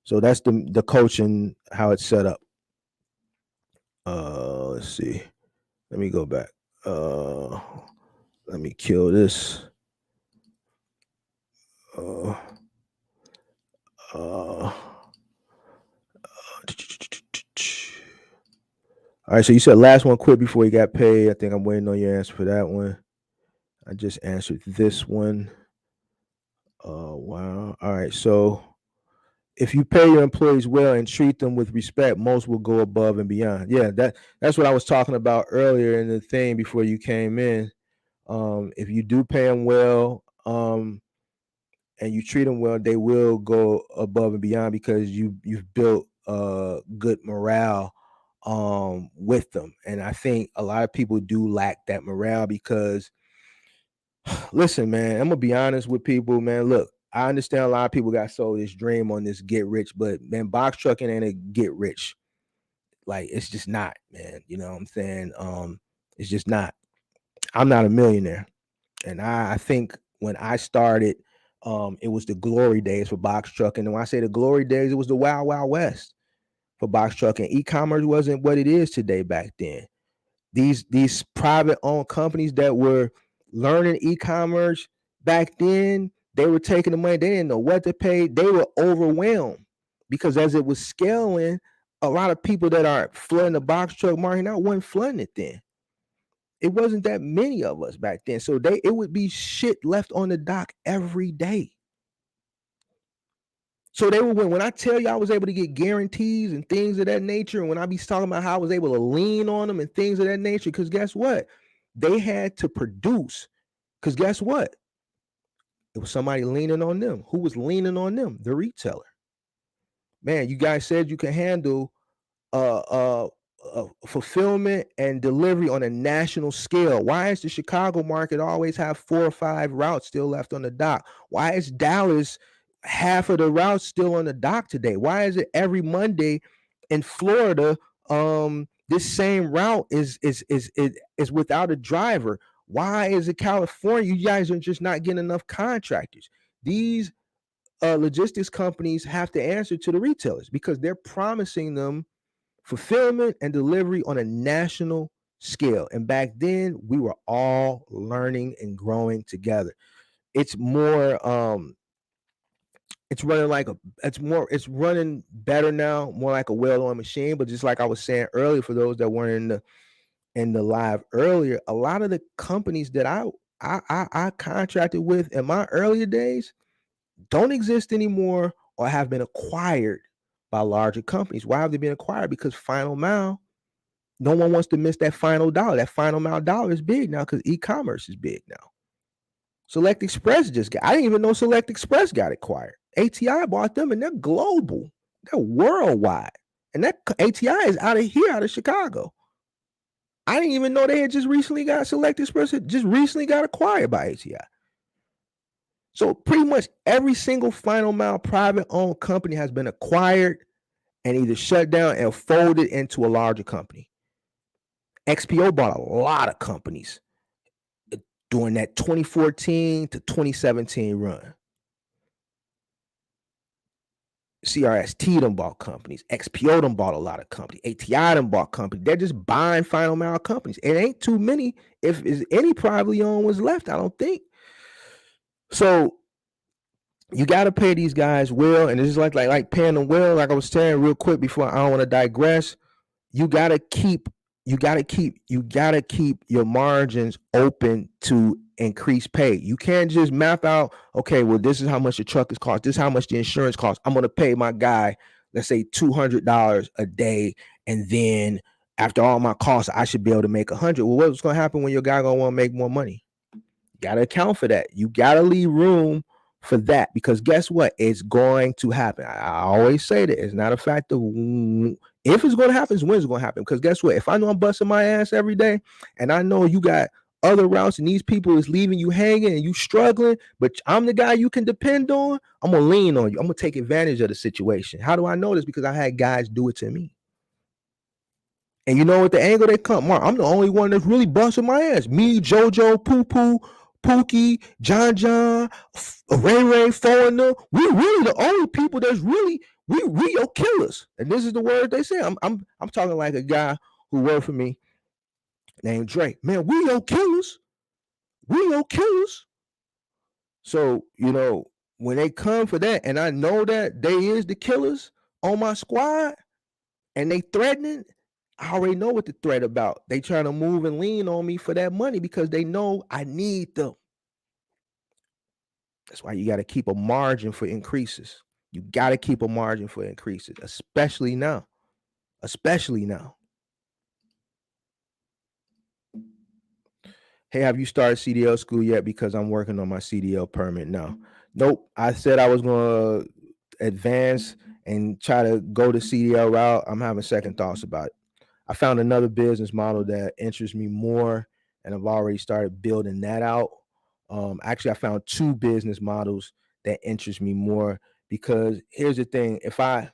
So that's the coaching, how it's set up. Let's see. Let me go back. Let me kill this. All right, so you said last one quit before he got paid. I think I'm waiting on your answer for that one. I just answered this one. Wow. All right. So if you pay your employees well and treat them with respect, most will go above and beyond. Yeah, that's what I was talking about earlier in the thing before you came in. If you do pay them well, and you treat them well, they will go above and beyond because you've built good morale with them. And I think a lot of people do lack that morale because listen, man, I'm gonna be honest with people, man. Look, I understand a lot of people got sold this dream on this get rich, but man, box trucking ain't a get rich. Like it's just not, man. You know what I'm saying? It's just not. I'm not a millionaire. And I think when I started, it was the glory days for box trucking. And when I say the glory days, it was the wild, wild west for box trucking. E-commerce wasn't what it is today back then. These private owned companies that were learning e-commerce back then, they were taking the money, they didn't know what to pay, they were overwhelmed because as it was scaling, a lot of people that are flooding the box truck market now weren't flooding it then. It wasn't that many of us back then, so it would be shit left on the dock every day. So they were when I tell you I was able to get guarantees and things of that nature, and when I be talking about how I was able to lean on them and things of that nature, because guess what? They had to produce. Because guess what? It was somebody leaning on them. Who was leaning on them? The retailer. Man, you guys said you can handle uh, uh, fulfillment and delivery on a national scale. Why is the Chicago market always have 4 or 5 routes still left on the dock? Why is Dallas half of the routes still on the dock today? Why is it every Monday in Florida this same route is without a driver? Why is it California? You guys are just not getting enough contractors. These logistics companies have to answer to the retailers because they're promising them fulfillment and delivery on a national scale. And back then, we were all learning and growing together. It's more it's running like it's running better now, more like a well-oiled machine. But just like I was saying earlier, for those that weren't in the live earlier, a lot of the companies that I contracted with in my earlier days don't exist anymore or have been acquired by larger companies. Why have they been acquired? Because final mile, no one wants to miss that final dollar. That final mile dollar is big now because e-commerce is big now. Select Express I didn't even know Select Express got acquired. ATI bought them and they're global. They're worldwide. And that ATI is out of here, out of Chicago. I didn't even know they had just recently got Select Express, just recently got acquired by ATI. So pretty much every single final mile private owned company has been acquired and either shut down and folded into a larger company. XPO bought a lot of companies during that 2014 to 2017 run. CRST done bought companies. XPO done bought a lot of companies. ATI done bought companies. They're just buying final mile companies. It ain't too many. If any privately owned was left, I don't think. So you got to pay these guys well, and it's just like paying them well. Like I was saying real quick before, I don't want to digress. You got to keep your margins open to increase pay. You can't just map out, okay, well, this is how much the truck is cost. This is how much the insurance costs. I'm going to pay my guy, let's say $200 a day. And then after all my costs, I should be able to make 100. Well, what's going to happen when your guy going to want to make more money? You got to account for that. You got to leave room for that because guess what? It's going to happen. I always say that it's not a fact of if it's going to happen, it's when it's going to happen. Because guess what? If I know I'm busting my ass every day and I know you got other routes and these people is leaving you hanging and you struggling, but I'm the guy you can depend on, I'm going to lean on you. I'm going to take advantage of the situation. How do I know this? Because I had guys do it to me. And you know what the angle they come, Mark, I'm the only one that's really busting my ass. Me, JoJo, Poo Poo, Pookie, John, Ray, Foreigner. We're really the only people that's really we your killers. And this is the word they say. I'm talking like a guy who worked for me named Drake. Man, we your killers. We your killers. So, you know, when they come for that, and I know that they is the killers on my squad, and they threatening, I already know what the threat about. They trying to move and lean on me for that money because they know I need them. That's why you got to keep a margin for increases. You got to keep a margin for increases, especially now. Especially now. Hey, have you started CDL school yet? Because I'm working on my CDL permit now. Nope. I said I was going to advance and try to go the CDL route. I'm having second thoughts about it. I found another business model that interests me more, and I've already started building that out. Actually, I found two business models that interest me more, because here's the thing: if I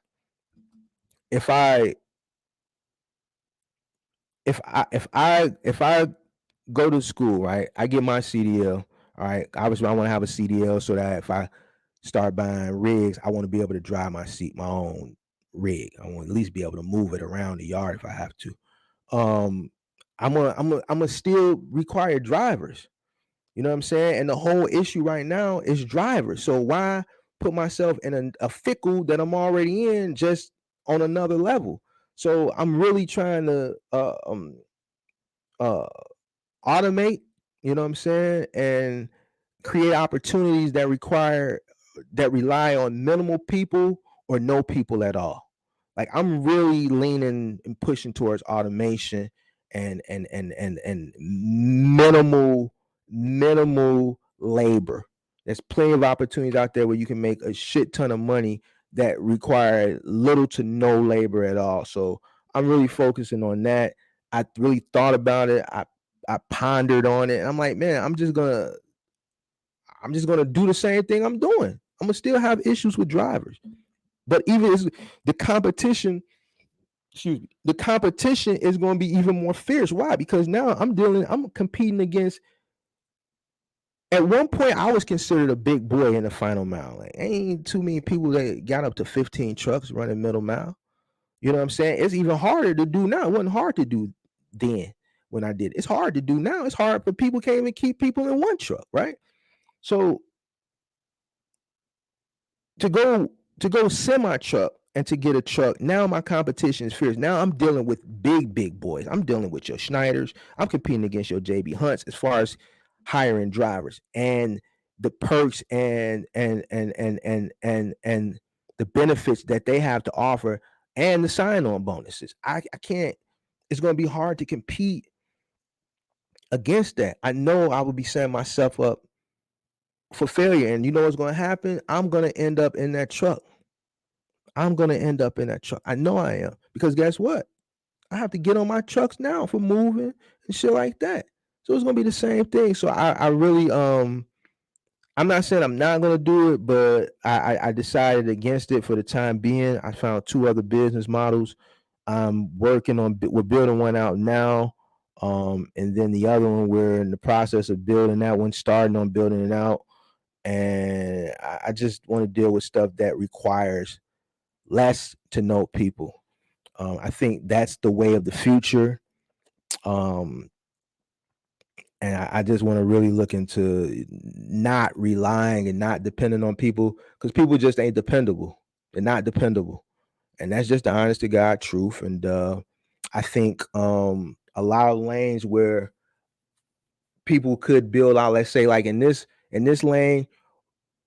if I if I go to school, right, I get my CDL. All right, obviously I want to have a CDL so that if I start buying rigs, I want to be able to drive my own rig. I want to at least be able to move it around the yard if I have to. I'm gonna still require drivers. You know what I'm saying? And the whole issue right now is drivers. So why put myself in a fickle that I'm already in, just on another level? So I'm really trying to uh automate, you know what I'm saying, and create opportunities that rely on minimal people or no people at all. Like, I'm really leaning and pushing towards automation and minimal labor. There's plenty of opportunities out there where you can make a shit ton of money that require little to no labor at all. So I'm really focusing on that. I really thought about it. I pondered on it. And I'm like, man, I'm just gonna do the same thing I'm doing. I'm gonna still have issues with drivers, but even the competition, the competition is going to be even more fierce. Why? Because now I'm competing against. At one point, I was considered a big boy in the final mile. Like, ain't too many people that got up to 15 trucks running middle mile. You know what I'm saying? It's even harder to do now. It wasn't hard to do then when I did. It's hard to do now. It's hard, but people can't even keep people in one truck, right? So to go semi truck and to get a truck, now my competition is fierce. Now I'm dealing with big boys. I'm dealing with your Schneiders. I'm competing against your JB Hunts as far as hiring drivers and the perks and the benefits that they have to offer, and the sign-on bonuses. I can't. It's going to be hard to compete against that. I know I would be setting myself up for failure, and you know what's going to happen? I'm going to end up in that truck. I'm gonna end up in that truck. I know I am, because guess what? I have to get on my trucks now for moving and shit like that. So it's gonna be the same thing. So I really I'm not saying I'm not gonna do it, but I decided against it for the time being. I found two other business models. We're building one out now. And then the other one, we're in the process of building that one, starting on building it out. And I just want to deal with stuff that requires less to no people. I think that's the way of the future. Um, and I just want to really look into not relying and not depending on people, because people just ain't dependable. They're not dependable. And that's just the honest to God truth. And I think a lot of lanes where people could build out, let's say like in this lane,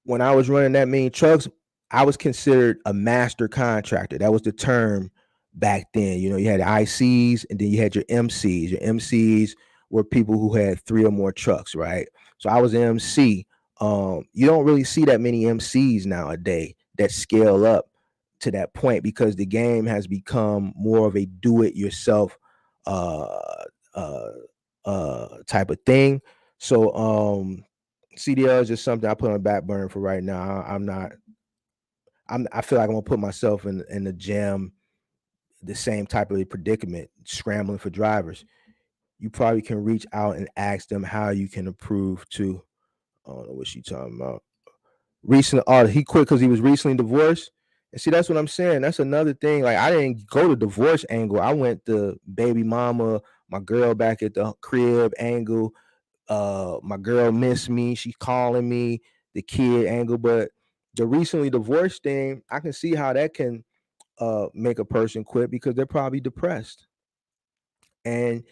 when I was running that many trucks, I was considered a master contractor. That was the term back then. You know, you had ICs and then you had your MCs. Your MCs were people who had 3 or more trucks, right? So I was an MC. You don't really see that many MCs nowadays that scale up to that point, because the game has become more of a do-it-yourself uh, uh, type of thing. So CDL is just something I put on the back burner for right now. I feel like I'm gonna put myself in the jam, the same type of predicament, scrambling for drivers. You probably can reach out and ask them how you can improve too. I don't know what she talking about. Recently, he quit because he was recently divorced. And see, that's what I'm saying. That's another thing. Like, I didn't go to divorce angle. I went the baby mama, my girl back at the crib angle. My girl missed me. She's calling me, the kid angle. But the recently divorced thing, I can see how that can make a person quit, because they're probably depressed. And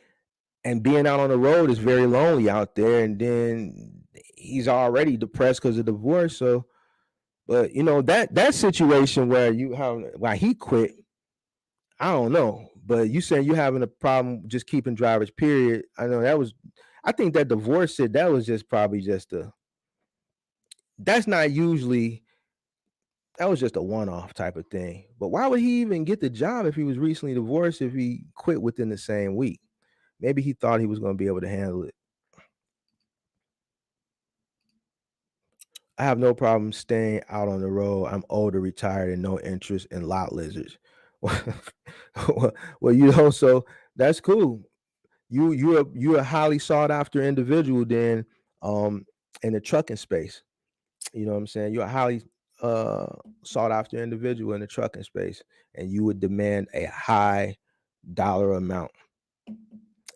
and being out on the road is very lonely out there. And then he's already depressed because of divorce. So, but that situation where why he quit, I don't know. But you saying you're having a problem just keeping drivers, period. I think that divorce that was just probably just that's not usually, that was just a one-off type of thing. But why would he even get the job if he was recently divorced, if he quit within the same week? Maybe he thought he was going to be able to handle it. I have no problem staying out on the road. I'm older, retired, and no interest in lot lizards. Well, so that's cool. You're a highly sought after individual then, in the trucking space. You know what I'm saying? You're a highly uh sought after individual in the trucking space, and you would demand a high dollar amount.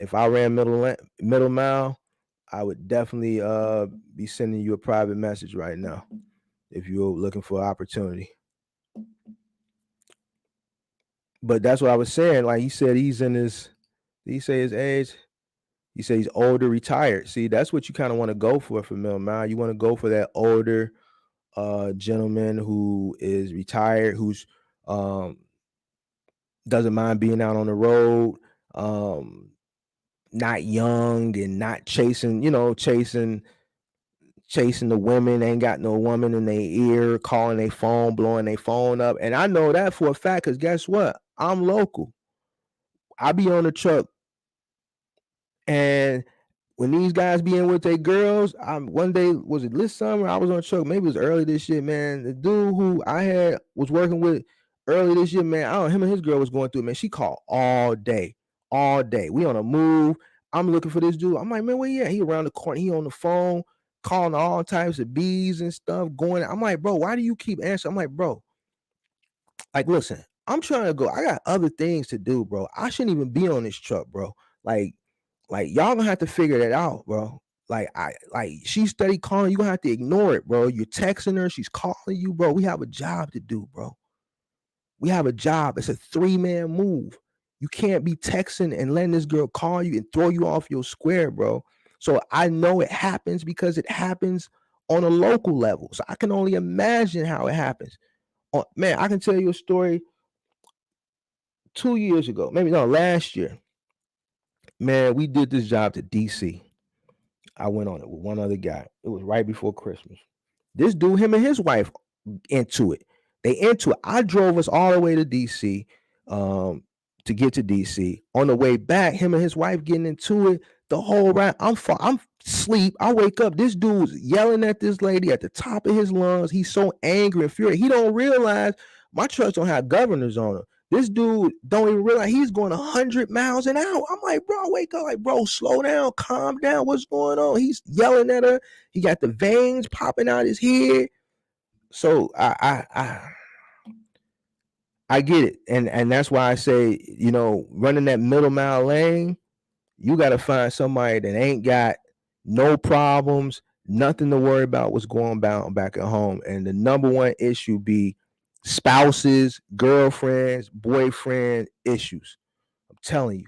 If I ran middle mile, I would definitely be sending you a private message right now if you're looking for opportunity. But that's what I was saying. Like he said, did he say his age? He said he's older, retired. See, that's what you kind of want to go for middle mile. You want to go for that older gentleman who is retired, who's um doesn't mind being out on the road, um not young and not chasing the women, ain't got no woman in their ear, calling their phone, blowing their phone up. And I know that for a fact, because guess what? I'm local. I be on the truck, and when these guys be in with their girls, one day, was it this summer? I was on the truck, maybe it was early this year, man. The dude who I was working with early this year, man, I don't know, him and his girl was going through it, man. She called all day, all day. We on a move. I'm looking for this dude. I'm like, man, where he at? He around the corner. He on the phone, calling all types of bees and stuff going. I'm like, bro, why do you keep answering? I'm like, bro, like, listen, I'm trying to go. I got other things to do, bro. I shouldn't even be on this truck, bro. Like, y'all gonna have to figure that out, bro. She steady calling. You gonna have to ignore it, bro. You're texting her. She's calling you, bro. We have a job to do, bro. We have a job. It's a 3-man move. You can't be texting and letting this girl call you and throw you off your square, bro. So I know it happens because it happens on a local level. So I can only imagine how it happens. Oh, man, I can tell you a story 2 years ago, maybe no, last year. Man, we did this job to DC. I went on it with one other guy. It was right before Christmas. This dude, him and his wife, into it. They into it. I drove us all the way to DC, to get to DC. On the way back, him and his wife getting into it the whole ride. I'm asleep. I wake up. This dude's yelling at this lady at the top of his lungs. He's so angry and furious. He don't realize my trucks don't have governors on them. This dude don't even realize he's going 100 miles an hour. I'm like, bro, wake up. Like, bro, slow down, calm down. What's going on? He's yelling at her. He got the veins popping out his head. So I get it. And that's why I say, running that middle mile lane, you got to find somebody that ain't got no problems, nothing to worry about what's going on back at home. And the number one issue be spouses, girlfriends, boyfriend issues. I'm telling you,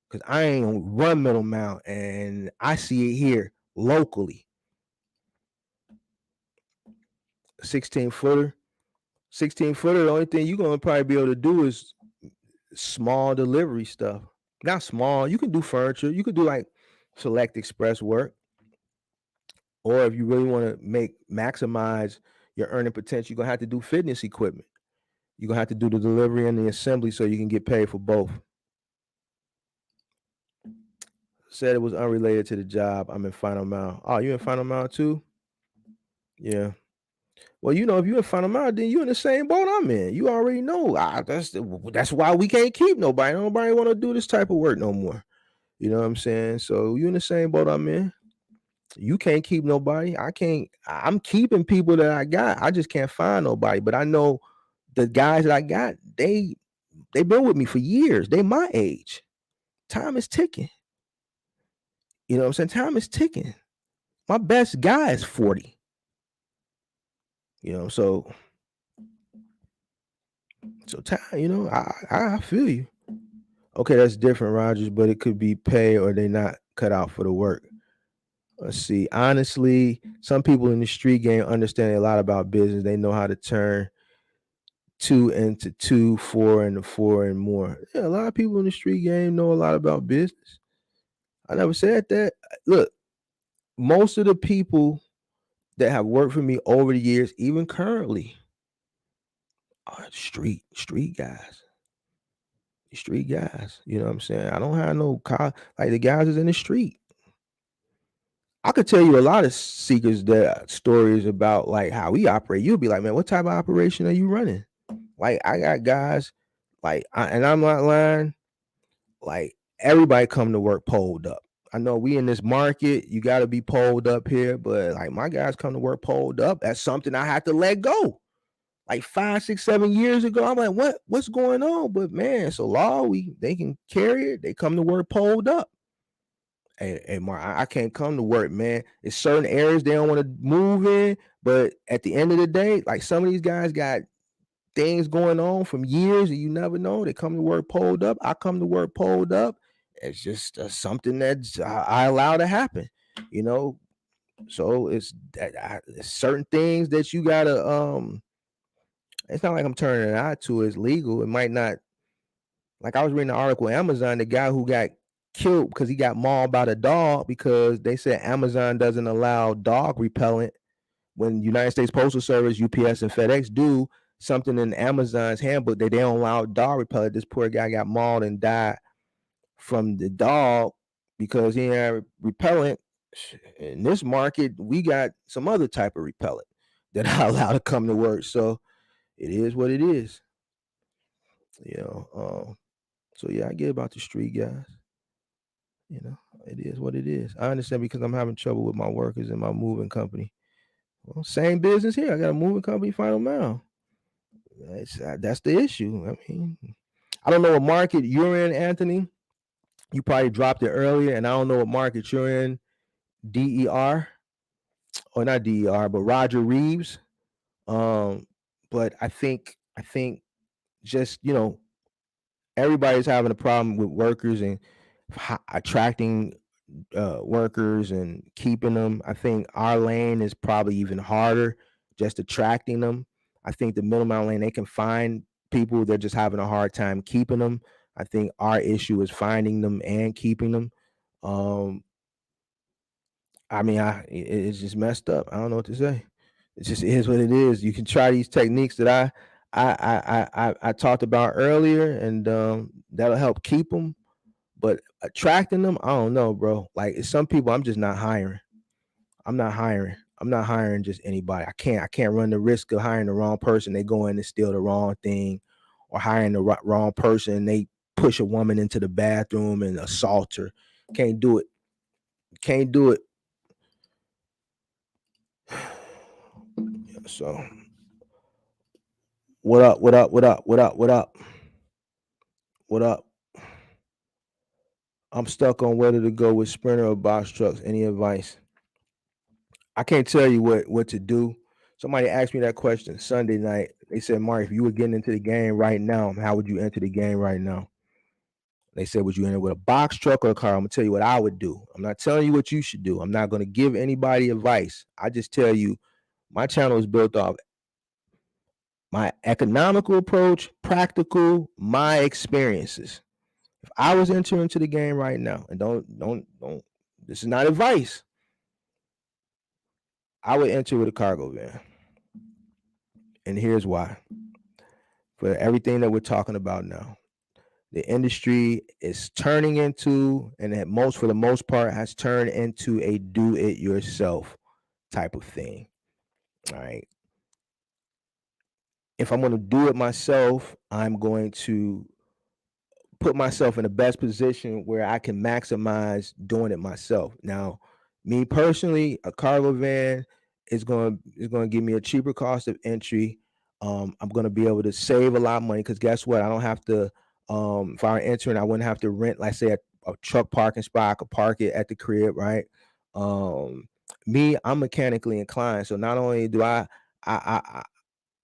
because I ain't run middle mile, and I see it here locally. 16-footer. 16-footer, the only thing you're going to probably be able to do is small delivery stuff. Not small. You can do furniture. You could do like select express work. Or if you really want to maximize your earning potential, you're going to have to do fitness equipment. You're going to have to do the delivery and the assembly so you can get paid for both. Said it was unrelated to the job. I'm in Final Mile. Oh, you in Final Mile too? Yeah. Well, if you're in Final Mile, then you're in the same boat I'm in. You already know. That's why we can't keep nobody. Nobody want to do this type of work no more. You know what I'm saying? So you in the same boat I'm in. You can't keep nobody. I can't. I'm keeping people that I got. I just can't find nobody. But I know the guys that I got, they've been with me for years. They my age. Time is ticking. You know what I'm saying? Time is ticking. My best guy is 40. So time, I feel you. Okay, that's different, Rogers, but it could be pay or they not cut out for the work. Let's see. Honestly, some people in the street game understand a lot about business. They know how to turn two into two, four into four, and more. Yeah, a lot of people in the street game know a lot about business. I never said that. Look, most of the people that have worked for me over the years, even currently, are street guys. Street guys. You know what I'm saying? I don't have no like the guys is in the street. I could tell you a lot of secrets that stories about like how we operate. You'll be like, man, what type of operation are you running? Like I got guys, like, and I'm not lying. Like everybody come to work pulled up. I know we in this market, you got to be pulled up here, but like my guys come to work pulled up. That's something I had to let go. Like 5, 6, 7 years ago, I'm like, what's going on? But man, it's a law. They can carry it. They come to work pulled up. Hey, Mark, I can't come to work, man. It's certain areas they don't want to move in, but at the end of the day, like some of these guys got things going on from years and you never know. They come to work pulled up. I come to work pulled up. It's just something that I allow to happen, you know. So it's certain things that you gotta. It's not like I'm turning an eye to. It's legal. It might not. Like I was reading an article, Amazon, the guy who got killed because he got mauled by the dog because they said Amazon doesn't allow dog repellent when United States Postal Service, UPS, and FedEx do something in Amazon's handbook that they don't allow dog repellent. This poor guy got mauled and died from the dog because he had repellent. In this market, we got some other type of repellent that I allow to come to work. So it is what it is, you know. So yeah, I get about the street guys. You know, it is what it is. I understand because I'm having trouble with my workers in my moving company. Well, same business here. I got a moving company, Final Mile. That's the issue. I mean, I don't know what market you're in, Anthony. You probably dropped it earlier, and I don't know what market you're in. DER or not DER, but Roger Reeves. Um, but I think just everybody's having a problem with workers and attracting workers and keeping them. I think our lane is probably even harder, just attracting them. I think the middle mile lane, they can find people, they're just having a hard time keeping them. I think our issue is finding them and keeping them. Um, I mean, it's just messed up. I don't know what to say. It just is what it is. You can try these techniques that I talked about earlier, and that'll help keep them. But attracting them, I don't know, bro. Like some people, I'm just not hiring. I'm not hiring. I'm not hiring just anybody. I can't run the risk of hiring the wrong person. They go in and steal the wrong thing, or hiring the wrong person and they push a woman into the bathroom and assault her. Can't do it. Can't do it. So what up? What up? What up? What up? What up? What up? I'm stuck on whether to go with Sprinter or box trucks. Any advice? I can't tell you what to do. Somebody asked me that question Sunday night. They said, Mark, if you were getting into the game right now, how would you enter the game right now? They said, would you enter with a box truck or a car? I'm gonna tell you what I would do. I'm not telling you what you should do. I'm not gonna give anybody advice. I just tell you my channel is built off my economical approach, practical, my experiences. If I was entering into the game right now, and don't this is not advice, I would enter with a cargo van. And here's why. For everything that we're talking about now, the industry is turning into, and for the most part, has turned into a do-it-yourself type of thing. All right. If I'm going to do it myself, I'm going to put myself in the best position where I can maximize doing it myself. Now, me personally, a cargo van is going to give me a cheaper cost of entry. I'm going to be able to save a lot of money because guess what? I don't have to. If I were entering, I wouldn't have to rent, like say, a truck parking spot. I could park it at the crib, right? Um, I'm mechanically inclined, so not only do I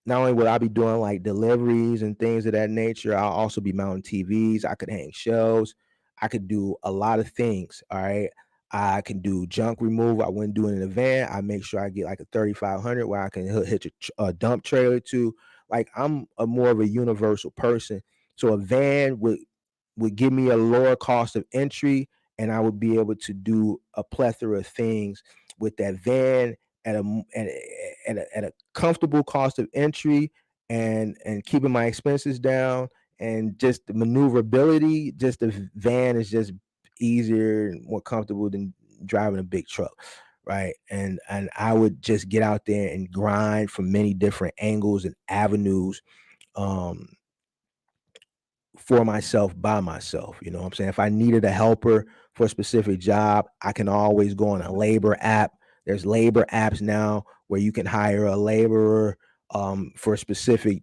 not only would I be doing like deliveries and things of that nature, I'll also be mounting TVs. I could hang shelves. I could do a lot of things. All right. I can do junk removal. I wouldn't do it in a van. I make sure I get like a 3500 where I can hitch a dump trailer to. Like, I'm a more of a universal person. So a van would give me a lower cost of entry, and I would be able to do a plethora of things with that van at a comfortable cost of entry, and keeping my expenses down, and just the maneuverability. Just the van is just easier and more comfortable than driving a big truck, right? And I would just get out there and grind from many different angles and avenues, um for myself, by myself. You know what I'm saying? If I needed a helper for a specific job, I can always go on a labor app. There's labor apps now where you can hire a laborer, for specific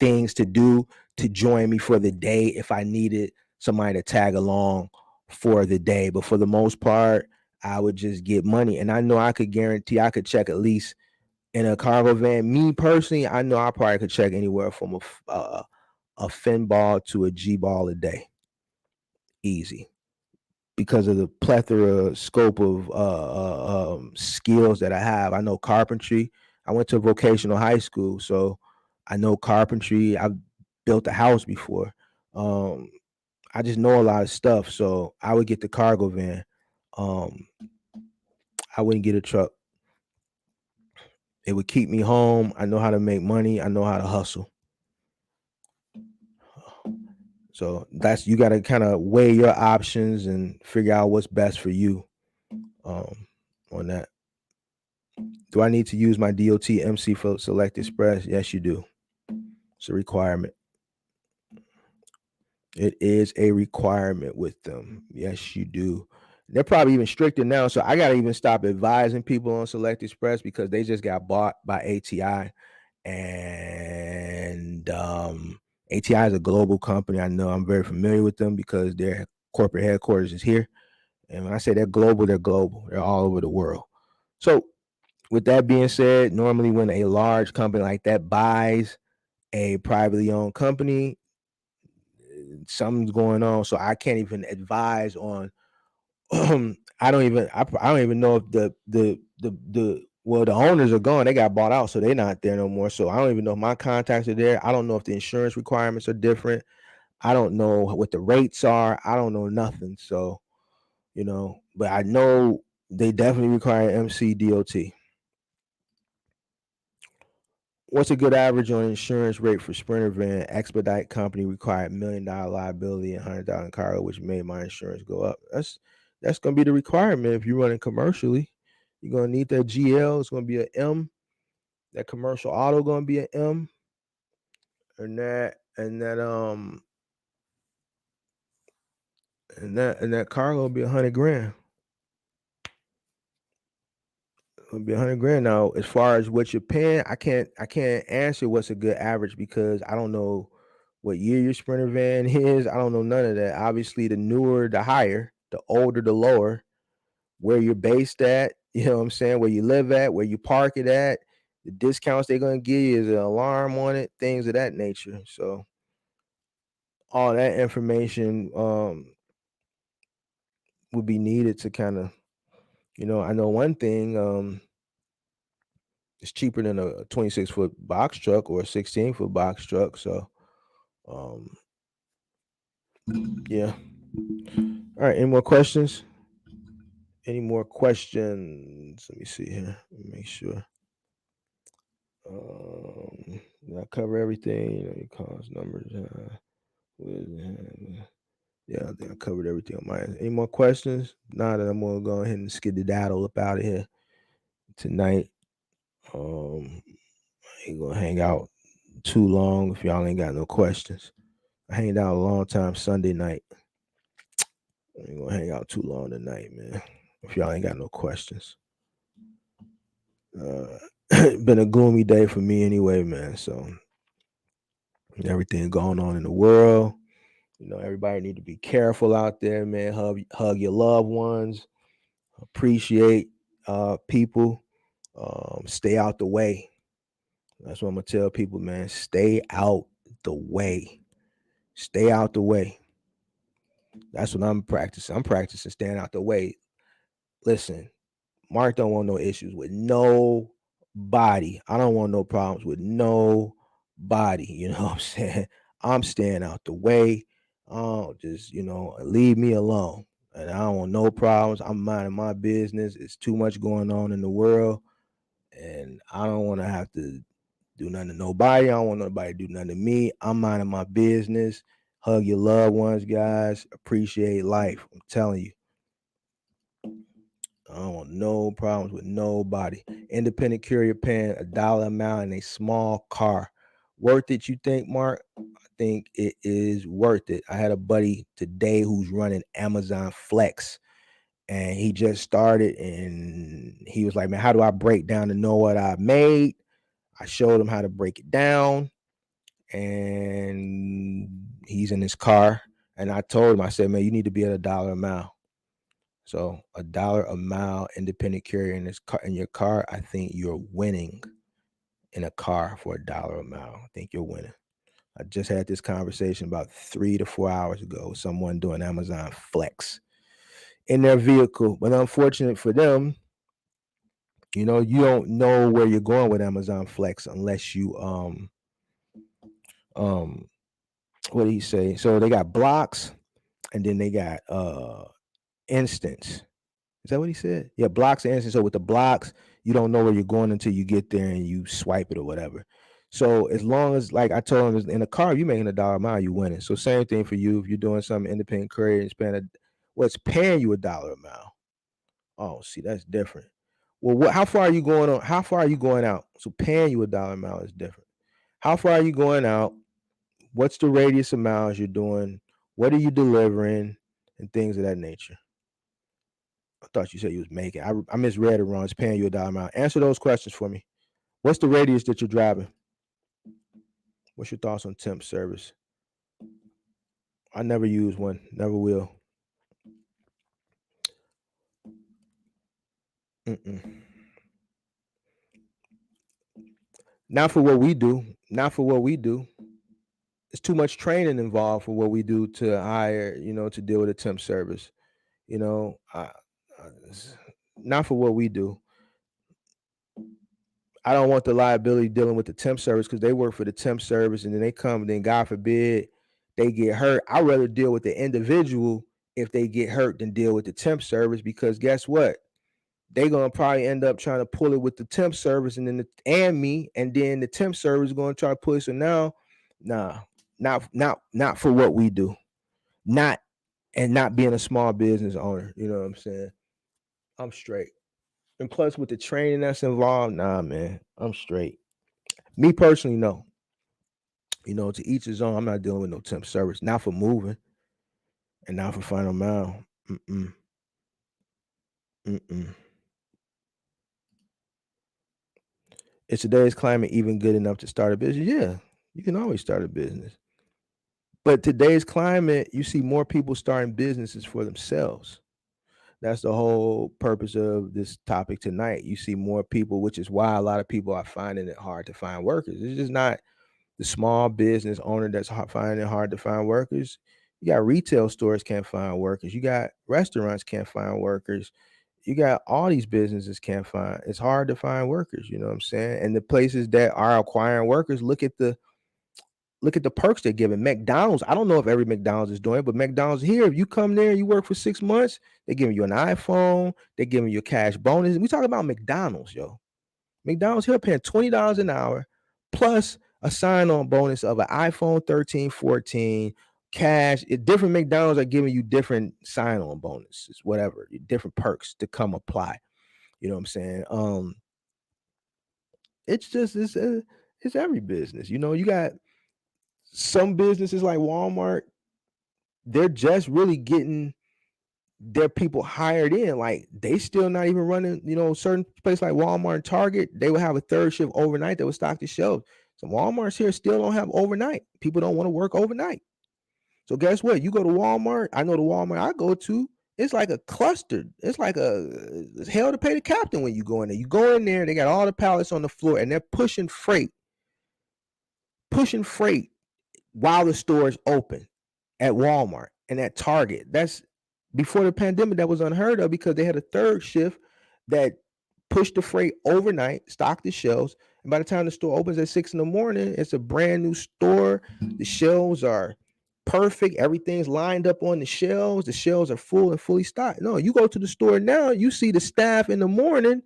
things to do, to join me for the day if I needed somebody to tag along for the day. But for the most part, I would just get money. And I know I could guarantee I could check at least in a cargo van. Me personally, I know I probably could check anywhere from a fin ball to a G ball a day, easy, because of the plethora scope of skills that I have. I know carpentry. I went to vocational high school, so I know carpentry. I've built a house before. Um, I just know a lot of stuff. So I would get the cargo van. Um, I wouldn't get a truck. It would keep me home. I know how to make money. I know how to hustle. So that's, you got to kind of weigh your options and figure out what's best for you, um, on that. Do I need to use my DOT MC for Select Express? Yes, you do. It's a requirement. It is a requirement with them. Yes, you do. They're probably even stricter now. So I got to even stop advising people on Select Express because they just got bought by ATI. And ATI is a global company. I know, I'm very familiar with them because their corporate headquarters is here. And when I say they're global, they're global. They're all over the world. So with that being said, normally when a large company like that buys a privately owned company, something's going on. So I can't even advise on. I don't even know if the well, the owners are gone. They got bought out, so they're not there no more. So I don't even know if my contacts are there. I don't know if the insurance requirements are different. I don't know what the rates are. I don't know nothing. So, but I know they definitely require MCDOT. What's a good average on insurance rate for Sprinter van? Expedite company required $1 million liability and 100,000 cargo, which made my insurance go up. That's gonna be the requirement if you're running commercially. You're gonna need that GL. It's gonna be an M. That commercial auto gonna be an M, and that car gonna be 100 grand. It'll be 100 grand. Now, as far as what you're paying, I can't answer what's a good average because I don't know what year your Sprinter van is. I don't know none of that. Obviously, the newer, the higher, the older, the lower. Where you're based at, you know what I'm saying? Where you live at, where you park it at, the discounts they're gonna give you, is an alarm on it, things of that nature. So all that information would be needed to kind of, I know one thing. It's cheaper than a 26-foot box truck or a 16-foot box truck. So, um, yeah. All right. Any more questions? Any more questions? Let me see here. Let me make sure. Did I cover everything? Your cost numbers. Yeah, I think I covered everything on my end. Any more questions? Now that I'm gonna go ahead and skedaddle up out of here tonight. I ain't gonna hang out too long if y'all ain't got no questions. I hanged out a long time Sunday night. I ain't gonna hang out too long tonight, man. If y'all ain't got no questions. Been a gloomy day for me anyway, man. So everything going on in the world. Everybody need to be careful out there, man. Hug your loved ones. Appreciate people. Stay out the way. That's what I'm gonna tell people, man. Stay out the way. Stay out the way. That's what I'm practicing. I'm practicing staying out the way. Listen, Mark don't want no issues with nobody. I don't want no problems with nobody. You know what I'm saying? I'm staying out the way. Just, leave me alone. And I don't want no problems. I'm minding my business. It's too much going on in the world. And I don't want to have to do nothing to nobody. I don't want nobody to do nothing to me. I'm minding my business. Hug your loved ones, guys. Appreciate life. I'm telling you. I don't want no problems with nobody. Independent courier paying $1 amount in a small car. Worth it, you think, Mark? I think it is worth it. I had a buddy today who's running Amazon Flex, and he just started, and he was like, man, how do I break down to know what I made? I showed him how to break it down, and he's in his car, and I told him, I said, man, you need to be at $1 a mile. So $1 a mile independent carrier in your car, I think you're winning in a car for $1 a mile. I think you're winning. I just had this conversation about 3 to 4 hours ago with someone doing Amazon Flex in their vehicle. But unfortunate for them, you don't know where you're going with Amazon Flex unless you what did he say? So they got blocks, and then they got instance. Is that what he said? Yeah, blocks and instance. So with the blocks, you don't know where you're going until you get there and you swipe it or whatever. So as long as, like I told him, in a car, you making $1 a mile, you winning. So same thing for you if you're doing something independent courier and it's paying you $1 a mile. Oh, see, that's different. Well, how far are you going on? How far are you going out? So paying you $1 a mile is different. How far are you going out? What's the radius of miles you're doing? What are you delivering? And things of that nature. I thought you said you was making. I misread it wrong. It's paying you $1 a mile. Answer those questions for me. What's the radius that you're driving? What's your thoughts on temp service? I never use one. Never will. Not for what we do. Not for what we do. It's too much training involved for what we do to hire, to deal with a temp service. Not for what we do. I don't want the liability dealing with the temp service because they work for the temp service and then they come and then God forbid they get hurt. I'd rather deal with the individual if they get hurt than deal with the temp service, because guess what? They're gonna probably end up trying to pull it with the temp service and then me, and then the temp service is gonna try to push. So now, nah, not for what we do. Not being a small business owner. You know what I'm saying? I'm straight. And plus with the training that's involved, nah, man, I'm straight. Me personally, no. To each his own. I'm not dealing with no temp service. Not for moving and not for final mile. Is today's climate even good enough to start a business? Yeah, you can always start a business. But today's climate, you see more people starting businesses for themselves. That's the whole purpose of this topic tonight. You see more people, which is why a lot of people are finding it hard to find workers. It's just not the small business owner that's finding it hard to find workers. You got retail stores can't find workers. You got restaurants can't find workers. You got all these businesses can't find. It's hard to find workers. You know what I'm saying? And the places that are acquiring workers, look at the perks they're giving. McDonald's, I don't know if every McDonald's is doing it, but McDonald's here, if you come there and you work for 6 months, they're giving you an iPhone, they're giving you a cash bonus. We talk about McDonald's, yo. McDonald's here paying $20 an hour plus a sign-on bonus of an iPhone 13, 14, cash. Different McDonald's are giving you different sign-on bonuses, whatever, different perks to come apply. You know what I'm saying? It's just it's every business. You got some businesses like Walmart, they're just really getting their people hired in. Like they still not even running, certain place like Walmart and Target, they would have a third shift overnight that would stock the shelves. So Walmart's here still don't have overnight. People don't want to work overnight. So guess what? You go to Walmart. I know the Walmart I go to, it's like a cluster. It's like it's hell to pay the captain when you go in there. You go in there, they got all the pallets on the floor and they're pushing freight pushing freight while the store is open at Walmart and at Target. That's before the pandemic, that was unheard of because they had a third shift that pushed the freight overnight, stocked the shelves, and by the time the store opens at 6 in the morning, it's a brand new store. The shelves are perfect. Everything's lined up on the shelves. The shelves are full and fully stocked. No, you go to the store now, you see the staff in the morning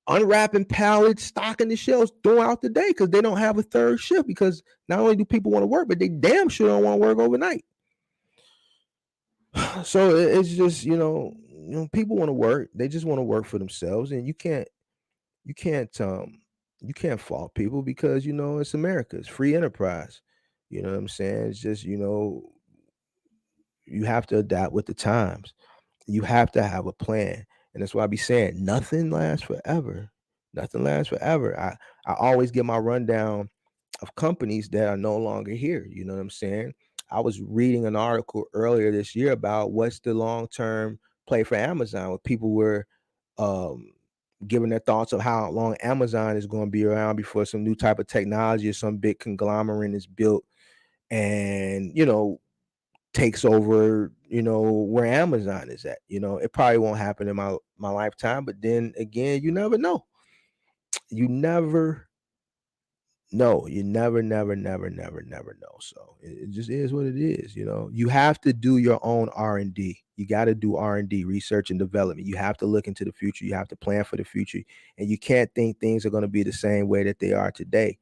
unwrapping pallets, stocking the shelves throughout the day because they don't have a third shift, because not only do people want to work, but they damn sure don't want to work overnight. So it's just, people want to work. They just want to work for themselves, and you can't fault people because it's America. It's free enterprise. You know what I'm saying? It's just, you have to adapt with the times. You have to have a plan. And that's why I be saying nothing lasts forever. Nothing lasts forever. I always get my rundown of companies that are no longer here. You know what I'm saying? I was reading an article earlier this year about what's the long-term play for Amazon, where people were um, giving their thoughts of how long Amazon is going to be around before some new type of technology or some big conglomerate is built and, takes over, where Amazon is at. It probably won't happen in my lifetime, but then again, you never know. You never know. You never know. So it just is what it is. You have to do your own R&D. You got to do R&D, research and development. You have to look into the future. You have to plan for the future, and you can't think things are going to be the same way that they are today,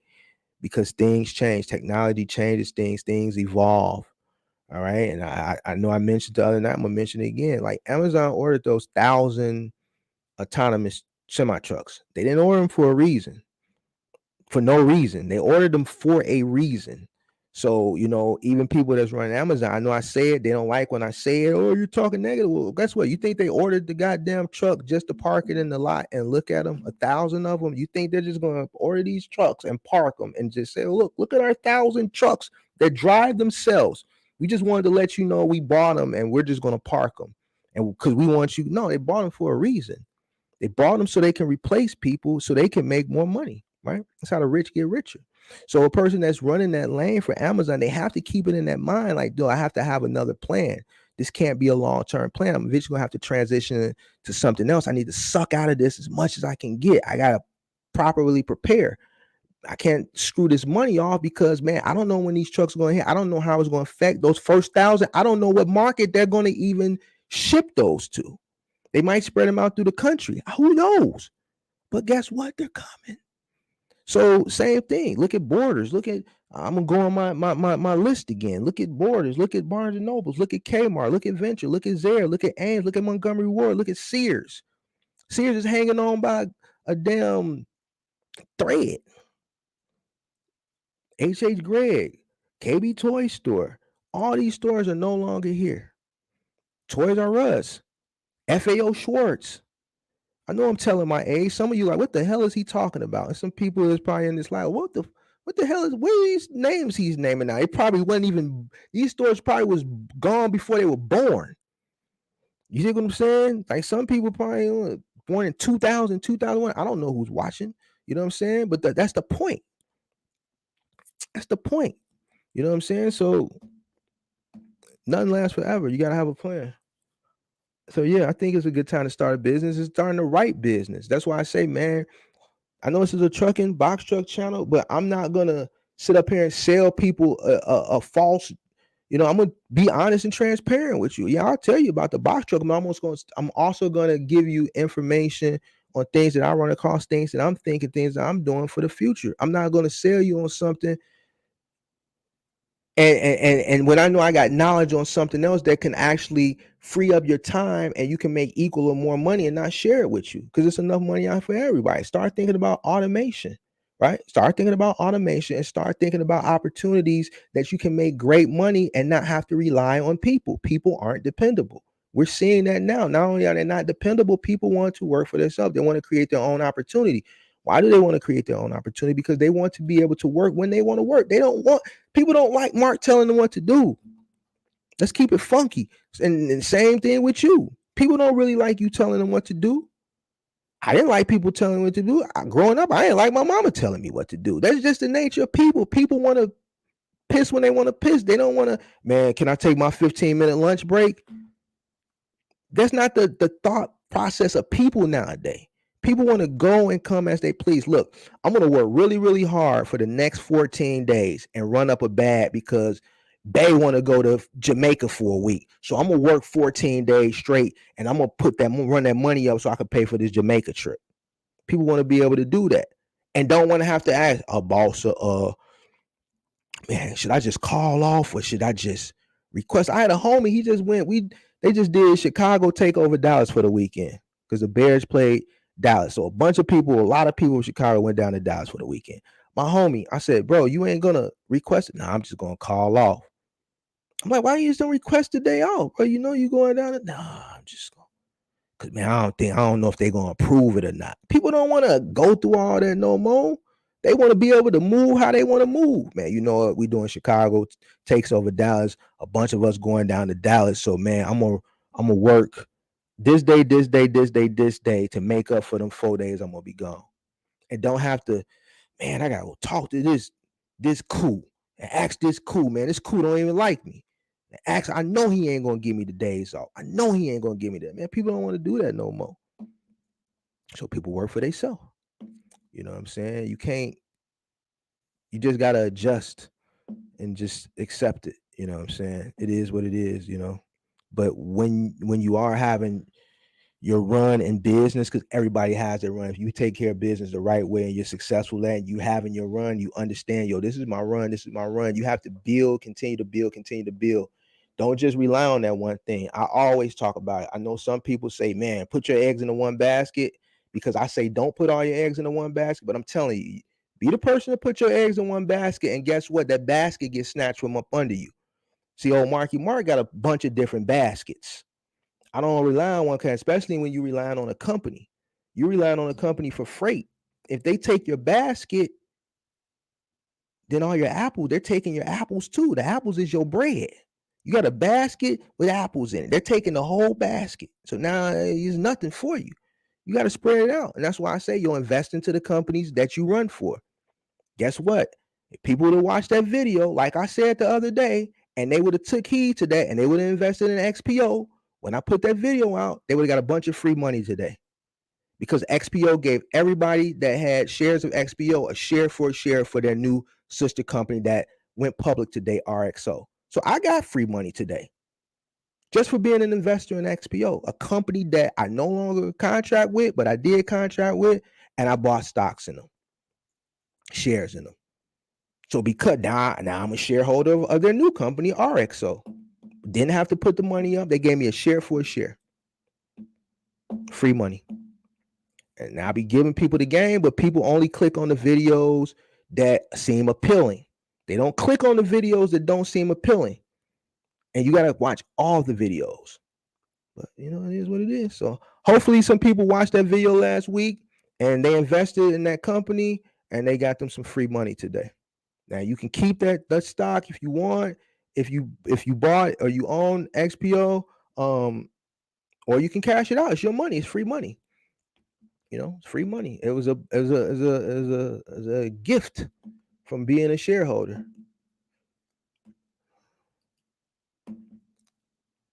because things change. Technology changes things evolve. All right. And I know I mentioned the other night, I'm gonna mention it again. Like, Amazon ordered those 1,000 autonomous semi trucks. They didn't order them for a reason, for no reason. They ordered them for a reason. So, even people that's running Amazon, I know I say it, they don't like when I say it. Oh, you're talking negative. Well, guess what? You think they ordered the goddamn truck just to park it in the lot and look at them, 1,000 of them? You think they're just going to order these trucks and park them and just say, look at our 1,000 trucks that drive themselves. We just wanted to let you know we bought them and we're just going to park them. And because we want you, no, they bought them for a reason. They bought them so they can replace people, so they can make more money, right? That's how the rich get richer. So a person that's running that lane for Amazon, they have to keep it in that mind, like, I have to have another plan. This can't be a long-term plan. I'm eventually gonna have to transition to something else. I need to suck out of this as much as I can get. I gotta properly prepare. I can't screw this money off because, man, I don't know when these trucks are going to hit. I don't know how it's going to affect those first 1,000. I don't know what market they're going to even ship those to. They might spread them out through the country. Who knows? But guess what? They're coming. So same thing. Look at Borders. Look at, I'm gonna go on my list again. Look at Borders. Look at Barnes and Nobles. Look at Kmart. Look at Venture. Look at Zara. Look at Ames. Look at Montgomery Ward. Look at Sears. Sears is hanging on by a damn thread. H.H. Gregg, KB Toy Store. All these stores are no longer here. Toys R Us, FAO Schwartz. I know I'm telling my age. Some of you like, what the hell is he talking about? And some people is probably in this like, what the hell is, what are these names he's naming now? It probably wasn't even, these stores probably was gone before they were born. You see what I'm saying? Like, some people probably born in 2000, 2001. I don't know who's watching. You know what I'm saying? But that's the point. That's the point. You know what I'm saying? So nothing lasts forever. You got to have a plan. So yeah, I think it's a good time to start a business. It's starting the right business. That's why I say, man, I know this is a trucking box truck channel, but I'm not gonna sit up here and sell people a false. I'm gonna be honest and transparent with you. Yeah, I'll tell you about the box truck. I'm also gonna give you information on things that I run across, things that I'm thinking, things that I'm doing for the future. I'm not gonna sell you on something. And when I know I got knowledge on something else that can actually free up your time and you can make equal or more money and not share it with you, because it's enough money out for everybody. Start thinking about automation, right? Start thinking about automation and start thinking about opportunities that you can make great money and not have to rely on people. People aren't dependable. We're seeing that now. Not only are they not dependable, people want to work for themselves. They want to create their own opportunity. Why do they want to create their own opportunity? Because they want to be able to work when they want to work. People don't like Mark telling them what to do. Let's keep it funky. And same thing with you. People don't really like you telling them what to do. I didn't like people telling me what to do. Growing up, I didn't like my mama telling me what to do. That's just the nature of people. People want to piss when they want to piss. They don't want to, man, can I take my 15-minute lunch break? That's not the thought process of people nowadays. People want to go and come as they please. Look, I'm going to work really, really hard for the next 14 days and run up a bag because they want to go to Jamaica for a week. So I'm going to work 14 days straight and I'm going to run that money up so I can pay for this Jamaica trip. People want to be able to do that and don't want to have to ask a boss, man, should I just call off or should I just request? I had a homie, he just went, they just did Chicago take over Dallas for the weekend because the Bears played Dallas. So a lot of people in Chicago went down to Dallas for the weekend. My homie, I said, bro, you ain't gonna request it? Nah, I'm just gonna call off. I'm like, why you just don't request the day off? Bro, you know you going down to, nah, I'm just gonna, cause man, I don't know if they're gonna approve it or not. People don't want to go through all that no more. They want to be able to move how they want to move, man. You know what we doing? Chicago takes over Dallas. A bunch of us going down to Dallas. So man, I'm gonna work this day to make up for them 4 days I'm gonna be gone, and don't have to. Man, I gotta go talk to this cool and ask this cool, man. This cool don't even like me. And ask, I know he ain't gonna give me the days off. I know he ain't gonna give me that, man. People don't want to do that no more. So people work for themselves. You know what I'm saying? You just gotta adjust and just accept it. You know what I'm saying? It is what it is, you know. But when you are having your run in business, because everybody has their run. If you take care of business the right way and you're successful at it, you having your run, you understand, yo, this is my run, this is my run. You have to build, continue to build, continue to build. Don't just rely on that one thing. I always talk about it. I know some people say, man, put your eggs in the one basket, because I say don't put all your eggs in the one basket, but I'm telling you, be the person to put your eggs in one basket, and guess what? That basket gets snatched from up under you. See, old Marky Mark got a bunch of different baskets. I don't rely on one kind, especially when you're relying on a company. You're relying on a company for freight. If they take your basket, then all your apples, they're taking your apples too. The apples is your bread. You got a basket with apples in it. They're taking the whole basket. So now there's nothing for you. You got to spread it out. And that's why I say you'll invest into the companies that you run for. Guess what? If people would have watched that video, like I said the other day, and they would have took heed to that and they would have invested in XPO, when I put that video out, they would have got a bunch of free money today. Because XPO gave everybody that had shares of XPO a share for their new sister company that went public today, RXO. So I got free money today just for being an investor in XPO, a company that I no longer contract with, but I did contract with, and I bought stocks in them, shares in them. So because now I'm a shareholder of their new company, RXO. Didn't have to put the money up. They gave me a share for a share. Free money. And I'll be giving people the game, but people only click on the videos that seem appealing. They don't click on the videos that don't seem appealing. And you got to watch all the videos. But, you know, it is what it is. So hopefully some people watched that video last week and they invested in that company and they got them some free money today. Now you can keep that stock if you want. If you bought or you own XPO, or you can cash it out. It's your money. It's free money. You know, it's free money. It was a gift from being a shareholder.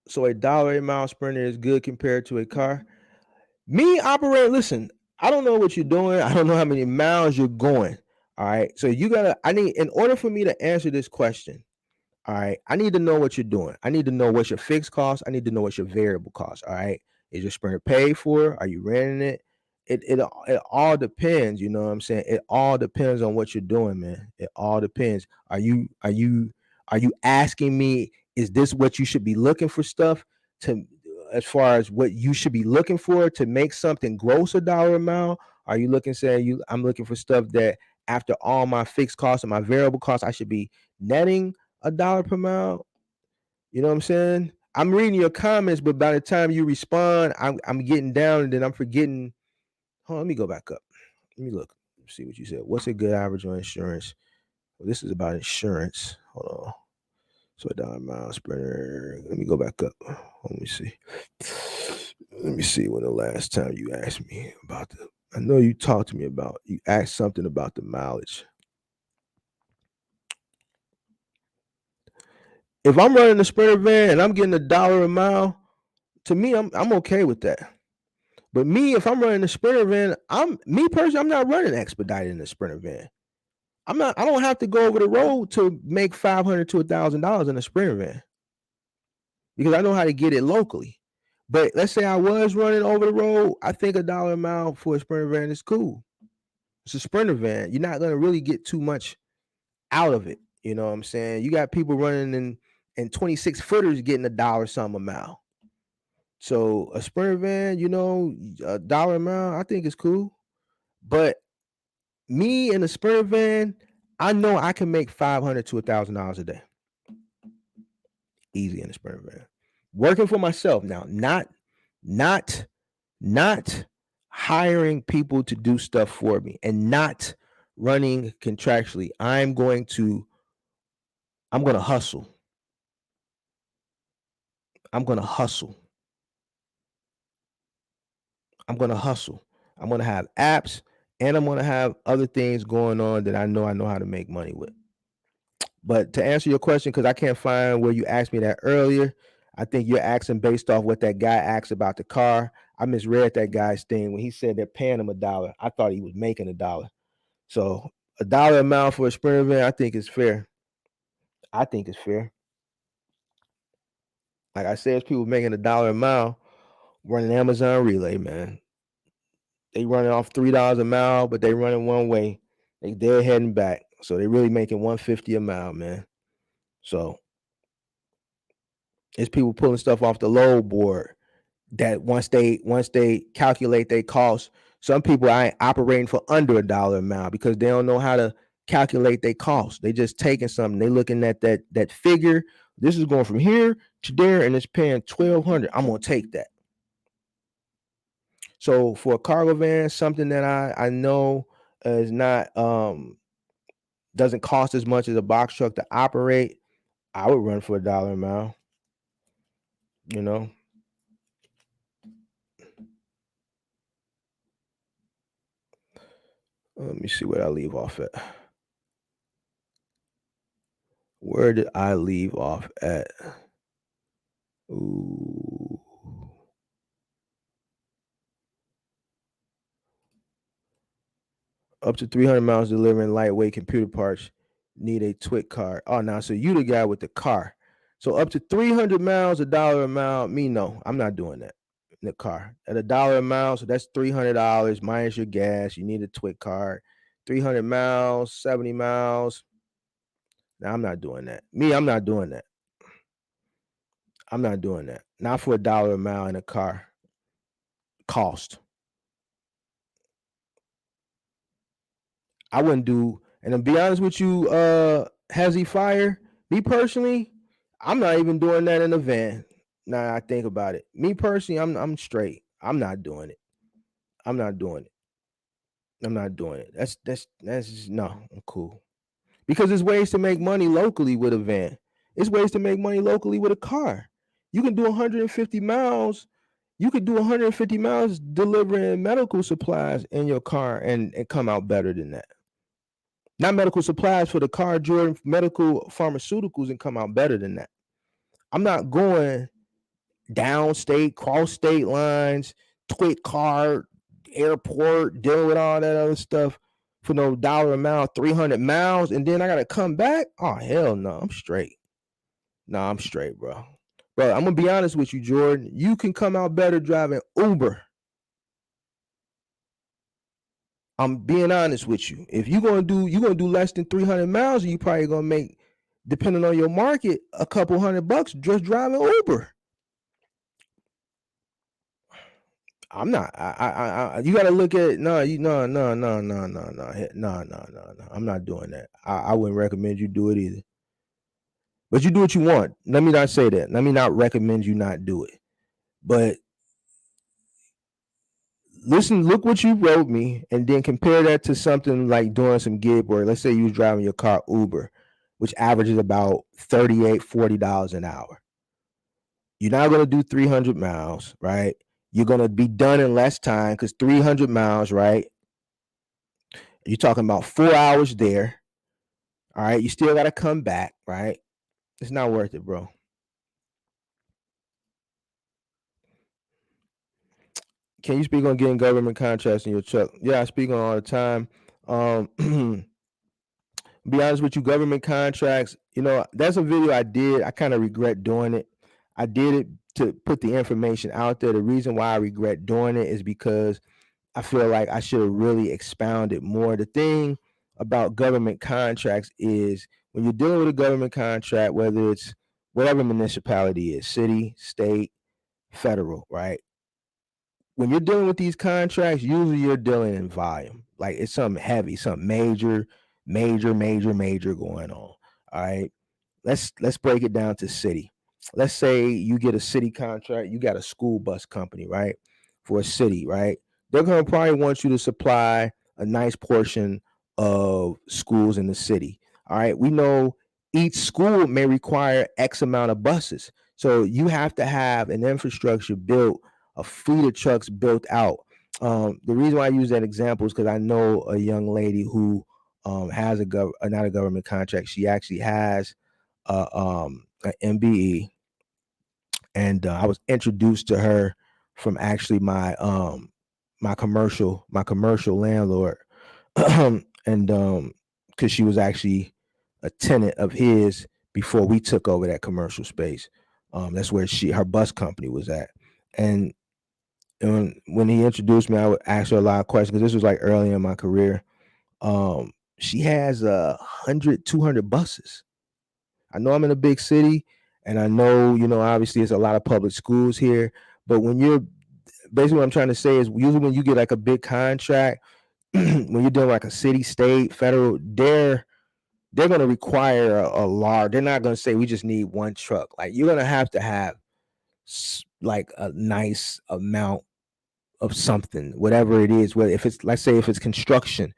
So $1 a mile Sprinter is good compared to a car. Me operating, listen, I don't know what you're doing. I don't know how many miles you're going. All right. So in order for me to answer this question, all right, I need to know what you're doing. I need to know what's your fixed cost. I need to know what's your variable cost. All right. Is your Sprinter paid for? Are you renting it? It all depends. You know what I'm saying? It all depends on what you're doing, man. It all depends. Are you asking me, is this what you should be looking for stuff to, as far as what you should be looking for to make something gross $1 a mile? Are you looking, saying I'm looking for stuff that after all my fixed costs and my variable costs, I should be netting $1 per mile? You know what I'm saying? I'm reading your comments, but by the time you respond, I'm getting down and then I'm forgetting. Hold on, let me go back up. Let me look. See what you said. What's a good average on insurance? Well, this is about insurance. Hold on. So $1 mile Sprinter. Let me go back up. Let me see. Let me see when the last time you asked me about the. I know you talked to me about. You asked something about the mileage. If I'm running a Sprinter van and I'm getting $1 a mile, to me, I'm okay with that. But me, if I'm running a Sprinter van, I'm not running expedited in a Sprinter van. I don't have to go over the road to make $500 to $1,000 in a Sprinter van because I know how to get it locally. But let's say I was running over the road, I think $1 a mile for a Sprinter van is cool. It's a Sprinter van. You're not gonna really get too much out of it. You know what I'm saying? You got people running in 26 footers getting $1 something a mile. So a Sprinter van, $1 a mile, I think is cool. But me in a Sprinter van, I know I can make $500 to $1,000 a day. Easy in a Sprinter van. Working for myself now, not hiring people to do stuff for me and not running contractually. I'm going to hustle. I'm going to hustle. I'm going to have apps and I'm going to have other things going on that I know how to make money with. But to answer your question, because I can't find where you asked me that earlier, I think you're asking based off what that guy asked about the car. I misread that guy's thing when he said they're paying him $1. I thought he was making $1. So $1 a mile for a Sprinter van, I think is fair. I think it's fair. Like I said, it's people making $1 a mile running Amazon Relay, man. They running off $3 a mile, but they running one way. They're heading back. So they really making $150 a mile, man. So it's people pulling stuff off the load board that once they calculate their costs, some people ain't operating for under $1 a mile because they don't know how to calculate their costs. They just taking something. They looking at that figure. This is going from here to there, and it's paying $1,200. I'm gonna take that. So for a cargo van, something that I know is not doesn't cost as much as a box truck to operate, I would run for $1 a mile. You know. Let me see what I leave off at. Where did I leave off at? Ooh. Up to 300 miles delivering lightweight computer parts need a TWIC card. Oh, now, so you the guy with the car. So up to 300 miles, $1 a mile. Me, no, I'm not doing that in the car. At $1 a mile, so that's $300 minus your gas. You need a TWIC card. 300 miles, 70 miles. Now, I'm not doing that. Me, I'm not doing that. I'm not doing that. Not for $1 a mile in a car. Cost. I wouldn't do, and to be honest with you, Hezzy Fire, me personally, I'm not even doing that in a van. Now I think about it. Me personally, I'm straight. I'm not doing it. I'm not doing it. I'm not doing it. That's just, no, I'm cool. Because there's ways to make money locally with a van. It's ways to make money locally with a car. You can do 150 miles. You could do 150 miles delivering medical supplies in your car and come out better than that. Not medical supplies for the car, Jordan, medical pharmaceuticals, and come out better than that. I'm not going downstate, cross state lines, TWIC card, airport, dealing with all that other stuff for no $1 a mile, 300 miles, and then I gotta come back. Oh hell no, I'm straight. No, I'm straight, bro. Bro, I'm gonna be honest with you, Jordan. You can come out better driving Uber. I'm being honest with you. If you're gonna do less than 300 miles, you probably gonna make, depending on your market, a couple $100 just driving Uber. I'm not. You got to look at no. I'm not doing that. I wouldn't recommend you do it either. But you do what you want. Let me not say that. Let me not recommend you not do it. But listen, look what you wrote me, and then compare that to something like doing some gig work. Let's say you was driving your car Uber, which averages about $38, $40 an hour. You're not going to do 300 miles, right? You're going to be done in less time because 300 miles, right? You're talking about 4 hours there. All right. You still got to come back, right? It's not worth it, bro. Can you speak on getting government contracts in your truck? Yeah, I speak on all the time. Be honest with you, government contracts, that's a video I did. I kind of regret doing it. I did it to put the information out there. The reason why I regret doing it is because I feel like I should have really expounded more. The thing about government contracts is when you're dealing with a government contract, whether it's whatever municipality is, city, state, federal, right? When you're dealing with these contracts, usually you're dealing in volume. Like it's something heavy, something major going on. All right. Let's break it down to city. Let's say you get a city contract, you got a school bus company, right? For a city, right? They're gonna probably want you to supply a nice portion of schools in the city. All right. We know each school may require X amount of buses. So you have to have an infrastructure built, a fleet of trucks built out. The reason why I use that example is because I know a young lady who has not a government contract. She actually has an MBE, and I was introduced to her from actually my commercial landlord, and because she was actually a tenant of his before we took over that commercial space. That's where her bus company was at, and when he introduced me, I would ask her a lot of questions because this was like early in my career. She has 100, 200 buses. I know I'm in a big city, and I know, obviously it's a lot of public schools here. But when you're basically what I'm trying to say is usually when you get like a big contract, when you're doing like a city, state, federal, they're going to require a large. They're not going to say we just need one truck. Like you're going to have like a nice amount of something, whatever it is. Whether if it's, let's say, if it's construction,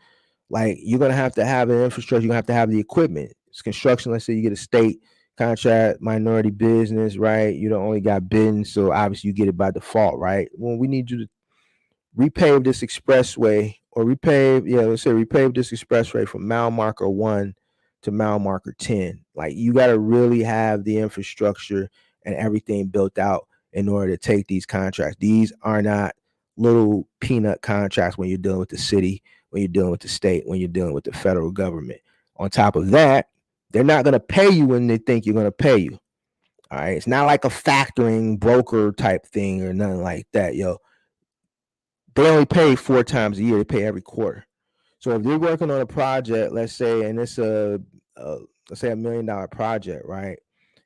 like you're gonna have to have an infrastructure. You're gonna have to have the equipment. It's construction. Let's say you get a state contract, minority business, right? You don't only got bidding, so obviously you get it by default, right? Well, we need you to repave this expressway, or let's say repave this expressway from mile marker 1 to mile marker 10. Like you got to really have the infrastructure and everything built out in order to take these contracts. These are not little peanut contracts when you're dealing with the city, when you're dealing with the state, when you're dealing with the federal government. On top of that, they're not going to pay you when they think you're going to pay you. All right. It's not like a factoring broker type thing or nothing like that. They only pay 4 times a year. They pay every quarter. So if you're working on a project, let's say, and it's let's say $1 million project, right?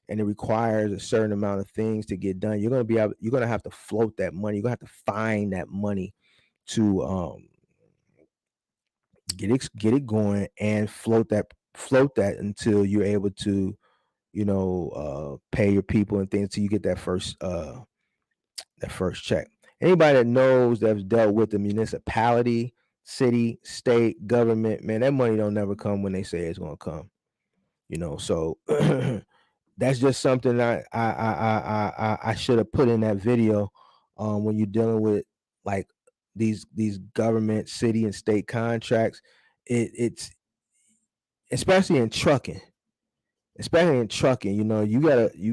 And it requires a certain amount of things to get done. You're gonna have to float that money. You're gonna have to find that money to get it going and float that until you're able to, pay your people and things until you get that first check. Anybody that knows that's dealt with the municipality, city, state, government, man, that money don't never come when they say it's gonna come. So that's just something I should have put in that video. When you're dealing with like these government, city, and state contracts, it's especially in trucking. You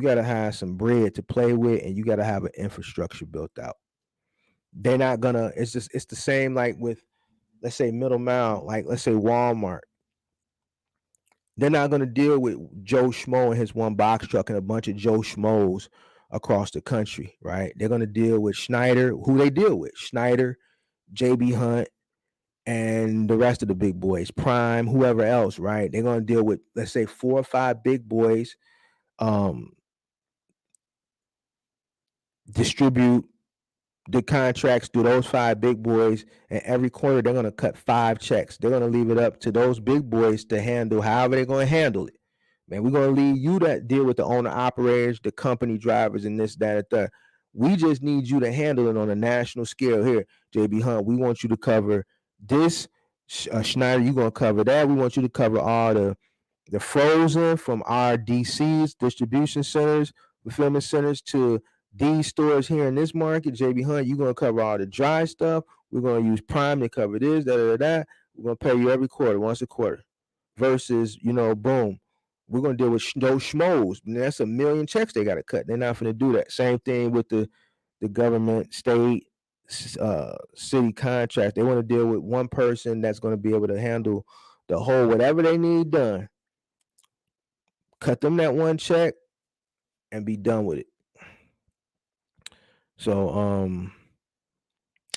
gotta have some bread to play with, and you gotta have an infrastructure built out. They're not gonna. It's the same like with, let's say, middle mile, like let's say Walmart. They're not gonna deal with Joe Schmo and his one box truck and a bunch of Joe Schmoes across the country, right? They're gonna deal with Schneider, who they deal with, Schneider, JB Hunt, and the rest of the big boys, Prime, whoever else, right? They're gonna deal with, let's say, 4 or 5 big boys, distribute the contracts to those 5 big boys, and every quarter they're going to cut 5 checks. They're going to leave it up to those big boys to handle however they're going to handle it. Man, we're going to leave you to deal with the owner operators, the company drivers, and this, that, and that. We just need you to handle it on a national scale here, JB Hunt. We want you to cover this. Schneider, you're going to cover that. We want you to cover all the frozen from our DCs, distribution centers, fulfillment centers, to these stores here in this market, JB Hunt, you're gonna cover all the dry stuff. We're gonna use Prime to cover this, that. We're gonna pay you every quarter, once a quarter. Versus, boom, we're gonna deal with those schmoes. And that's a million checks they gotta cut. They're not gonna do that. Same thing with the government, state, city contract. They want to deal with one person that's going to be able to handle the whole whatever they need done. Cut them that one check and be done with it. So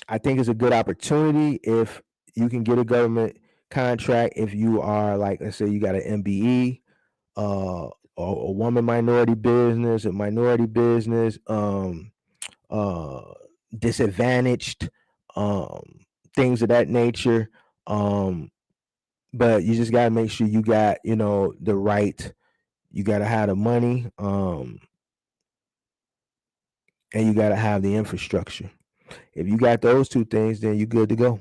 I think it's a good opportunity if you can get a government contract. If you are, like, let's say you got an MBE, or a woman minority business, a minority business, disadvantaged, things of that nature. But you just gotta make sure you got, the right, you gotta have the money, and you gotta have the infrastructure. If you got those two things, then you're good to go.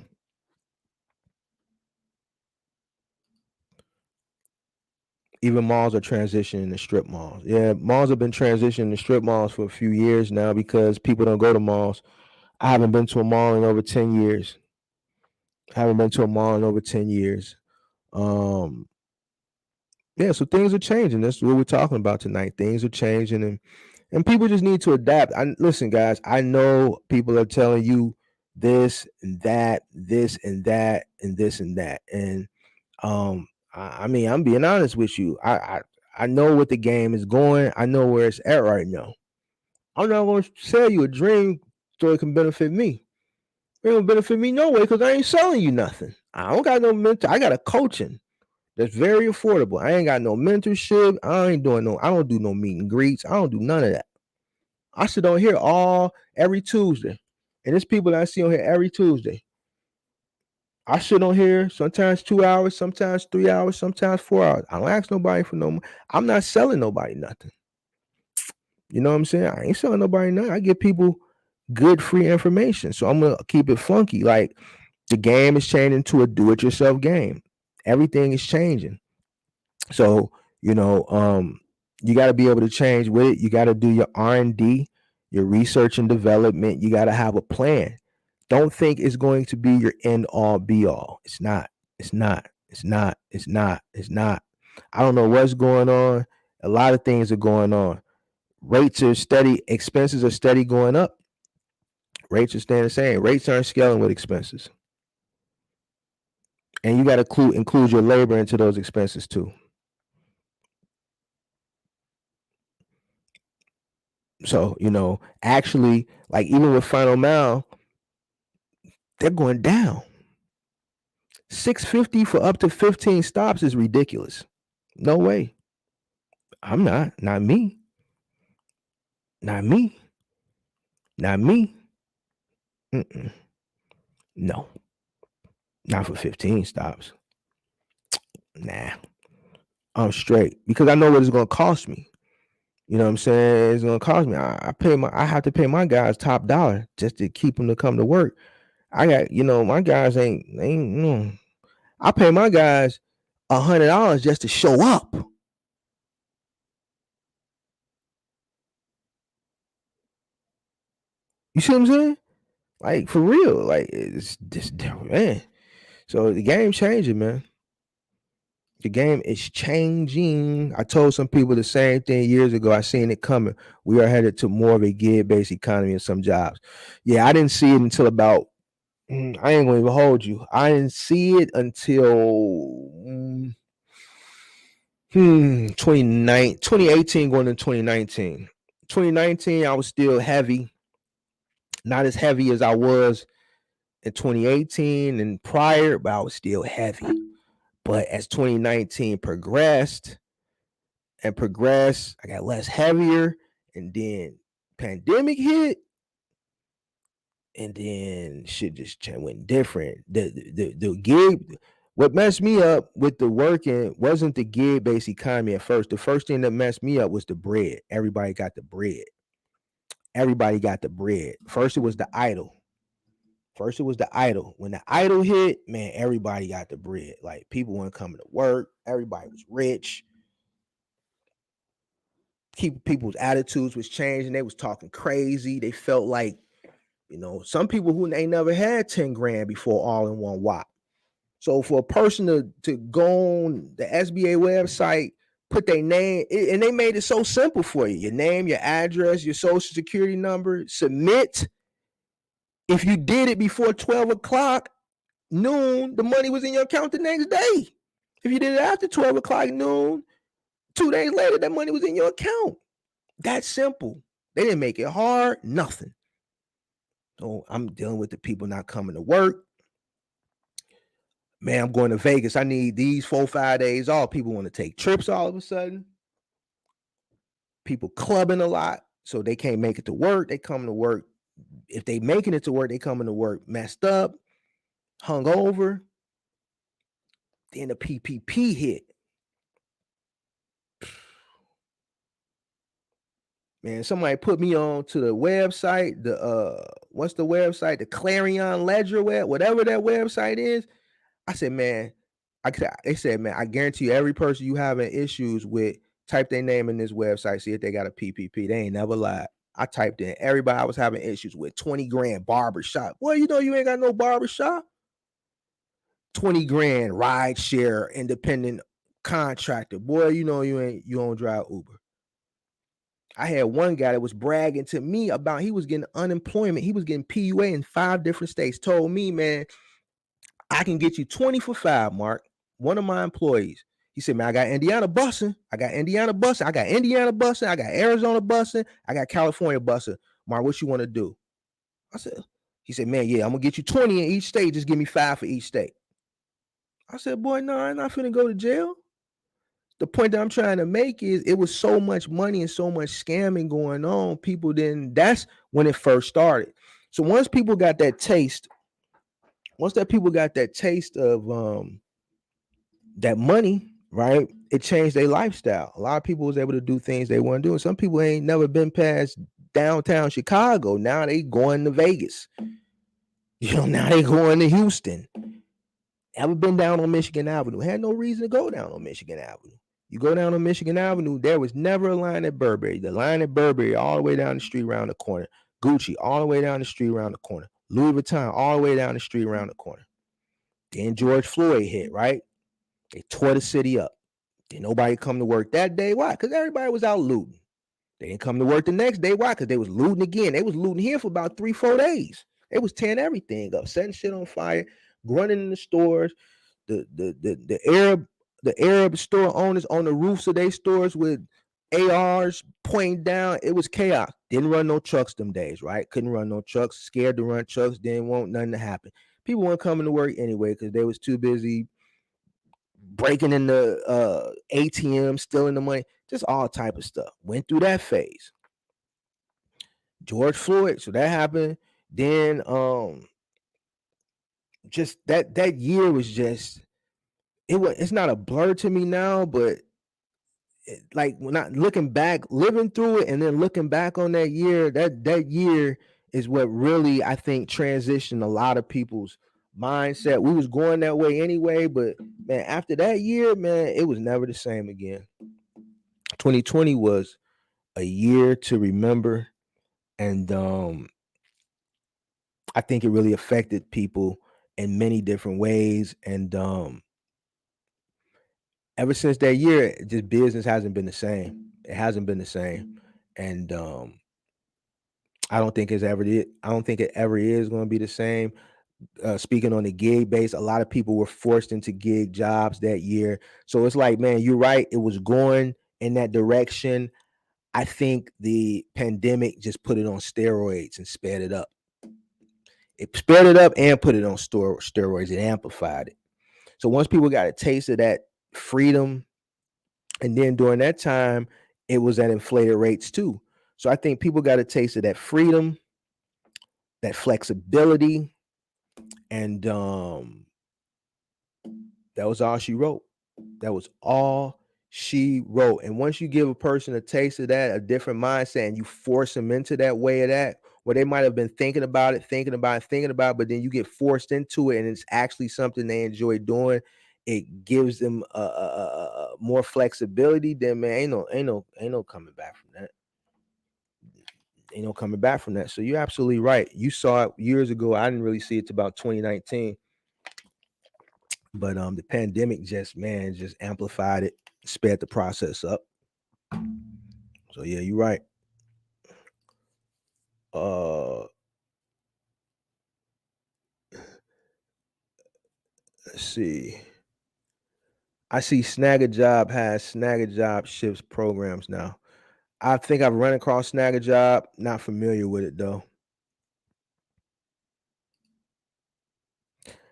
Even malls are transitioning to strip malls. Yeah, malls have been transitioning to strip malls for a few years now because people don't go to malls. I haven't been to a mall in over 10 years. Yeah, so things are changing. That's what we're talking about tonight. Things are changing, and people just need to adapt. Listen, guys, I know people are telling you this and that, this and that, and this and that. And I mean, I'm being honest with you. I know what the game is going. I know where it's at right now. I'm not going to sell you a dream so it can benefit me. It don't benefit me no way because I ain't selling you nothing. I don't got no mentor. I got a coaching that's very affordable. I ain't got no mentorship. I don't do no meet and greets. I don't do none of that. I sit on here every Tuesday. And there's people that I see on here every Tuesday. I sit on here sometimes 2 hours, sometimes 3 hours, sometimes 4 hours. I don't ask nobody for no money. I'm not selling nobody nothing. You know what I'm saying? I ain't selling nobody nothing. I give people good free information. So I'm gonna keep it funky. Like, the game is changing to a do-it-yourself game. Everything is changing. So, you got to be able to change with it. You got to do your R&D, your research and development. You got to have a plan. Don't think it's going to be your end all be all. It's not. I don't know what's going on. A lot of things are going on. Rates are steady. Expenses are steady going up. Rates are staying the same. Rates aren't scaling with expenses. And you got to include your labor into those expenses too. So, actually, like, even with Final Mile, they're going down. $650 for up to 15 stops is ridiculous. No way. I'm not. Not me. Not me. Not me. Mm-mm. No. Not for 15 stops. Nah. I'm straight because I know what it's going to cost me. You know what I'm saying? It's going to cost me. I have to pay my guys top dollar just to keep them to come to work. I got, my guys ain't. I pay my guys $100 just to show up. You see what I'm saying? Like, for real. Like, it's just, man. So the game changing, man. The game is changing. I told some people the same thing years ago. I seen it coming. We are headed to more of a gig-based economy in some jobs. Yeah, I didn't see it until about, I ain't gonna even hold you. I didn't see it until 2018 going into 2019. 2019, I was still heavy. Not as heavy as I was in 2018 and prior, but I was still heavy. But as 2019 progressed, I got less heavier, and then pandemic hit, and then shit just went different. The gig, what messed me up with the working wasn't the gig-based economy at first. The first thing that messed me up was the bread. Everybody got the bread. First, it was the idle. When the idle hit, man, everybody got the bread. Like, people weren't coming to work. Everybody was rich. people's attitudes was changing. They was talking crazy. They felt like, some people who ain't never had 10 grand before all in one whop. So for a person to go on the SBA website, put their name, and they made it so simple for you. Your name, your address, your social security number, submit. If you did it before 12 o'clock noon, the money was in your account the next day. If you did it after 12 o'clock noon, 2 days later, that money was in your account. That's simple. They didn't make it hard, nothing. So I'm dealing with the people not coming to work. Man, I'm going to Vegas. I need these 4-5 days off. People want to take trips all of a sudden. People clubbing a lot, so they can't make it to work. They come to work. If they making it to work, they coming to work messed up, hungover. Then the PPP hit. Man, somebody put me on to the website. What's the website? The Clarion Ledger whatever that website is. I said, man, they said, man, I guarantee you every person you having issues with, type their name in this website, see if they got a PPP. They ain't never lied. I typed in everybody I was having issues with. 20 grand barbershop. Well, you ain't got no barbershop. 20 grand ride share independent contractor. Boy, you don't drive Uber. I had one guy that was bragging to me about he was getting unemployment. He was getting PUA in 5 different states. Told me, man, I can get you 20 for 5, Mark. One of my employees. He said, man, I got Indiana bussing. I got Indiana bussing. I got Indiana bussing. I got Arizona bussing. I got California bussing. Mark, what you want to do? He said, man, yeah, I'm going to get you 20 in each state. Just give me 5 for each state. I said, boy, no, I'm not finna go to jail. The point that I'm trying to make is it was so much money and so much scamming going on. That's when it first started. So once people got that taste, of that money, right, it changed their lifestyle. A lot of people was able to do things they weren't doing. Some people ain't never been past downtown Chicago. Now they going to Vegas. Now they going to Houston. Ever been down on Michigan Avenue? Had no reason to go down on Michigan Avenue. You go down on Michigan Avenue, there was never a line at Burberry. The line at Burberry all the way down the street around the corner. Gucci all the way down the street around the corner. Louis Vuitton all the way down the street around the corner. Then George Floyd hit, right? They tore the city up. Did nobody come to work that day? Why? Because everybody was out looting. They didn't come to work the next day. Why? Because they was looting again. They was looting here for about 3-4 days. They was tearing everything up, setting shit on fire, running in the stores. The Arab store owners on the roofs of their stores with ARs pointing down. It was chaos. Didn't run no trucks them days, right? Couldn't run no trucks. Scared to run trucks. Didn't want nothing to happen. People weren't coming to work anyway because they was too busy breaking in the ATM, stealing the money, just all type of stuff. Went through that phase. George Floyd, so that happened. Then just that year was just, it's not a blur to me now, but like when I looking back, living through it and then looking back on that year, that year is what really, I think, transitioned a lot of people's mindset. We was going that way anyway, but man, after that year, man, it was never the same again. 2020 was a year to remember, and I think it really affected people in many different ways. And ever since that year, just business hasn't been the same. It hasn't been the same, and I don't think it ever is going to be the same. Speaking on the gig base, a lot of people were forced into gig jobs that year. So it's like, man, you're right. It was going in that direction. I think the pandemic just put it on steroids and sped it up. It sped it up and put it on steroids. It amplified it. So once people got a taste of that freedom, and then during that time, it was at inflated rates too. So I think people got a taste of that freedom, that flexibility, and that was all she wrote. That was all she wrote. And once you give a person a taste of that, a different mindset, and you force them into that way of that, where they might have been thinking about it, but then you get forced into it, and it's actually something they enjoy doing, it gives them more flexibility, then man, ain't no coming back from that. Ain't no coming back from that. So you're absolutely right. You saw it years ago. I didn't really see it till about 2019. But the pandemic just amplified it, sped the process up. So yeah, you're right. Let's see. I see Snag a Job has Snag a Job shifts programs now. I think I've run across Snag a Job, not familiar with it though.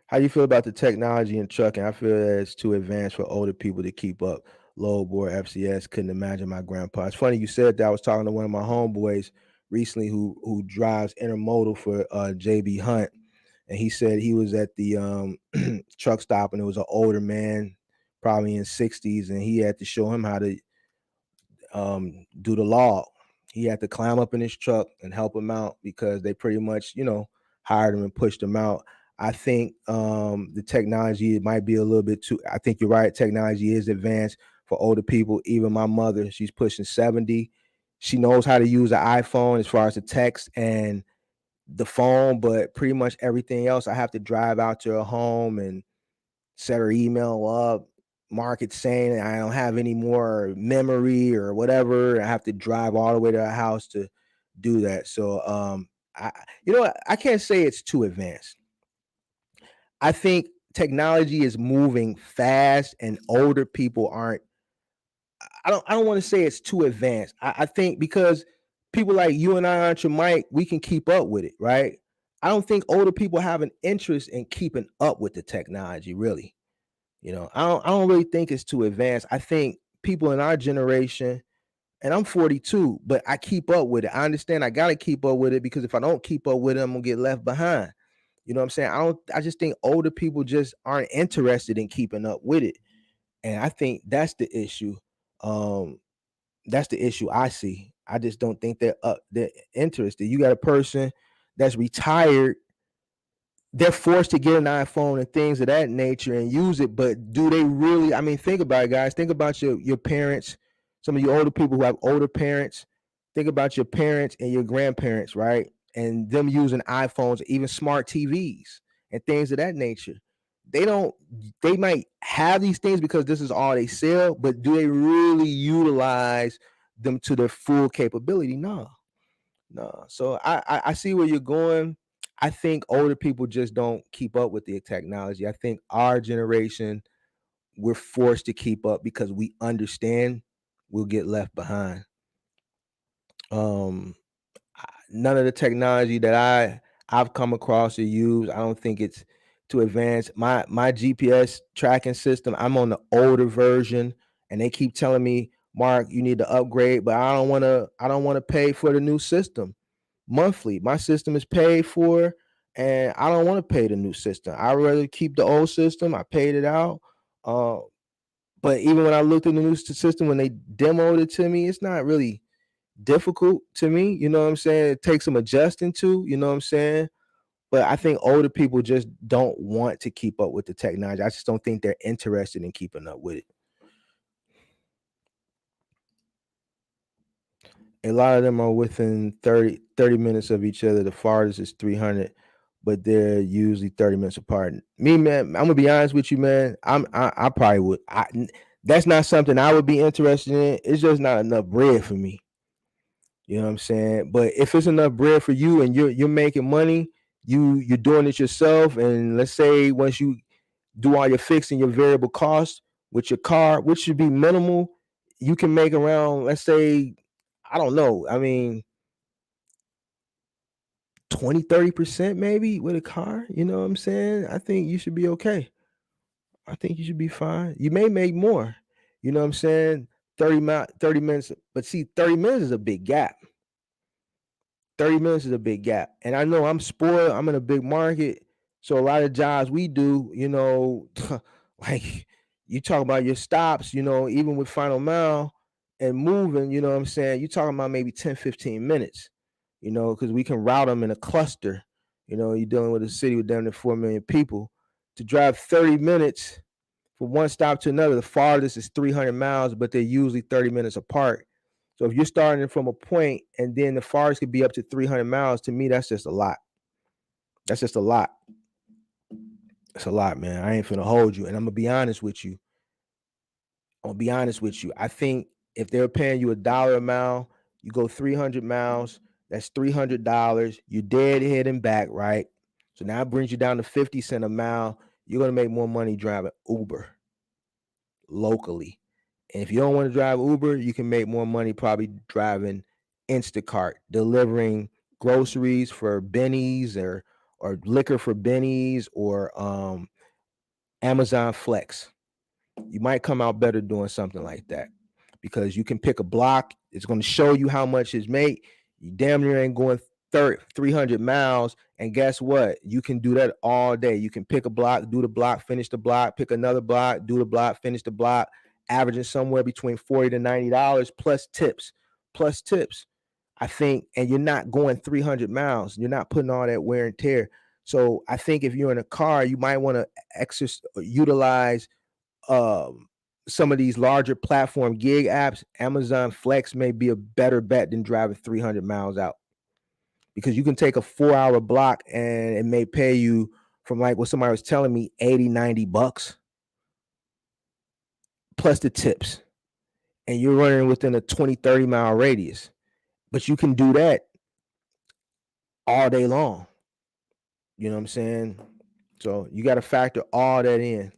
How do you feel about the technology in trucking? I feel that it's too advanced for older people to keep up. Low bore FCS, couldn't imagine my grandpa. It's funny you said that. I was talking to one of my homeboys recently who drives intermodal for JB Hunt, and he said he was at the truck stop and it was an older man, probably in 60s, and he had to show him how to do the log. He had to climb up in his truck and help him out because they pretty much, hired him and pushed him out. I think the technology might be a little bit too. I think you're right. Technology is advanced for older people. Even my mother, she's pushing 70. She knows how to use an iPhone as far as the text and the phone, but pretty much everything else, I have to drive out to her home and set her email up, mark it saying I don't have any more memory or whatever. I have to drive all the way to her house to do that. So I can't say it's too advanced. I think technology is moving fast and older people aren't. I don't want to say it's too advanced. I think because people like you and I, Auntie Mike, we can keep up with it, right? I don't think older people have an interest in keeping up with the technology, really. I don't really think it's too advanced. I think people in our generation, and I'm 42, but I keep up with it. I understand I gotta keep up with it because if I don't keep up with it, I'm gonna get left behind. You know what I'm saying? I just think older people just aren't interested in keeping up with it. And I think that's the issue. Um, that's the issue I see. I just don't think they're interested. You got a person that's retired, they're forced to get an iPhone and things of that nature and use it, but do they really? I mean, think about it, guys. Think about your parents, some of you older people who have older parents. Think about your parents and your grandparents, right? And them using iPhones, even smart TVs and things of that nature. They don't, they might have these things because this is all they sell, but do they really utilize them to their full capability? No. No. So I see where you're going. I think older people just don't keep up with the technology. I think our generation, we're forced to keep up because we understand we'll get left behind. Um, None of the technology that I've come across or used, I don't think it's too advanced. My GPS tracking system, I'm on the older version, and they keep telling me, Mark, you need to upgrade, but I don't want to pay for the new system monthly. My system is paid for, and I don't want to pay the new system. I'd rather keep the old system. I paid it out. Uh, but even when I looked at the new system, when they demoed it to me, it's not really difficult to me. You know what I'm saying? It takes some adjusting to, you know what I'm saying? But I think older people just don't want to keep up with the technology. I just don't think they're interested in keeping up with it. A lot of them are within 30 minutes of each other. The farthest is 300, but they're usually 30 minutes apart. Me, man, I'm gonna be honest with you, man. I probably would. That's not something I would be interested in. It's just not enough bread for me. You know what I'm saying? But if it's enough bread for you and you're making money, you're doing it yourself. And let's say once you do all your fixing your variable costs with your car, which should be minimal, you can make around, let's say, I don't know. I mean, 20-30% maybe with a car. You know what I'm saying? I think you should be okay. I think you should be fine. You may make more. You know what I'm saying? 30 minutes, but see, 30 minutes is a big gap. 30 minutes is a big gap. And I know I'm spoiled. I'm in a big market. So a lot of jobs we do, like you talk about your stops, even with final mile and moving, you know what I'm saying? You're talking about maybe 10, 15 minutes, because we can route them in a cluster. You're dealing with a city with damn near 4 million people. To drive 30 minutes from one stop to another. The farthest is 300 miles, but they're usually 30 minutes apart. So if you're starting from a point and then the farthest could be up to 300 miles, to me, that's just a lot. That's just a lot. It's a lot, man. I ain't finna hold you. And I'm gonna be honest with you. I think if they're paying you $1 a mile, you go 300 miles, that's $300. You're dead head and back, right? So now it brings you down to 50 cents a mile. You're gonna make more money driving Uber locally. And if you don't want to drive Uber, you can make more money probably driving Instacart, delivering groceries for Benny's or liquor for Benny's or Amazon Flex. You might come out better doing something like that because you can pick a block. It's going to show you how much it's made. You damn near ain't going 300 miles. And guess what? You can do that all day. You can pick a block, do the block, finish the block, pick another block, do the block, finish the block, averaging somewhere between $40 to $90 plus tips. I think, and you're not going 300 miles. You're not putting all that wear and tear. So I think if you're in a car, you might want to utilize some of these larger platform gig apps. Amazon Flex may be a better bet than driving 300 miles out because you can take a 4-hour block and it may pay you, from like what somebody was telling me, $80-$90 plus the tips, and you're running within a 20-30 mile radius. But you can do that all day long. You know what I'm saying? So you got to factor all that in,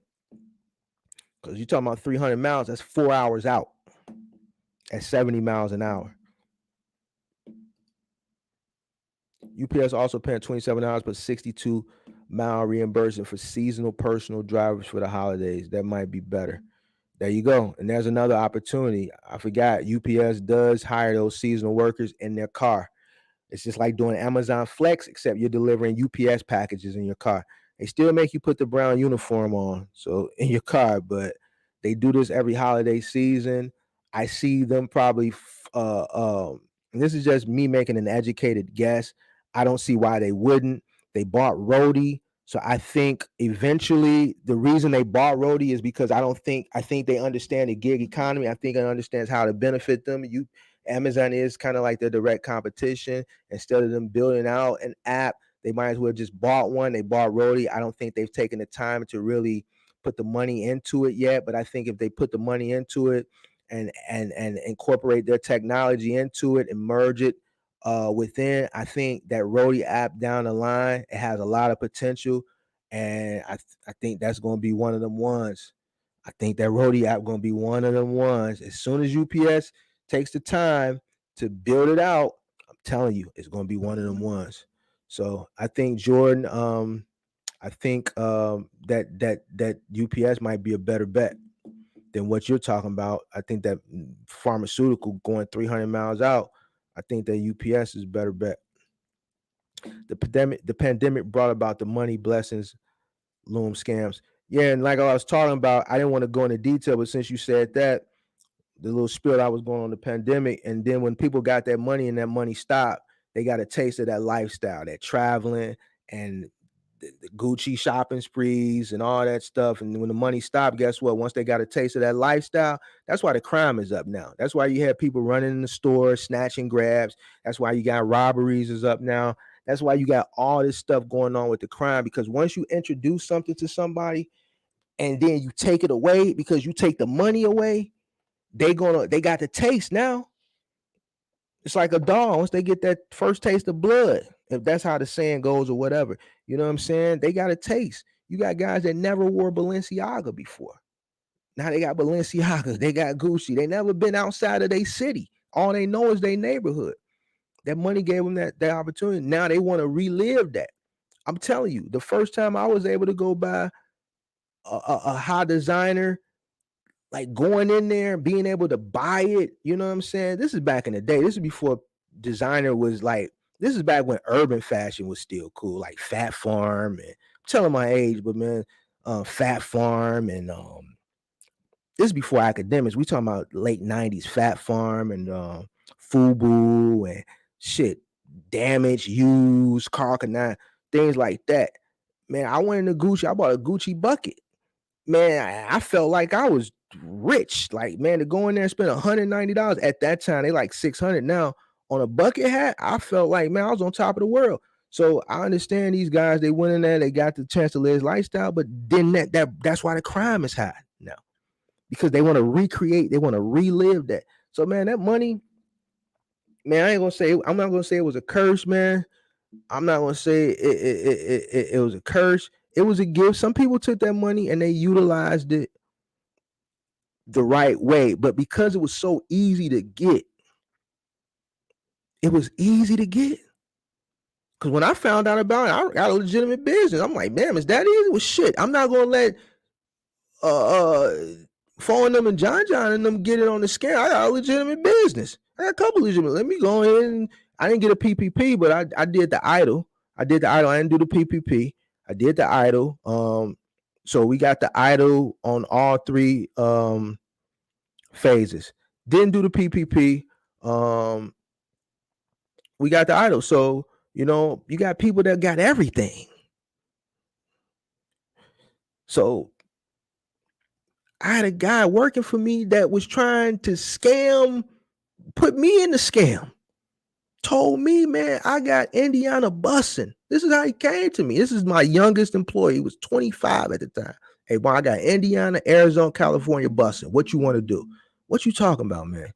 because you're talking about 300 miles, that's 4 hours out at 70 miles an hour. UPS also paying $27, but 62-mile reimbursement for seasonal personal drivers for the holidays. That might be better. There you go. And there's another opportunity. I forgot, UPS does hire those seasonal workers in their car. It's just like doing Amazon Flex, except you're delivering UPS packages in your car. They still make you put the brown uniform on, so in your car, but they do this every holiday season. I see them probably, and this is just me making an educated guess. I don't see why they wouldn't. They bought Rody, so I think eventually the reason they bought Rody is because I think they understand the gig economy. I think it understands how to benefit them. Amazon is kind of like their direct competition. Instead of them building out an app, they might as well just bought one. They bought Rody. I don't think they've taken the time to really put the money into it yet, but I think if they put the money into it and incorporate their technology into it and merge it within, I think that Rody app down the line, it has a lot of potential, and I think that's going to be one of them ones. I think that Rody app going to be one of them ones. As soon as UPS takes the time to build it out, I'm telling you, it's going to be one of them ones. So I think Jordan, I think that UPS might be a better bet than what you're talking about. I think that pharmaceutical going 300 miles out, I think that UPS is a better bet. The pandemic brought about the money blessings, loom scams. Yeah, and like I was talking about, I didn't want to go into detail, but since you said that, the little spiel I was going on the pandemic, and then when people got that money and that money stopped, they got a taste of that lifestyle, that traveling and the Gucci shopping sprees and all that stuff. And when the money stopped, guess what? Once they got a taste of that lifestyle, that's why the crime is up now. That's why you have people running in the store, snatching grabs. That's why you got robberies is up now. That's why you got all this stuff going on with the crime, because once you introduce something to somebody and then you take it away because you take the money away, they got the taste now. It's like a dog. Once they get that first taste of blood, if that's how the saying goes or whatever, you know what I'm saying? They got a taste. You got guys that never wore Balenciaga before. Now they got Balenciaga. They got Gucci. They never been outside of their city. All they know is their neighborhood. That money gave them that opportunity. Now they want to relive that. I'm telling you, the first time I was able to go buy a high designer, like going in there, being able to buy it, you know what I'm saying? This is back in the day. This is before designer was like, this is back when urban fashion was still cool, like Fat Farm, and I'm telling my age, but man, Fat Farm, and this is before academics. We talking about late 90s, Fat Farm and Fubu and shit, Damage, Used, Carcanine, things like that. Man, I went into Gucci, I bought a Gucci bucket. man, I felt like I was rich. Like, man, to go in there and spend $190 at that time, they like 600 now on a bucket hat. I felt like, man, I was on top of the world. So I understand these guys, they went in there, they got the chance to live his lifestyle, but then that's why the crime is high now. Because they want to recreate, they want to relive that. So man, that money, man, I'm not gonna say it was a curse, man. I'm not gonna say it was a curse. It was a gift. Some people took that money and they utilized it the right way, but because it was so easy to get, it was easy to get. Because when I found out about it, I got a legitimate business. I'm like, damn, is that easy? Well, shit, I'm not gonna let Phone them and John and them get it on the scale. I got a legitimate business. I got a couple legitimate. Let me go ahead and I didn't get a PPP, but I did the idle. I did the idle. I didn't do the PPP. I did the idle. So we got the idle on all three phases. Didn't do the PPP. We got the idle. So you got people that got everything. So I had a guy working for me that was trying to put me in the scam. Told me, man, I got Indiana bussing. This is how he came to me. This is my youngest employee. He was 25 at the time. Hey, boy, I got Indiana, Arizona, California bussing. What you want to do? What you talking about, man?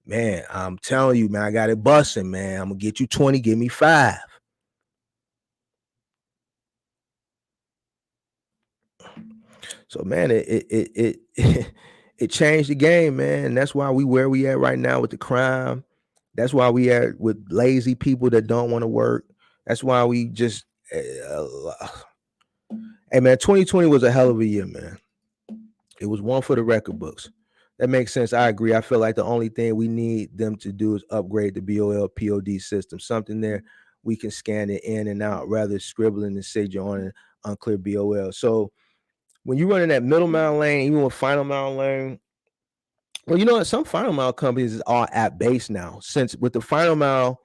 Man, I'm telling you, man, I got it bussing, man. I'm gonna get you 20, give me 5. So, man, it changed the game, man. And that's why where we at right now with the crime. That's why we at with lazy people that don't want to work. That's why we just hey man, 2020 was a hell of a year, man. It was one for the record books. That makes sense. I agree. I feel like the only thing we need them to do is upgrade the BOL POD system. Something there we can scan it in and out rather scribbling and signature on an unclear BOL. So when you run in that middle mile lane, even with final mile lane, well, you know what? Some final mile companies is all app based now. Since with the final mile,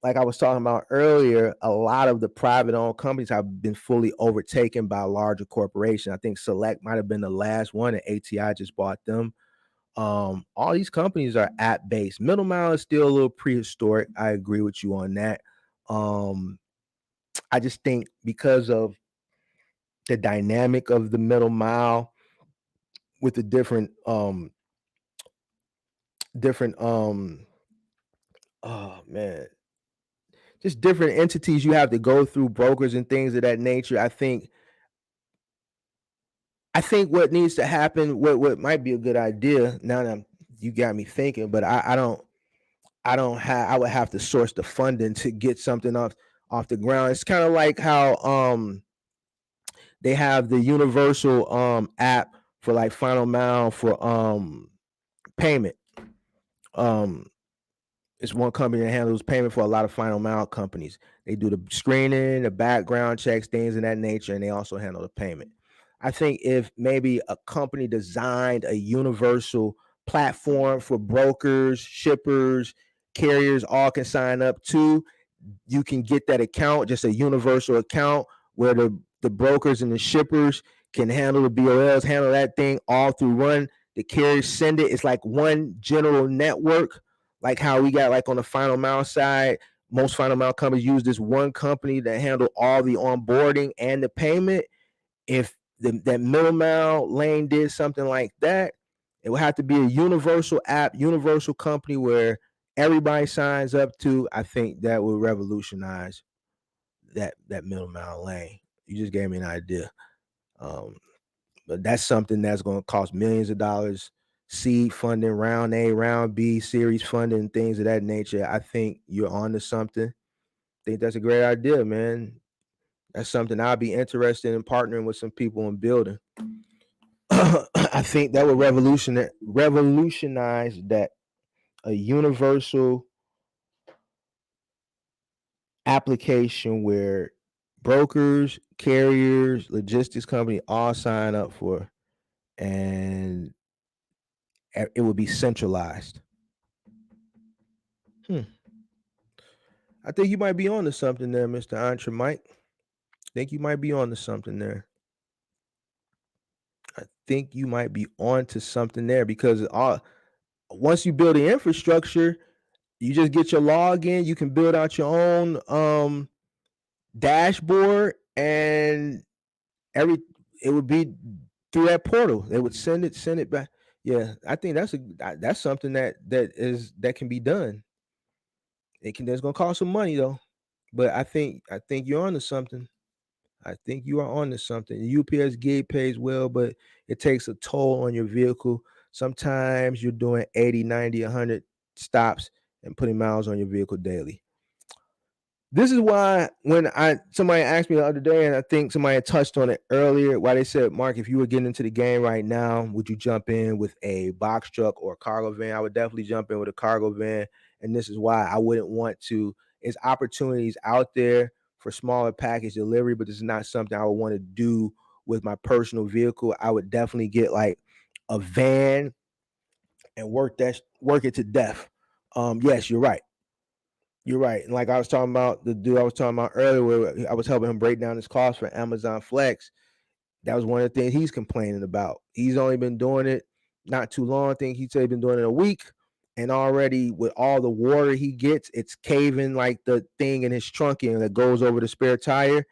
like I was talking about earlier, a lot of the private owned companies have been fully overtaken by a larger corporation. I think Select might have been the last one, and ATI just bought them. All these companies are app based. Middle mile is still a little prehistoric. I agree with you on that. I just think because of the dynamic of the middle mile with the different oh man, just different entities you have to go through, brokers and things of that nature. I think what needs to happen, what might be a good idea now that you got me thinking, but I would have to source the funding to get something off the ground. It's kind of like how they have the universal app for like final mile for payment. Um it's one company that handles payment for a lot of final mile companies. They do the screening, the background checks, things of that nature, and they also handle the payment. I think if maybe a company designed a universal platform for brokers, shippers, carriers, all can sign up to, you can get that account, just a universal account where the brokers and the shippers can handle the BOLs, handle that thing all through one. The carriers send it. It's like one general network, like how we got like on the final mile side. Most final mile companies use this one company that handle all the onboarding and the payment. If that middle mile lane did something like that, it would have to be a universal app, universal company where everybody signs up to. I think that would revolutionize that middle mile lane. You just gave me an idea. But that's something that's going to cost millions of dollars. Seed funding, round A, round B, series funding, things of that nature. I think you're on to something. I think that's a great idea, man. That's something I'd be interested in partnering with some people in building. I think that would revolutionize that, a universal application where brokers, carriers, logistics company all sign up for, and it would be centralized. Hmm. I think you might be on to something there, Mr. Entre Mike. I think you might be on to something there. I think you might be on to something there because once you build the infrastructure, you just get your login, you can build out your own dashboard, and every it would be through that portal. They would send it back. Yeah, I think that's something that can be done. That's gonna cost some money though. But I think you're onto something. I think you are onto something. The UPS gig pays well, but it takes a toll on your vehicle. Sometimes you're doing 80, 90, 100 stops and putting miles on your vehicle daily. This is why when somebody asked me the other day, and I think somebody had touched on it earlier, why they said, Mark, if you were getting into the game right now, would you jump in with a box truck or a cargo van? I would definitely jump in with a cargo van. And this is why I wouldn't want to. There's opportunities out there for smaller package delivery, but this is not something I would want to do with my personal vehicle. I would definitely get like a van and work it to death. Yes, you're right. You're right. And like I was talking about the dude I was talking about earlier, where I was helping him break down his cost for Amazon Flex. That was one of the things he's complaining about. He's only been doing it not too long. I think he said he's been doing it a week. And already with all the water he gets, it's caving like the thing in his trunking that goes over the spare tire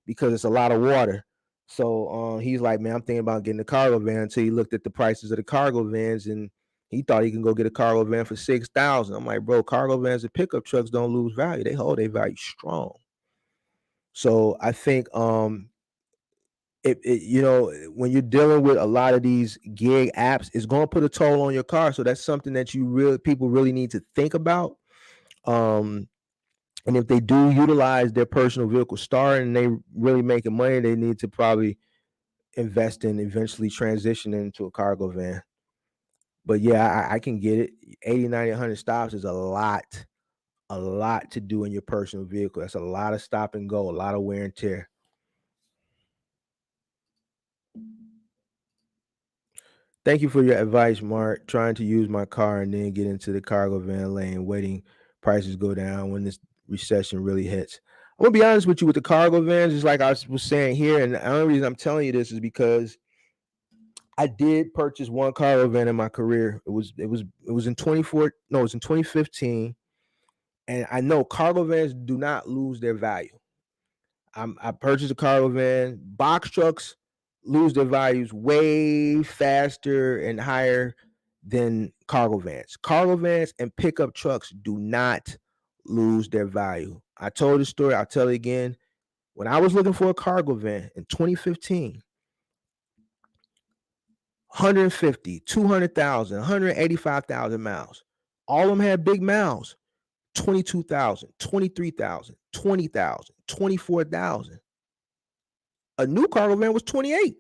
because it's a lot of water. So he's like, man, I'm thinking about getting a cargo van until he looked at the prices of the cargo vans and he thought he can go get a cargo van for $6,000. I'm like, bro, cargo vans and pickup trucks don't lose value. They hold their value strong. So I think when you're dealing with a lot of these gig apps, it's going to put a toll on your car. So that's something that people really need to think about. Um, and if they do utilize their personal vehicle starting and they really making money, they need to probably invest in eventually transitioning into a cargo van. But yeah, I can get it. 80, 90, 100 stops is a lot to do in your personal vehicle. That's a lot of stop and go, a lot of wear and tear. Thank you for your advice, Mark. Trying to use my car and then get into the cargo van lane, waiting prices go down when this recession really hits. I'm gonna be honest with you with the cargo vans, just like I was saying here, and the only reason I'm telling you this is because I did purchase one cargo van in my career. It was in 24, no, it was in 2015, and I know cargo vans do not lose their value. I purchased a cargo van. Box trucks lose their values way faster and higher than cargo vans. Cargo vans and pickup trucks do not lose their value. I told the story, I'll tell it again. When I was looking for a cargo van in 2015, 150, 200,000, 185,000 miles. All of them had big miles. 22,000, 23,000, 20,000, 24,000. A new cargo van was 28.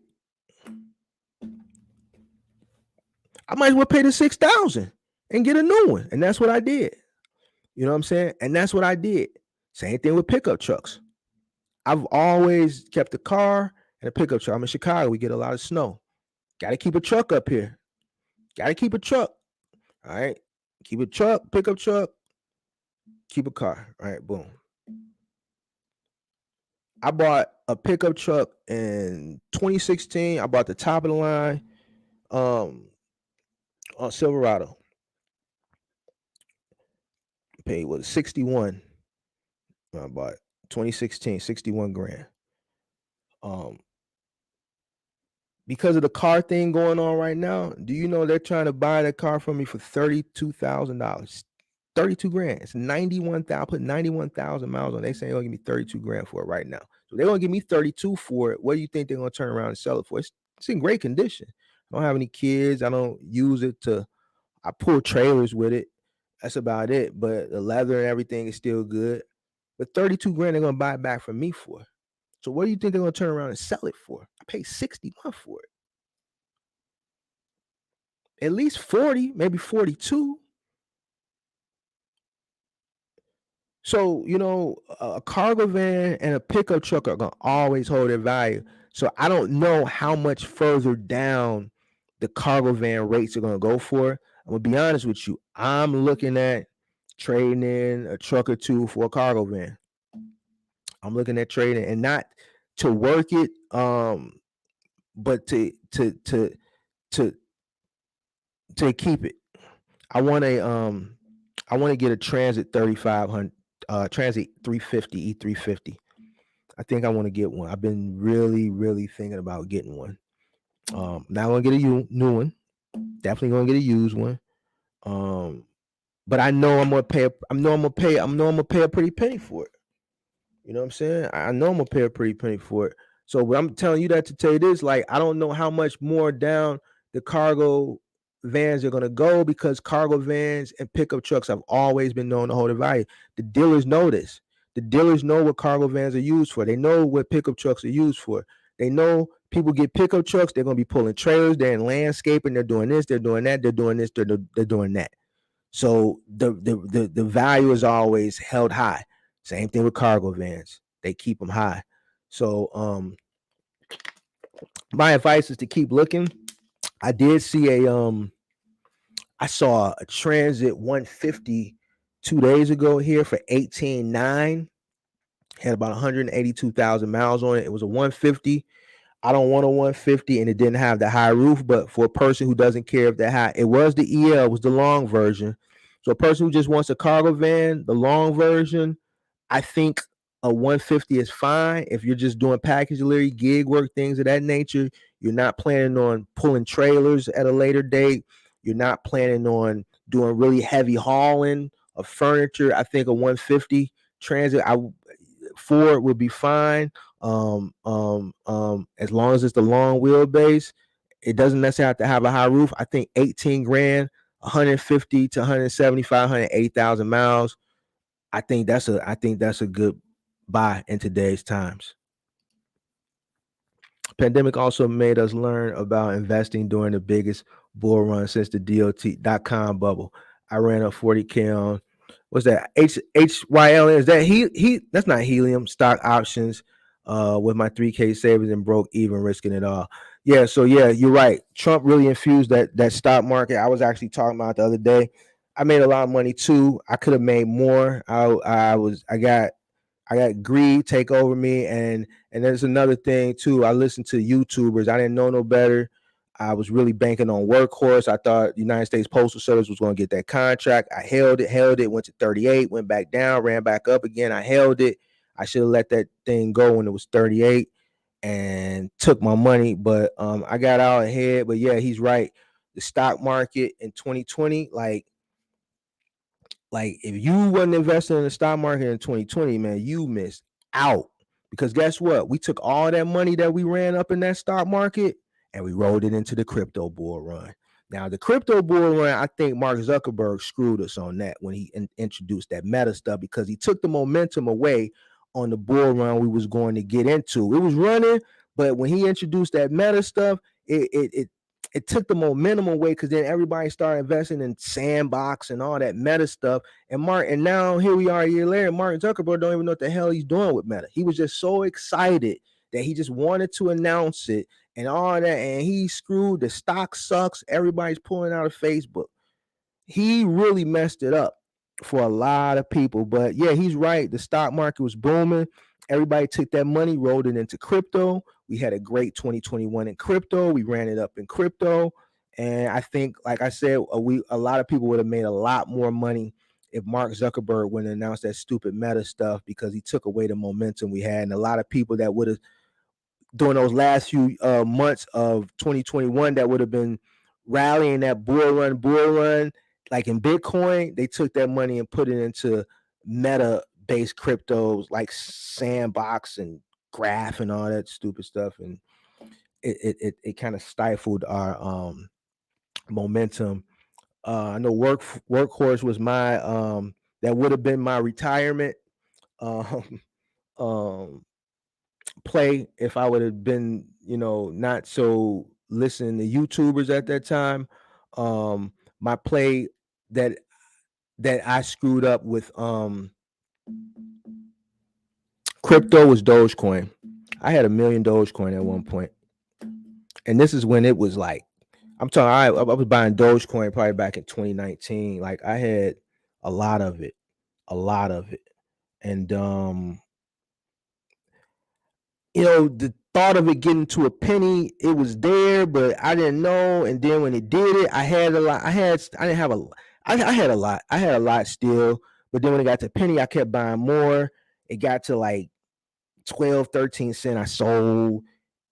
I might as well pay the 6,000 and get a new one. And that's what I did. You know what I'm saying? And that's what I did. Same thing with pickup trucks. I've always kept a car and a pickup truck. I'm in Chicago. We get a lot of snow. Got to keep a truck up here. Got to keep a truck. All right. Keep a truck, pickup truck, keep a car. All right. Boom. I bought a pickup truck in 2016. I bought the top of the line on Silverado. Paid was 61. I bought 2016, 61 grand. Because of the car thing going on right now, do you know they're trying to buy that car from me for $32,000? 32 grand. It's 91,000. Put 91,000 miles on. They say they're gonna give me 32 grand for it right now. So they're gonna give me 32 for it. What do you think they're gonna turn around and sell it for? It's in great condition. I don't have any kids. I don't use it I pull trailers with it. That's about it. But the leather and everything is still good. But 32 grand they're gonna buy it back from me for. So what do you think they're gonna turn around and sell it for? I paid 61 for it. At least 40, maybe 42. So, a cargo van and a pickup truck are gonna always hold their value. So I don't know how much further down the cargo van rates are gonna go for. I'm gonna be honest with you. I'm looking at trading in a truck or two for a cargo van. I'm looking at trading and not to work it. but to keep it, I want to get a Transit 3500, Transit 350 E350. I think I want to get one. I've been really thinking about getting one. Not gonna get a new one. Definitely gonna get a used one. But I know I'm gonna pay. I know I'm gonna pay a pretty penny for it. You know what I'm saying? I know I'm gonna pay a pretty penny for it. So but I'm telling you that to tell you this, like I don't know how much more down the cargo vans are gonna go, because cargo vans and pickup trucks have always been known to hold a value. The dealers know this. The dealers know what cargo vans are used for. They know what pickup trucks are used for. They know people get pickup trucks, they're gonna be pulling trailers, they're in landscaping, they're doing this, they're doing that, they're doing this, they're doing that. So the value is always held high. Same thing with cargo vans. They keep them high. So my advice is to keep looking. I did see I saw a Transit 150 2 days ago here for 18.9. Had about 182,000 miles on it. It was a 150. I don't want a 150, and it didn't have the high roof, but for a person who doesn't care if that high, it was the EL, was the long version. So a person who just wants a cargo van, the long version, I think a 150 is fine. If you're just doing package delivery, gig work, things of that nature, you're not planning on pulling trailers at a later date. You're not planning on doing really heavy hauling of furniture. I think a 150 Transit, Ford would be fine. As long as it's the long wheelbase, it doesn't necessarily have to have a high roof. I think 18 grand, 150 to 175, 180,000 miles. I think that's a good buy in today's times. Pandemic also made us learn about investing during the biggest bull run since the dot-com bubble. I ran up 40K on, what's that? HYL, is that he that's not helium, stock options, with my 3K savings, and broke even, risking it all. Yeah, so yeah, you're right. Trump really infused that stock market. I was actually talking about it the other day. I made a lot of money too. I could have made more. I got greed take over me, and there's another thing too. I listened to YouTubers. I didn't know no better. I was really banking on Workhorse. I thought United States Postal Service was going to get that contract. I held it, went to 38, went back down, ran back up again. I held it. I should have let that thing go when it was 38 and took my money, but I got out ahead. But yeah, he's right. The stock market in 2020, like if you wasn't investing in the stock market in 2020, man, you missed out. Because guess what? We took all that money that we ran up in that stock market and we rolled it into the crypto bull run. Now, the crypto bull run, I think Mark Zuckerberg screwed us on that when he introduced that meta stuff, because he took the momentum away on the bull run we was going to get into. It was running, but when he introduced that meta stuff, it took the momentum away, because then everybody started investing in Sandbox and all that meta stuff. And now here we are a year later, Mark Zuckerberg don't even know what the hell he's doing with meta. He was just so excited that he just wanted to announce it and all that, and he screwed. The stock sucks. Everybody's pulling out of Facebook. He really messed it up for a lot of people. But yeah, he's right. The stock market was booming. Everybody took that money, rolled it into crypto. We had a great 2021 in crypto. We ran it up in crypto. And I think, like I said, a lot of people would have made a lot more money if Mark Zuckerberg wouldn't announce that stupid meta stuff, because he took away the momentum we had. And a lot of people that would have, during those last few months of 2021, that would have been rallying that bull run, like in Bitcoin, they took that money and put it into meta based cryptos like Sandbox and Graph and all that stupid stuff, and it kind of stifled our momentum. I know Workhorse was my that would have been my retirement um, um, play if I would have been, not so listening to YouTubers at that time. My play that I screwed up with crypto was Dogecoin. I had 1 million Dogecoin at one point, and this is when it was like, I'm talking. I was buying Dogecoin probably back in 2019. Like I had a lot of it, and the thought of it getting to a penny. It was there, but I didn't know. And then when it did it, I had a lot. I didn't have a. I had a lot. I had a lot still. But then when it got to penny, I kept buying more. It got to like 12, 13 cents. I sold,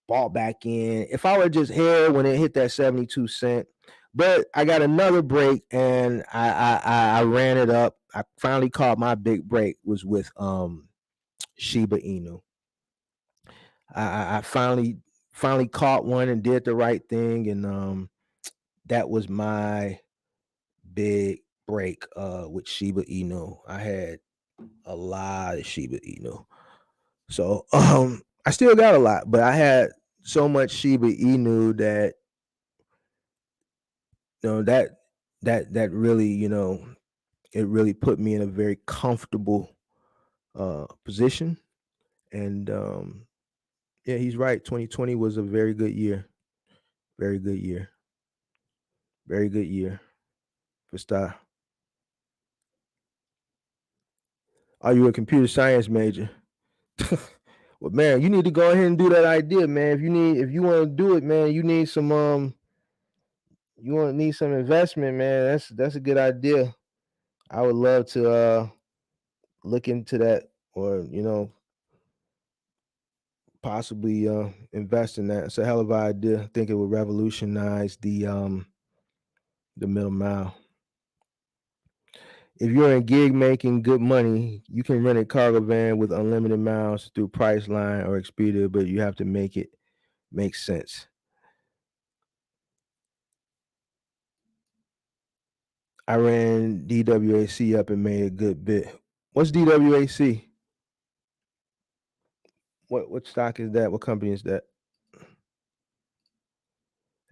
bought back in. If I would just held when it hit that 72 cent, but I got another break and I ran it up. I finally caught my big break was with Shiba Inu. I finally caught one and did the right thing, and that was my big break with Shiba Inu. I had a lot of Shiba Inu. So I still got a lot, but I had so much Shiba Inu that that really, it really put me in a very comfortable position. And yeah, he's right. 2020 was a very good year. Very good year. Very good year for Star. Are you a computer science major? Well, man, you need to go ahead and do that idea, man. If you want to do it, man, you need some need some investment, man. That's a good idea. I would love to look into that, or possibly invest in that. It's a hell of an idea. I think it would revolutionize the middle mile. If you're in gig making good money, you can rent a cargo van with unlimited miles through Priceline or Expedia, but you have to make it make sense. I ran DWAC up and made a good bit. What's DWAC? What stock is that? What company is that?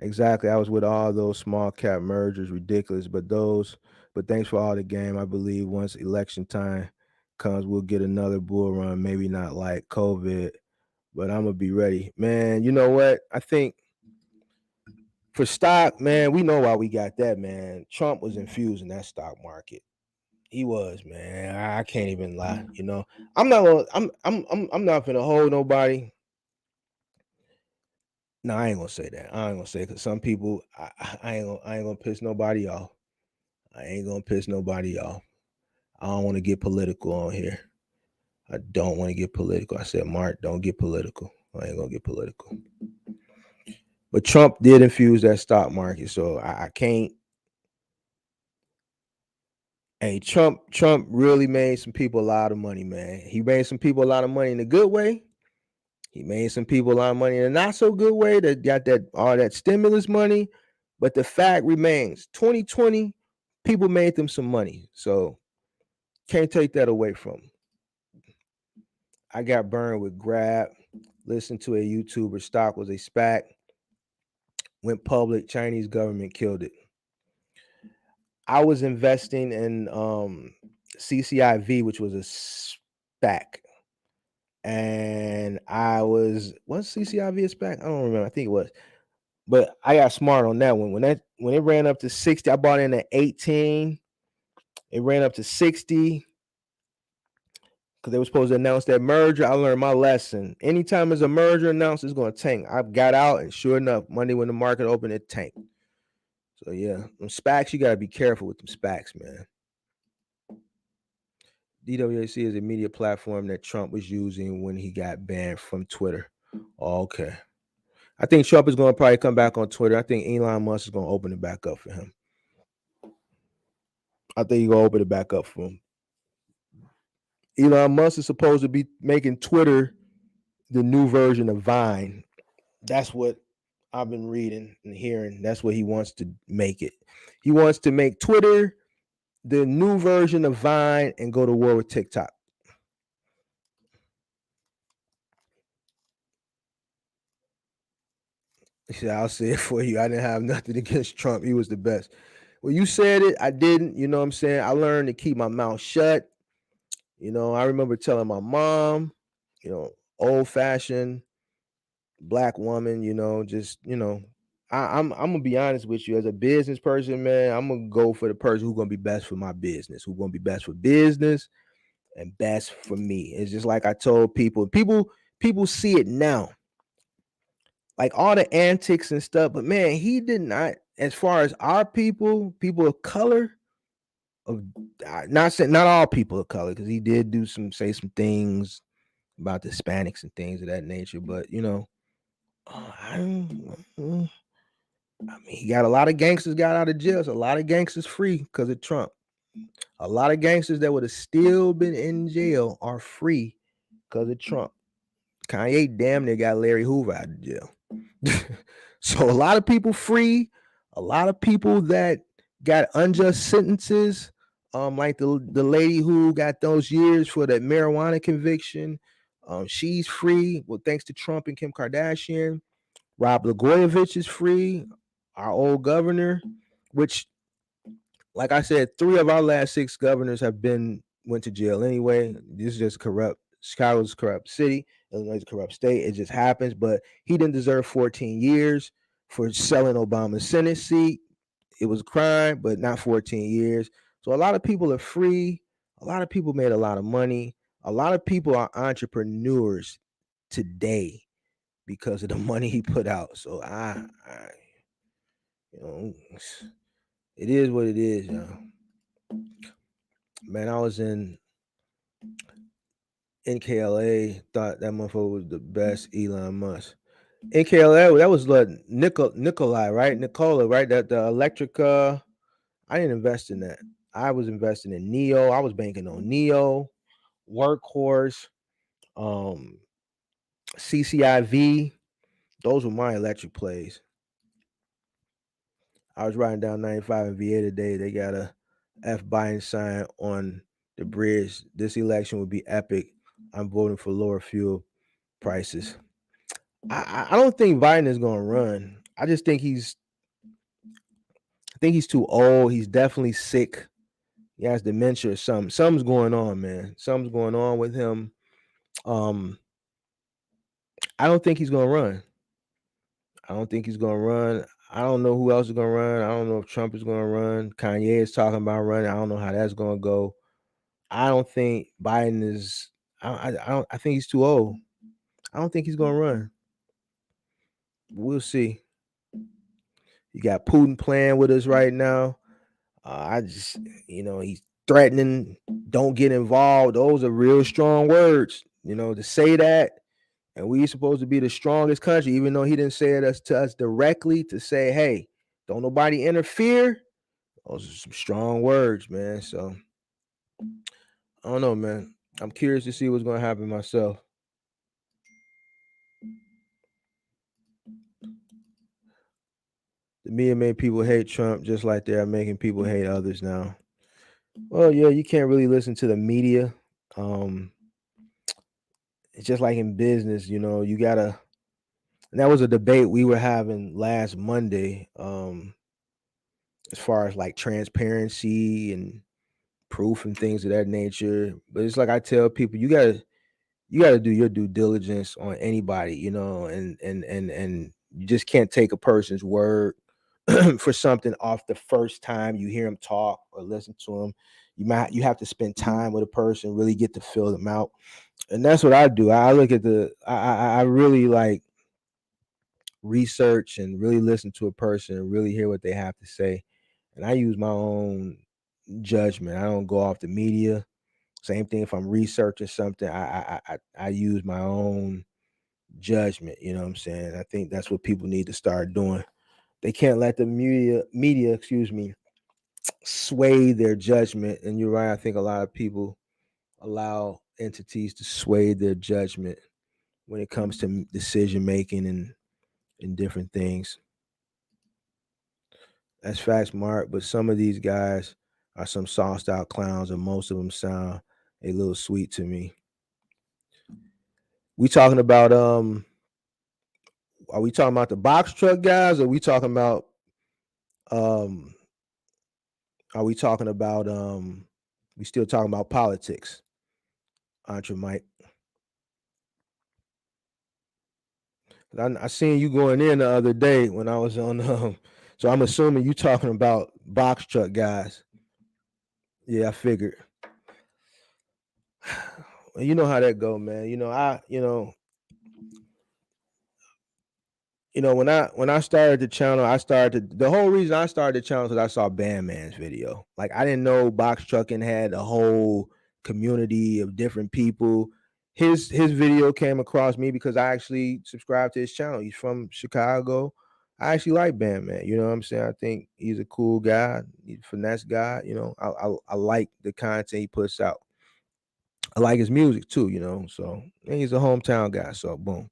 Exactly. I was with all those small cap mergers, ridiculous. But thanks for all the game. I believe once election time comes, we'll get another bull run. Maybe not like COVID, but I'm gonna be ready, man. You know what? I think for stock, man, we know why we got that, man. Trump was infusing that stock market. He was, man. I can't even lie. I'm not gonna. I'm not gonna hold nobody. No, I ain't gonna say that. I ain't gonna say because some people, I ain't gonna piss nobody off. I ain't gonna piss nobody off. I don't want to get political on here. I don't want to get political. I said, Mark, don't get political. I ain't gonna get political. But Trump did infuse that stock market, so I can't. Hey, Trump really made some people a lot of money, man. He made some people a lot of money in a good way. He made some people a lot of money in a not so good way that got that all that stimulus money. But the fact remains, 2020, people made them some money. So can't take that away from them. I got burned with Grab. Listened to a YouTuber. Stock was a SPAC. Went public. Chinese government killed it. I was investing in CCIV, which was a SPAC. And was CCIV a SPAC? I don't remember. I think it was. But I got smart on that one. When it ran up to 60, I bought in at 18. It ran up to 60 because they were supposed to announce that merger. I learned my lesson. Anytime there's a merger announced, it's going to tank. I got out, and sure enough, Monday when the market opened, it tanked. So yeah, them SPACs, you got to be careful with them SPACs, man. DWAC is a media platform that Trump was using when he got banned from Twitter. Okay. I think Trump is going to probably come back on Twitter. I think Elon Musk is going to open it back up for him. I think he's going to open it back up for him. Elon Musk is supposed to be making Twitter the new version of Vine. That's what I've been reading and hearing. That's what he wants to make it. He wants to make Twitter the new version of Vine and go to war with TikTok. I'll say it for you. I didn't have nothing against Trump. He was the best. Well, you said it. I didn't. You know what I'm saying? I learned to keep my mouth shut. I remember telling my mom, old fashioned black woman, I'm gonna be honest with you. As a business person, man, I'm gonna go for the person who's gonna be best for my business, who's gonna be best for business and best for me. It's just like I told people. People see it now. like all the antics and stuff. But man, he did not. As far as our people of color, of not saying not all people of color, because he did say some things about the Hispanics and things of that nature. But I mean, he got a lot of gangsters got out of jail. So a lot of gangsters free because of Trump. A lot of gangsters that would have still been in jail are free because of Trump. Kanye damn near got Larry Hoover out of jail. So a lot of people free, a lot of people that got unjust sentences, like the lady who got those years for that marijuana conviction. She's free. Well, thanks to Trump and Kim Kardashian. Rob Blagojevich is free, our old governor, which, like I said, 3 of our last 6 governors went to jail anyway. This is just corrupt. Chicago's a corrupt city. Illinois is a corrupt state. It just happens. But he didn't deserve 14 years for selling Obama's Senate seat. It was a crime, but not 14 years. So a lot of people are free. A lot of people made a lot of money. A lot of people are entrepreneurs today because of the money he put out. So you know, it is what it is, Man, I was in NKLA, thought that motherfucker was the best Elon Musk. NKLA, that was like Nikolai, right? Nikola, right? That the electric I didn't invest in that. I was investing in Neo. I was banking on Neo, Workhorse, um, CCIV. Those were my electric plays. I was riding down 95 in VA today. They got a F Biden sign on the bridge. This election would be epic. I'm voting for lower fuel prices. I don't think Biden is going to run. I just think he's too old. He's definitely sick. He has dementia or something. Something's going on, man. Something's going on with him. I don't think he's going to run. I don't think he's going to run. I don't know who else is going to run. I don't know if Trump is going to run. Kanye is talking about running. I don't know how that's going to go. I don't think Biden is. I don't. I think he's too old. I don't think he's going to run. We'll see. You got Putin playing with us right now. I just, he's threatening, don't get involved. Those are real strong words, to say that. And we supposed to be the strongest country, even though he didn't say it to us directly, to say, hey, don't nobody interfere. Those are some strong words, man. So I don't know, man. I'm curious to see what's going to happen myself. The media made people hate Trump just like they are making people hate others now. Well, yeah, you can't really listen to the media. It's just like in business, you gotta. And that was a debate we were having last Monday, as far as like transparency and proof and things of that nature. But it's like I tell people, you gotta do your due diligence on anybody, and you just can't take a person's word for something off the first time you hear them talk or listen to them. You have to spend time with a person, really get to feel them out. And that's what I do. I look at I really like research and really listen to a person and really hear what they have to say. And I use my own judgment. I don't go off the media. Same thing if I'm researching something, I use my own judgment. You know what I'm saying? I think that's what people need to start doing. They can't let the media, excuse me, sway their judgment. And you're right. I think a lot of people allow entities to sway their judgment when it comes to decision making and different things. That's facts, Mark. But some of these guys are some sauced out clowns, and most of them sound a little sweet to me. We talking about are we talking about the box truck guys, or are we talking about um we still talking about politics? Entre Mike. I seen you going in the other day when I was on so I'm assuming you talking about box truck guys. Yeah, I figured. You know how that go, man. You know, when I started the channel, the whole reason I started the channel because I saw Bandman's video. Like I didn't know box trucking had a whole community of different people. His video came across me because I actually subscribed to his channel. He's from Chicago. I actually like Bandman. You know what I'm saying? I think he's a cool guy, he's a finesse guy. You know, I like the content he puts out. I like his music too, you know. So and he's a hometown guy. So boom.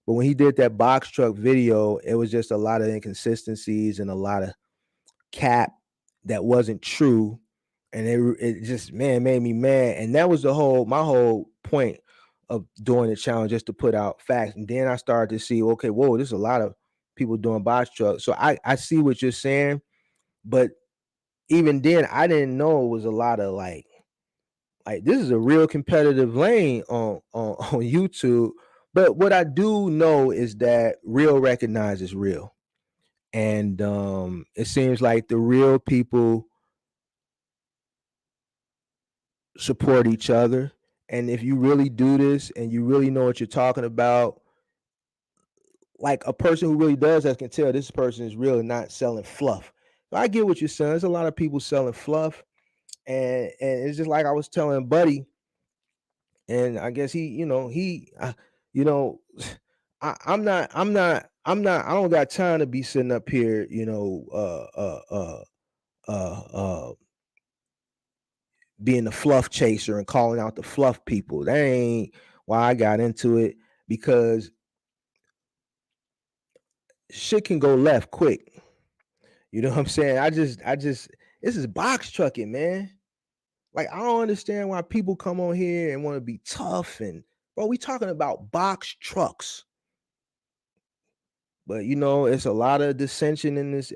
But when he did that box truck video, it was just a lot of inconsistencies and a lot of cap that wasn't true. And it just made me mad. And that was my whole point of doing the challenge, just to put out facts. And then I started to see, okay, whoa, there's a lot of people doing box trucks. So I see what you're saying, but even then I didn't know it was a lot of like this is a real competitive lane on YouTube. But what I do know is that real recognizes real. And it seems like the real people support each other. And if you really do this and you really know what you're talking about, like a person who really does that can tell this person is really not selling fluff. So I get what you're saying. There's a lot of people selling fluff. And it's just like I was telling Buddy, and I guess you know, I don't got time to be sitting up here, being the fluff chaser and calling out the fluff people. That ain't why I got into it, because shit can go left quick. You know what I'm saying? This is box trucking, man. Like I don't understand why people come on here and want to be tough and bro, we talking about box trucks. But you know, it's a lot of dissension in this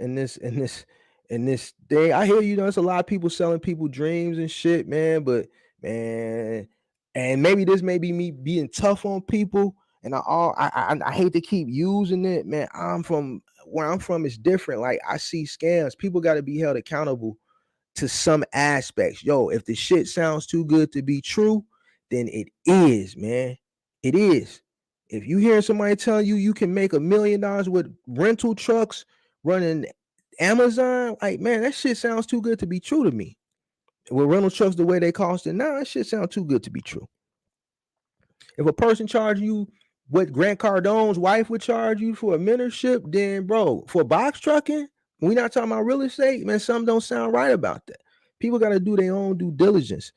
thing. I hear, you know, it's a lot of people selling people dreams and shit, man. But man, and maybe this may be me being tough on people, and I hate to keep using it, man. Where I'm from is different. Like I see scams. People got to be held accountable to some aspects. Yo, if the shit sounds too good to be true, then it is, man. It is. If you hear somebody telling you you can make $1 million with rental trucks running Amazon, like man, that shit sounds too good to be true to me. With rental trucks the way they cost it now, that shit sounds too good to be true. If a person charge you what Grant Cardone's wife would charge you for a mentorship, then bro, for box trucking, we not talking about real estate, man. Something don't sound right about that. People got to do their own due diligence,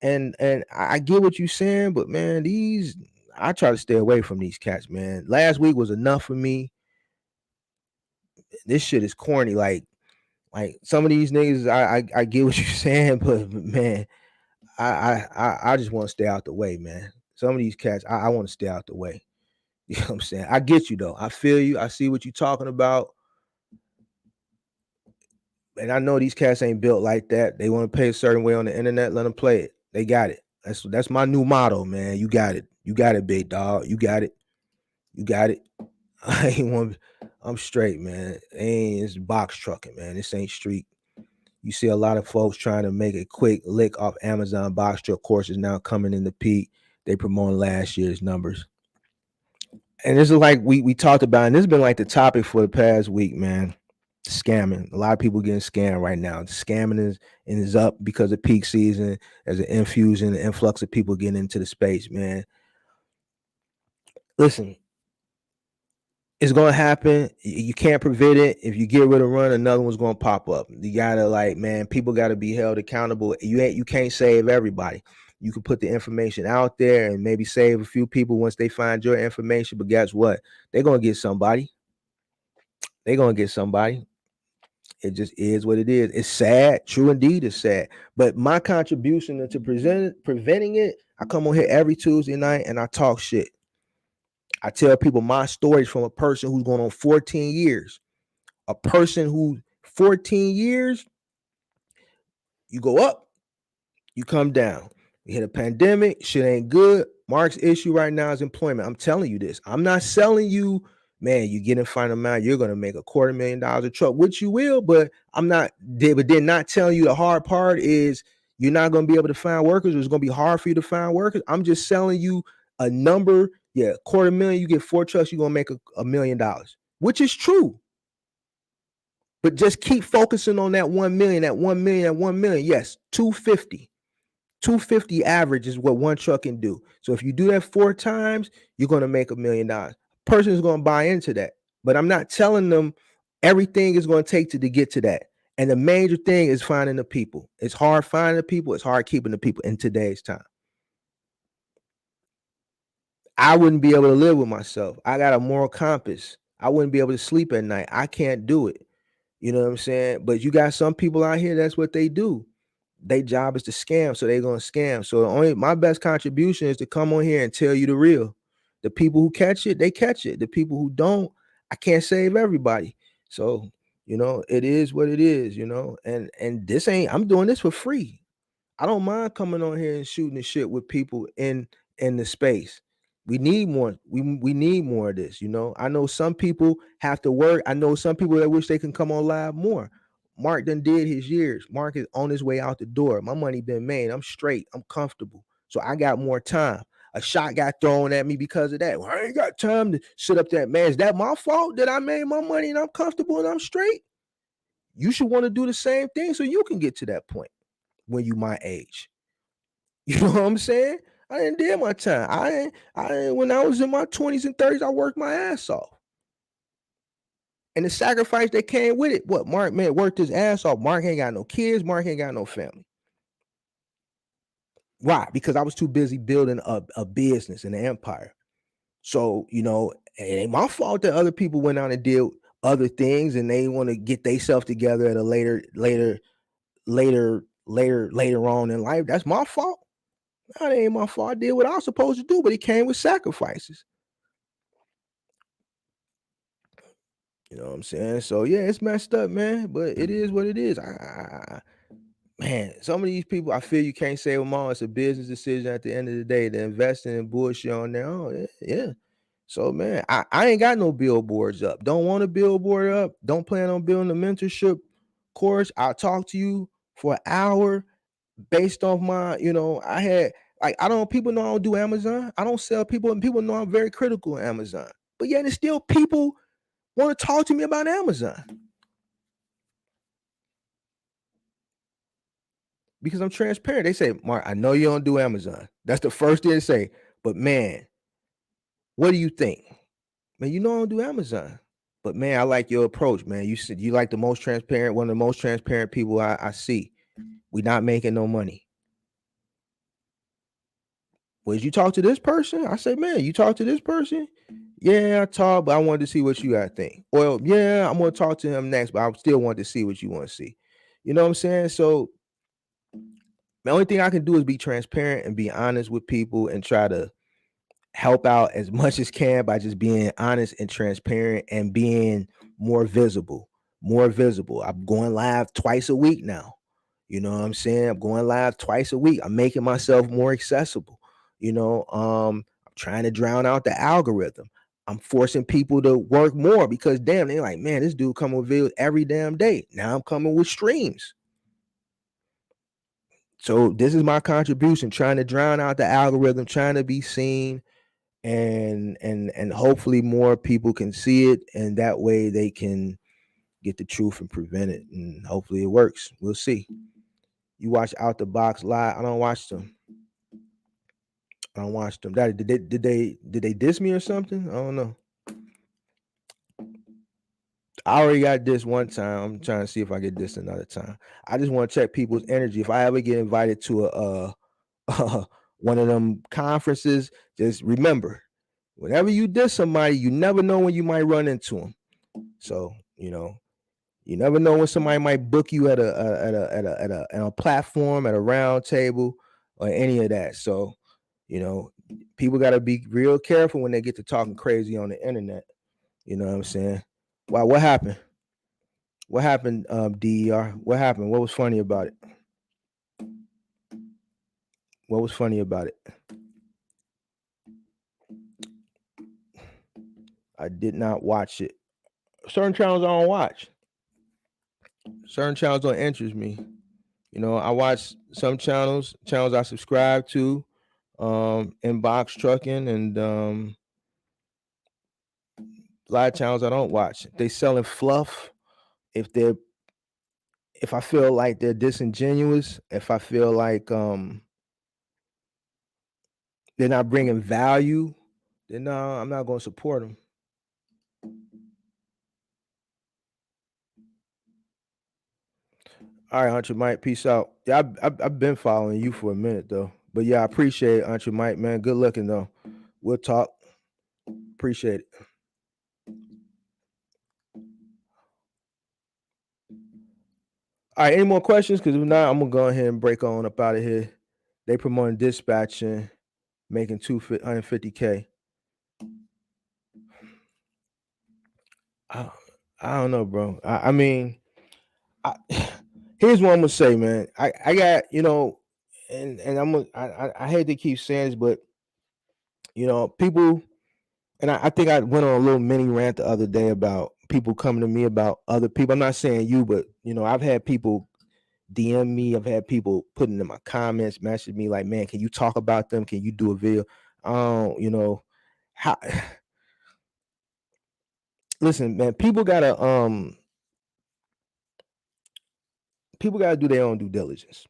and I get what you're saying, but man, I try to stay away from these cats, man. Last week was enough for me. This shit is corny. Like some of these niggas, I get what you're saying, but man, I just want to stay out the way, man. Some of these cats, I want to stay out the way. You know what I'm saying? I get you though. I feel you. I see what you're talking about. And I know these cats ain't built like that. They want to pay a certain way on the internet. Let them play it. They got it. That's my new motto, man. You got it. You got it, big dog. You got it. You got it. I ain't want. I'm straight, man. It's box trucking, man. This ain't street. You see a lot of folks trying to make a quick lick off Amazon box truck courses now coming in the peak. They promoting last year's numbers. And this is like we talked about, and this has been like the topic for the past week, man. Scamming. A lot of people getting scammed right now. Scamming is up because of peak season. There's an infusion, an influx of people getting into the space, man. Listen, it's gonna happen. You can't prevent it. If you get rid of run, another one's gonna pop up. You gotta people gotta be held accountable. You can't save everybody. You can put the information out there and maybe save a few people once they find your information. But guess what? They're gonna get somebody. They're gonna get somebody. It just is what it is. It's sad. True indeed, it's sad. But my contribution to preventing it, I come on here every Tuesday night and I talk shit. I tell people my stories from a person who's going on 14 years. A person who 14 years, you go up, you come down. We hit a pandemic, shit ain't good. Mark's issue right now is employment. I'm telling you this. I'm not selling you, man, you get in final amount, you're going to make $250,000 a truck, which you will, but but they're not telling you the hard part is you're not going to be able to find workers. It's going to be hard for you to find workers. I'm just selling you a number. Yeah, $250,000, you get 4 trucks, you're going to make $1 million. which is true. But just keep focusing on that 1 million, that 1 million, that 1 million. Yes, 250. 250 average is what one truck can do. So if you do that 4 times, you're going to make $1 million. Person is going to buy into that. But I'm not telling them everything is going to take to get to that. And the major thing is finding the people. It's hard finding the people. It's hard keeping the people in today's time. I wouldn't be able to live with myself. I got a moral compass. I wouldn't be able to sleep at night. I can't do it. You know what I'm saying? But you got some people out here, that's what they do. Their job is to scam, so they're gonna scam. So my best contribution is to come on here and tell you the real. The people who catch it, they catch it. The people who don't, I can't save everybody. So, it is what it is, and this ain't, I'm doing this for free. I don't mind coming on here and shooting the shit with people in the space. We need more. We need more of this. I know some people have to work. I know some people that wish they can come on live more. Mark done did his years. Mark is on his way out the door. My money been made. I'm straight. I'm comfortable. So I got more time. A shot got thrown at me because of that. Well, I ain't got time to sit up there, man. Is that my fault that I made my money and I'm comfortable and I'm straight? You should want to do the same thing so you can get to that point when you my age. You know what I'm saying? I didn't did my time. When I was in my 20s and 30s, I worked my ass off. And the sacrifice that came with it. What Mark, man, worked his ass off. Mark ain't got no kids. Mark ain't got no family. Why? Because I was too busy building a business and an empire. So, it ain't my fault that other people went out and did other things and they want to get themselves together at a later on in life. That's my fault. That ain't my fault. I did what I was supposed to do, but it came with sacrifices. You know what I'm saying? So yeah, it's messed up, man. But it is what it is. Man, some of these people, I feel you can't save them all. It's a business decision at the end of the day. They're investing in bullshit on their own. Yeah. So man, I ain't got no billboards up. Don't want a billboard up. Don't plan on building a mentorship course. I'll talk to you for an hour based off my, I had people know I don't do Amazon. I don't sell people, and people know I'm very critical of Amazon. But yet, it's still people want to talk to me about Amazon because I'm transparent. They say, Mark, I know you don't do Amazon. That's the first thing they say. But man, what do you think? Man, I don't do Amazon. But man, I like your approach, man. You said you like the most transparent, one of the most transparent people I see. We not making no money. Well, did you talk to this person? I said, man, you talk to this person? Yeah, I talked, but I wanted to see what you guys think. Well, yeah, I'm gonna talk to him next, but I still want to see what you want to see. You know what I'm saying? So the only thing I can do is be transparent and be honest with people and try to help out as much as can by just being honest and transparent and being more visible. More visible. I'm going live twice a week now. You know what I'm saying? I'm going live twice a week. I'm making myself more accessible. I'm trying to drown out the algorithm. I'm forcing people to work more because damn, they're like, man, this dude coming with videos every damn day. Now I'm coming with streams. So this is my contribution, trying to drown out the algorithm, trying to be seen, and hopefully more people can see it, and that way they can get the truth and prevent it, and hopefully it works. We'll see. You watch Out the Box Live? I don't watch them. Did they diss me or something? I don't know. I already got this one time. I'm trying to see if I get this another time. I just want to check people's energy. If I ever get invited to a one of them conferences, just remember, whenever you diss somebody, you never know when you might run into them. So you never know when somebody might book you at a platform, at a round table, or any of that. So people got to be real careful when they get to talking crazy on the internet. You know what I'm saying? Wow, what happened? What happened, DER? What happened? What was funny about it? What was funny about it? I did not watch it. Certain channels I don't watch. Certain channels don't interest me. I watch some channels I subscribe to, Inbox Trucking and A lot of channels I don't watch. If they selling fluff, if I feel like they're disingenuous, if I feel like they're not bringing value, then no, I'm not going to support them. All right, Auntie Mike, peace out. Yeah, I've been following you for a minute though, but yeah, I appreciate it, Auntie Mike, man. Good looking though. We'll talk. Appreciate it. All right, any more questions? Because if not, I'm gonna go ahead and break on up out of here. They promoting dispatching, making 250K. I, I don't know, bro. I mean, here's what I'm gonna say, man. I got and I hate to keep saying this, but people, and I think I went on a little mini rant the other day about people coming to me about other people. I'm not saying you, but I've had people DM me. I've had people putting in my comments, message me like, "Man, can you talk about them? Can you do a video?" How? Listen, man. People gotta do their own due diligence,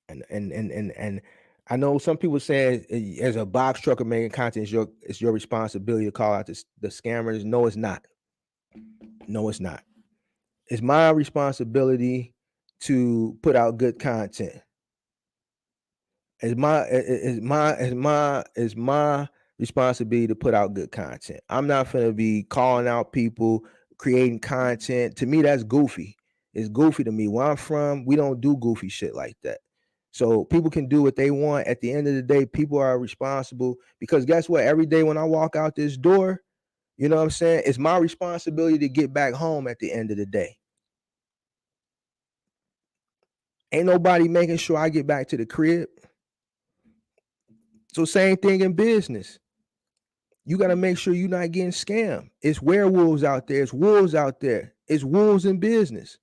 and I know some people say as a box trucker making content, it's your responsibility to call out the scammers. No, it's not. No, it's not. It's my responsibility to put out good content. It's my responsibility to put out good content. I'm not gonna be calling out people creating content. To me, that's goofy. It's goofy to me. Where I'm from, we don't do goofy shit like that. So people can do what they want. At the end of the day, people are responsible because guess what? Every day when I walk out this door, you know what I'm saying? It's my responsibility to get back home at the end of the day. Ain't nobody making sure I get back to the crib. So same thing in business. You got to make sure you're not getting scammed. It's werewolves out there. It's wolves out there. It's wolves in business.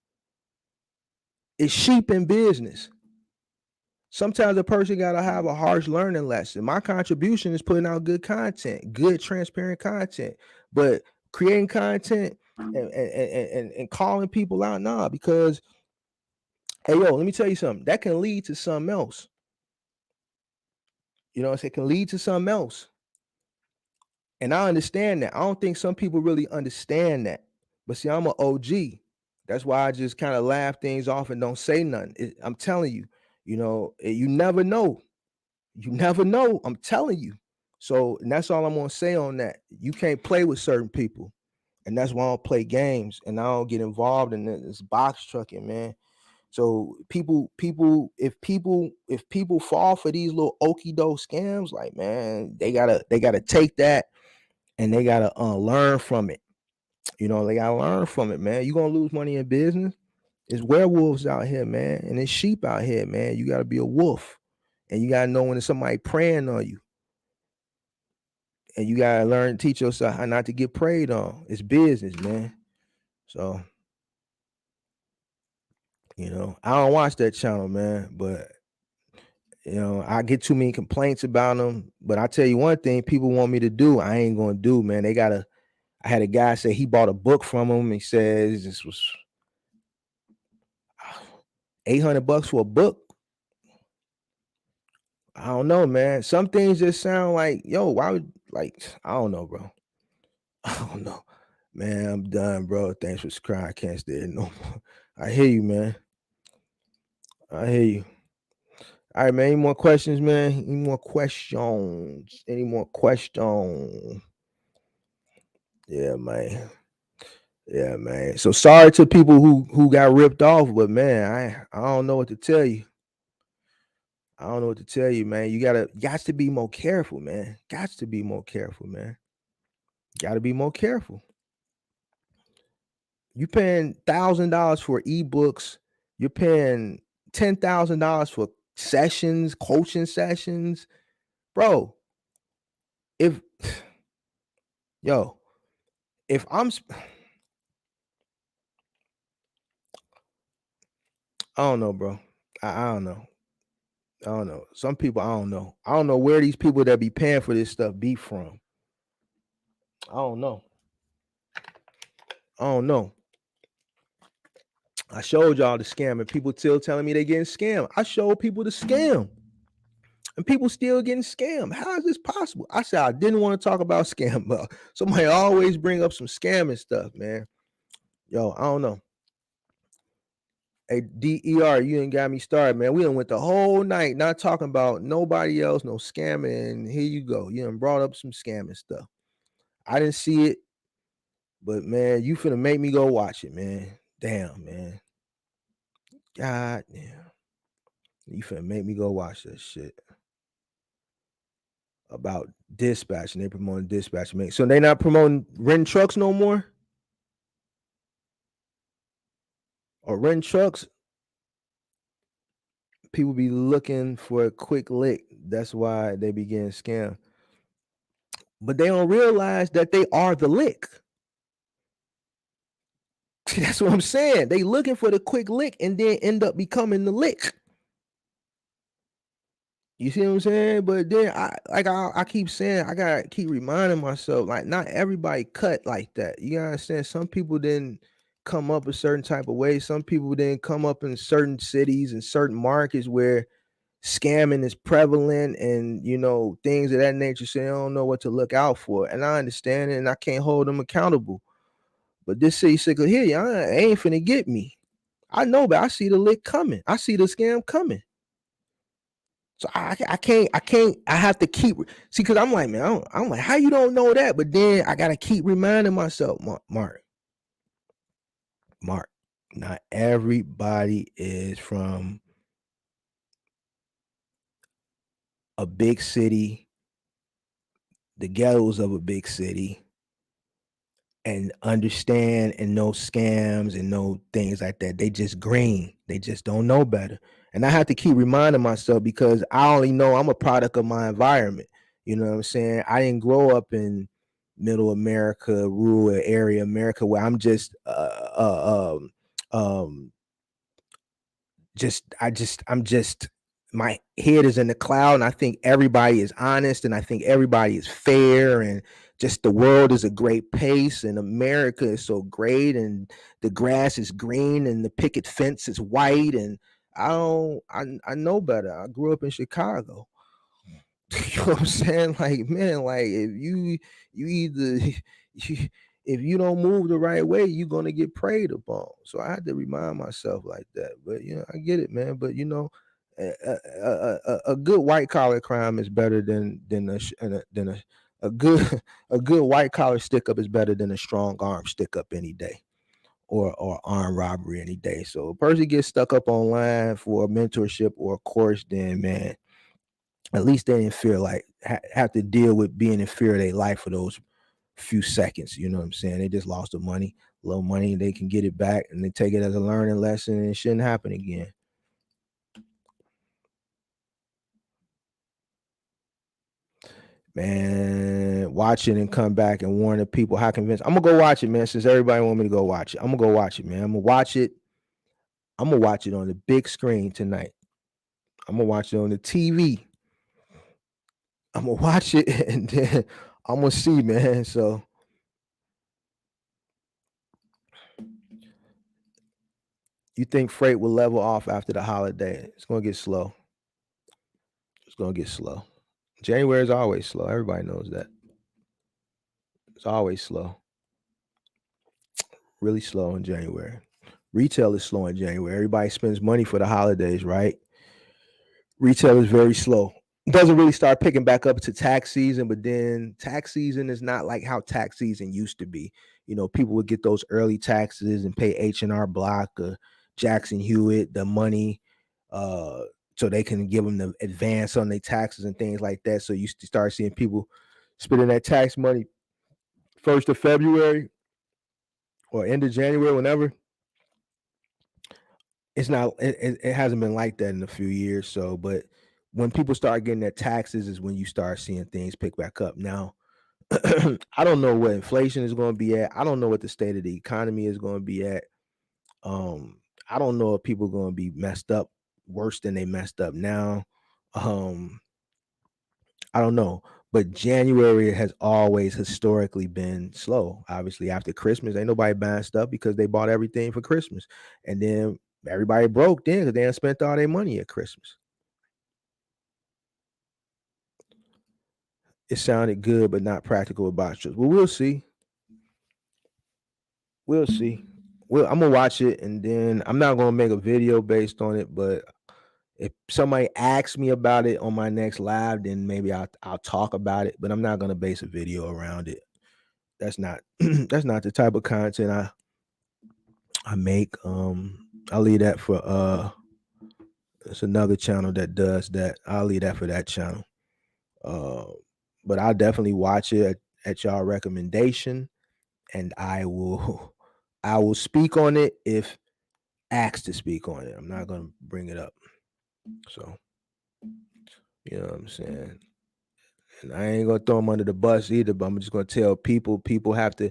It's sheep in business. Sometimes a person got to have a harsh learning lesson. My contribution is putting out good content, good transparent content, but creating content and calling people out, nah, because hey, yo, let me tell you something. That can lead to something else. It can lead to something else. And I understand that. I don't think some people really understand that. But see, I'm an OG. That's why I just kind of laugh things off and don't say nothing. I'm telling you, you never know. You never know. I'm telling you. So, and that's all I'm gonna say on that. You can't play with certain people, and that's why I don't play games and I don't get involved in this box trucking, man. So if people fall for these little okie doke scams, like man, they gotta take that and they gotta learn from it. They gotta learn from it, man. You gonna lose money in business. It's werewolves out here, man, and it's sheep out here, man. You gotta be a wolf, and you gotta know when there's somebody preying on you, and you gotta learn, teach yourself how not to get preyed on. It's business, man. So I don't watch that channel, man, but I get too many complaints about them. But I tell you one thing, people want me to do, I ain't gonna do, man. I had a guy say he bought a book from him. He says this was $800 for a book. I don't know, man. Some things just sound like, yo, why would I don't know, bro. I don't know. Man, I'm done, bro. Thanks for subscribing. I can't stay no more. I hear you, man. I hear you. All right, man. Any more questions, man? Any more questions? Any more questions? Yeah, man. Yeah, man. So sorry to people who got ripped off, but man, I don't know what to tell you. I don't know what to tell you, man. You got to be more careful, man. Got to be more careful, man. Got to be more careful. You paying $1,000 for ebooks. You're paying $10,000 for sessions, coaching sessions, bro. If yo, if I don't know, bro. I don't know. I don't know. Some people I don't know. I don't know where these people that be paying for this stuff be from. I don't know. I don't know. I showed y'all the scam, and people still telling me they getting scammed. I showed people the scam, and people still getting scammed. How is this possible? I said I didn't want to talk about scam, but somebody always bring up some scamming stuff, man. Yo, I don't know. Hey, DER, you ain't got me started, man. We done went the whole night not talking about nobody else, no scamming. And here you go. You done brought up some scamming stuff. I didn't see it, but man, you finna make me go watch it, man. Damn, man. God damn. You finna make me go watch that shit. About dispatching. They promoting dispatching. Man. So they not promoting renting trucks no more? Or renting trucks? People be looking for a quick lick. That's why they be getting scammed. But they don't realize that they are the lick. That's what I'm saying. They looking for the quick lick and then end up becoming the lick. You see what I'm saying? But then I keep saying, I gotta keep reminding myself, like, not everybody cut like that. You gotta understand, some people didn't come up a certain type of way. Some people didn't come up in certain cities and certain markets where scamming is prevalent and things of that nature. So they don't know what to look out for. And I understand it, and I can't hold them accountable. But this city sickle here, y'all ain't finna get me. I know, but I see the lick coming. I see the scam coming. So I can't. I have to keep see, because I'm like, man, I'm like, how you don't know that? But then I gotta keep reminding myself, Mark, not everybody is from a big city, the ghettos of a big city, and understand and know scams and know things like that. They just green. They just don't know better. And I have to keep reminding myself, because I only know I'm a product of my environment. You know what I'm saying? I didn't grow up in middle America, rural area America, where I'm just I'm just my head is in the cloud, and I think everybody is honest, and I think everybody is fair, and just the world is a great place, and America is so great, and the grass is green, and the picket fence is white, and I know better. I grew up in Chicago. You know what I'm saying? Like, man, like, if you either if you don't move the right way, you're gonna get preyed upon. So I had to remind myself like that. But I get it, man. But a good white collar crime is better than a good a good white collar stick up is better than a strong arm stick up any day, or armed robbery any day. So a person gets stuck up online for a mentorship or a course, then man, at least they didn't feel like have to deal with being in fear of their life for those few seconds. You know what I'm saying? They just lost the money, little money, they can get it back, and they take it as a learning lesson, and it shouldn't happen again. Man, watch it and come back and warn the people. How convinced? I'm gonna go watch it, man. Since everybody want me to go watch it, I'm gonna go watch it, man. I'm gonna watch it. I'm gonna watch it on the big screen tonight. I'm gonna watch it on the TV. I'm gonna watch it and then I'm gonna see, man. So you think freight will level off after the holiday? It's gonna get slow. It's gonna get slow. January is always slow. Everybody knows that. It's always slow. Really slow in January. Retail is slow in January. Everybody spends money for the holidays, right? Retail is very slow. Doesn't really start picking back up to tax season, but then tax season is not like how tax season used to be. People would get those early taxes and pay H&R Block or Jackson Hewitt the money, uh, so they can give them the advance on their taxes and things like that. So you start seeing people spending that tax money 1st of February or end of January, whenever. It's not it hasn't been like that in a few years. So, but when people start getting their taxes is when you start seeing things pick back up. Now, I don't know what inflation is going to be at. I don't know what the state of the economy is going to be at. Um, I don't know if people are going to be messed up worse than they messed up now. Um, I don't know. But January has always historically been slow. Obviously, after Christmas, ain't nobody buying stuff because they bought everything for Christmas. And then everybody broke then because they had spent all their money at Christmas. It sounded good, but not practical about strips. Well, we'll see. We'll see. I'm gonna watch it, and then I'm not gonna make a video based on it. But if somebody asks me about it on my next live, then maybe I'll talk about it. But I'm not gonna base a video around it. That's not that's not the type of content I make. I'll leave that for it's another channel that does that. I'll leave that for that channel. Uh, but I'll definitely watch it at y'all recommendation, and I will I will speak on it if asked to speak on it. I'm not gonna bring it up. So you know what I'm saying. And I ain't gonna throw them under the bus either, but I'm just gonna tell people have to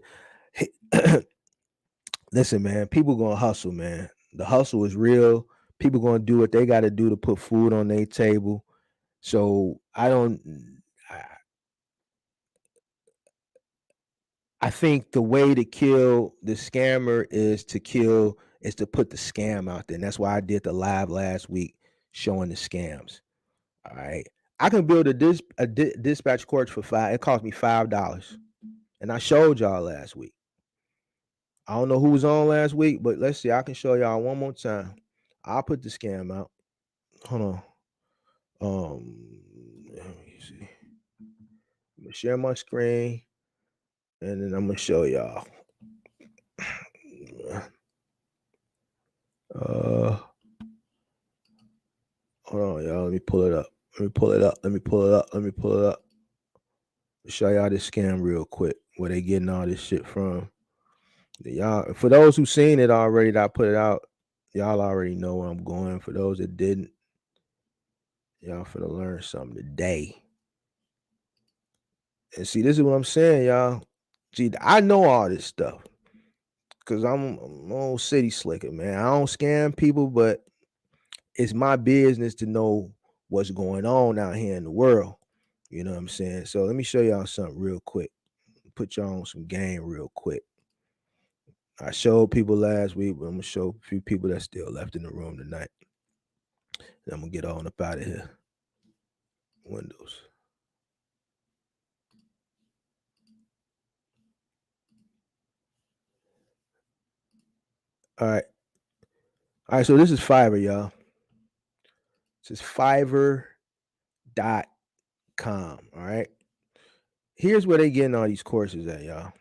listen, man. People gonna hustle, man. The hustle is real. People gonna do what they gotta do to put food on their table. So I think the way to kill the scammer is to put the scam out there. And that's why I did the live last week showing the scams. All right. I can build a dispatch course for it cost me $5. And I showed y'all last week. I don't know who was on last week, but let's see. I can show y'all one more time. I'll put the scam out. Hold on. Let me see. I'm gonna share my screen, and then I'm gonna show y'all. Hold on, y'all. Let me pull it up. Show y'all this scam real quick. Where they getting all this shit from? Y'all, for those who seen it already, that I put it out. Y'all already know where I'm going. For those that didn't, y'all finna learn something today. And see, this is what I'm saying, y'all. See, I know all this stuff because I'm an old city slicker, man. I don't scam people, but it's my business to know what's going on out here in the world. You know what I'm saying? So let me show y'all something real quick. Put y'all on some game real quick. I showed people last week, but I'm gonna show a few people that's still left in the room tonight. And I'm gonna get on up out of here. Windows. All right. All right, so this is Fiverr, y'all. This is Fiverr.com. All right. Here's where they getting all these courses at, y'all.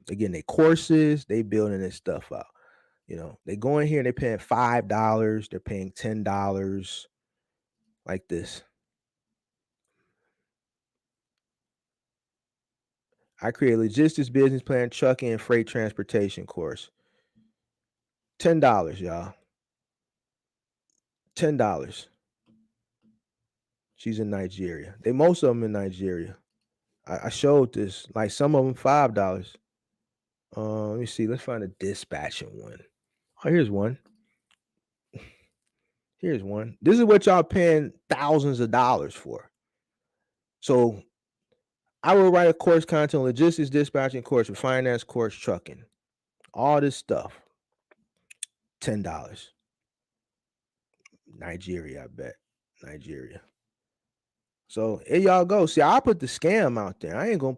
They getting their courses, they building this stuff out. You know, they go in here and they're paying $5, they're paying $10, like this. I create a logistics business plan, trucking, and freight transportation course. $10, y'all. $10. She's in Nigeria. Most of them in Nigeria. I showed this. Like some of them $5. Let me see. Let's find a dispatching one. Oh, here's one. Here's one. This is what y'all paying thousands of dollars for. So I will write a course content, logistics, dispatching course, finance course, trucking. All this stuff. $10. Nigeria, I bet. Nigeria. So here y'all go. See, I put the scam out there. I ain't gonna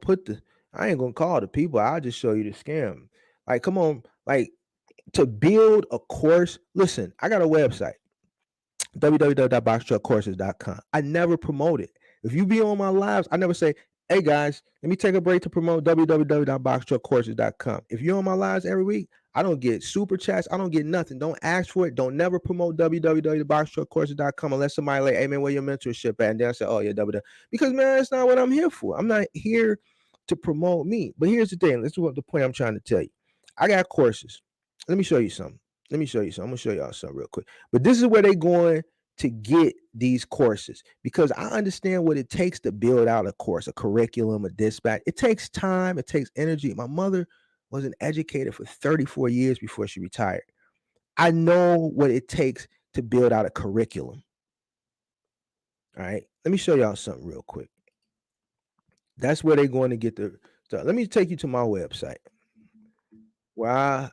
call the people. I'll just show you the scam. Like, come on, like to build a course. Listen, I got a website, www.boxtruckcourses.com. I never promote it. If you be on my lives, I never say, hey guys, let me take a break to promote www.boxtruckcourses.com. If you're on my lives every week, I don't get super chats. I don't get nothing. Don't ask for it. Don't never promote www.boxtruckcourses.com unless somebody like, hey man, where your mentorship at? And they'll say, oh yeah, www. Because man, that's not what I'm here for. I'm not here to promote me. But here's the thing. This is what the point I'm trying to tell you. I got courses. Let me show you something. I'm gonna show y'all something real quick. But this is where they going to get these courses because I understand what it takes to build out a course, a curriculum, a dispatch. It takes time, it takes energy. My mother was an educator for 34 years before she retired. I know what it takes to build out a curriculum. All right. Let me show y'all something real quick. That's where they're going to get the stuff. Let me take you to my website where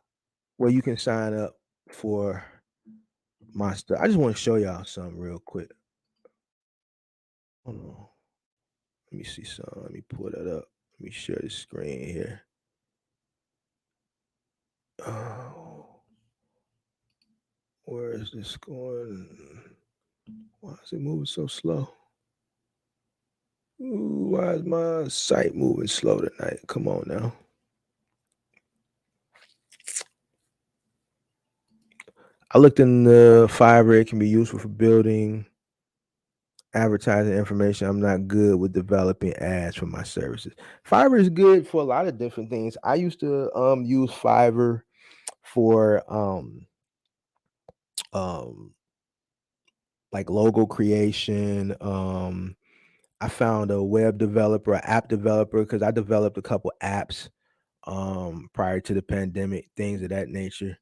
you can sign up for my stuff. I just want to show y'all something real quick. Hold on. Let me see something. Let me pull that up. Let me share the screen here. Oh, where is this going? Why is it moving so slow? Ooh, why is my site moving slow tonight? Come on now. I looked in the Fiverr. It can be useful for building advertising information. I'm not good with developing ads for my services. Fiverr is good for a lot of different things. I used to use Fiverr for um like logo creation. I found a web developer, an app developer, because I developed a couple apps prior to the pandemic, things of that nature.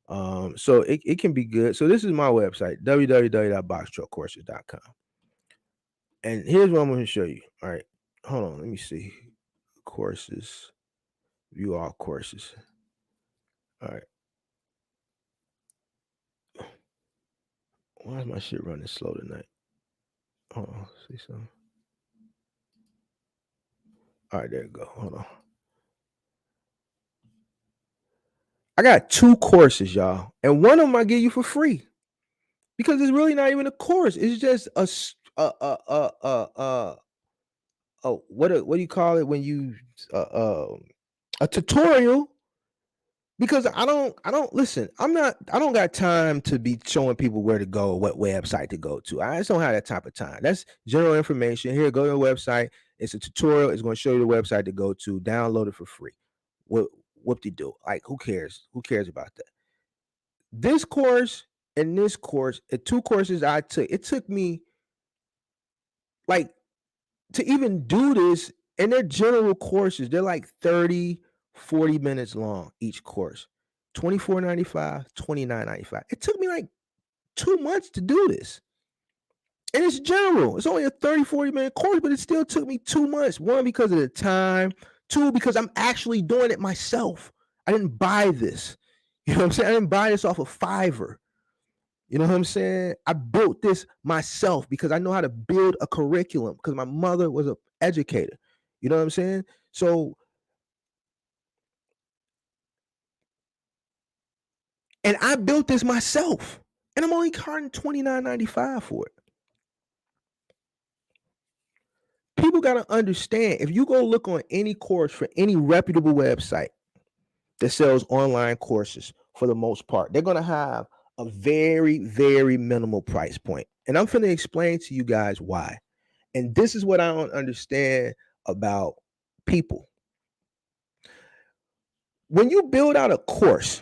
So it can be good. So this is my website, www.boxtruckcourses.com. And here's what I'm going to show you. All right. Hold on. Let me see. Courses. View all courses. All right. Why is my shit running slow tonight? Hold on. See something. All right, there you go. Hold on. I got 2 courses, y'all, and one of them I give you for free because it's really not even a course. It's just what do you call it when you a tutorial. Because I don't listen. I don't got time to be showing people where to go, what website to go to. I just don't have that type of time. That's general information. Here, go to the website. It's a tutorial. It's going to show you the website to go to. Download it for free. What de do? Like, who cares? Who cares about that? This course and this course, 2 courses I took, it took me like to even do this, and they're general courses. They're like 30, 40 minutes long each course. $24.95, $29.95. It took me like 2 months to do this. And it's general. It's only a 30, 40-minute course, but it still took me 2 months. 1, because of the time. 2, because I'm actually doing it myself. I didn't buy this. You know what I'm saying? I didn't buy this off of Fiverr. You know what I'm saying? I built this myself because I know how to build a curriculum because my mother was an educator. You know what I'm saying? So, and I built this myself, and I'm only charging $29.95 for it. People got to understand, if you go look on any course for any reputable website that sells online courses, for the most part, they're going to have a very, very minimal price point. And I'm going to explain to you guys why. And this is what I don't understand about people. When you build out a course,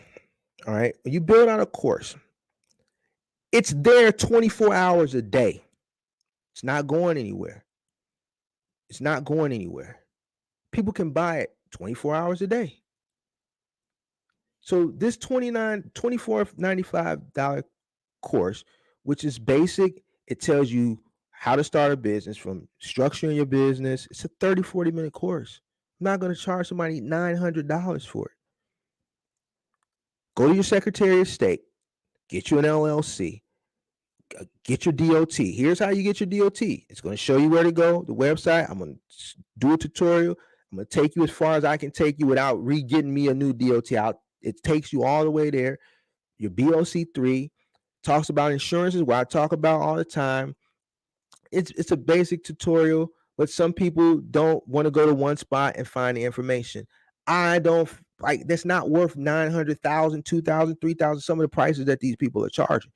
all right, when you build out a course, it's there 24 hours a day. It's not going anywhere. It's not going anywhere. People can buy it 24 hours a day. So this $24.95 course, which is basic, it tells you how to start a business, from structuring your business. It's a 30, 40-minute course. I'm not going to charge somebody $900 for it. Go to your Secretary of State, get you an LLC, get your DOT. Here's how you get your DOT. It's going to show you where to go, the website. I'm going to do a tutorial. I'm going to take you as far as I can take you without getting me a new DOT out. It takes you all the way there. Your BOC3 talks about insurances, what I talk about all the time. It's a basic tutorial, but some people don't want to go to one spot and find the information. I don't like, that's not worth 900,000, 2,000, 3,000, some of the prices that these people are charging.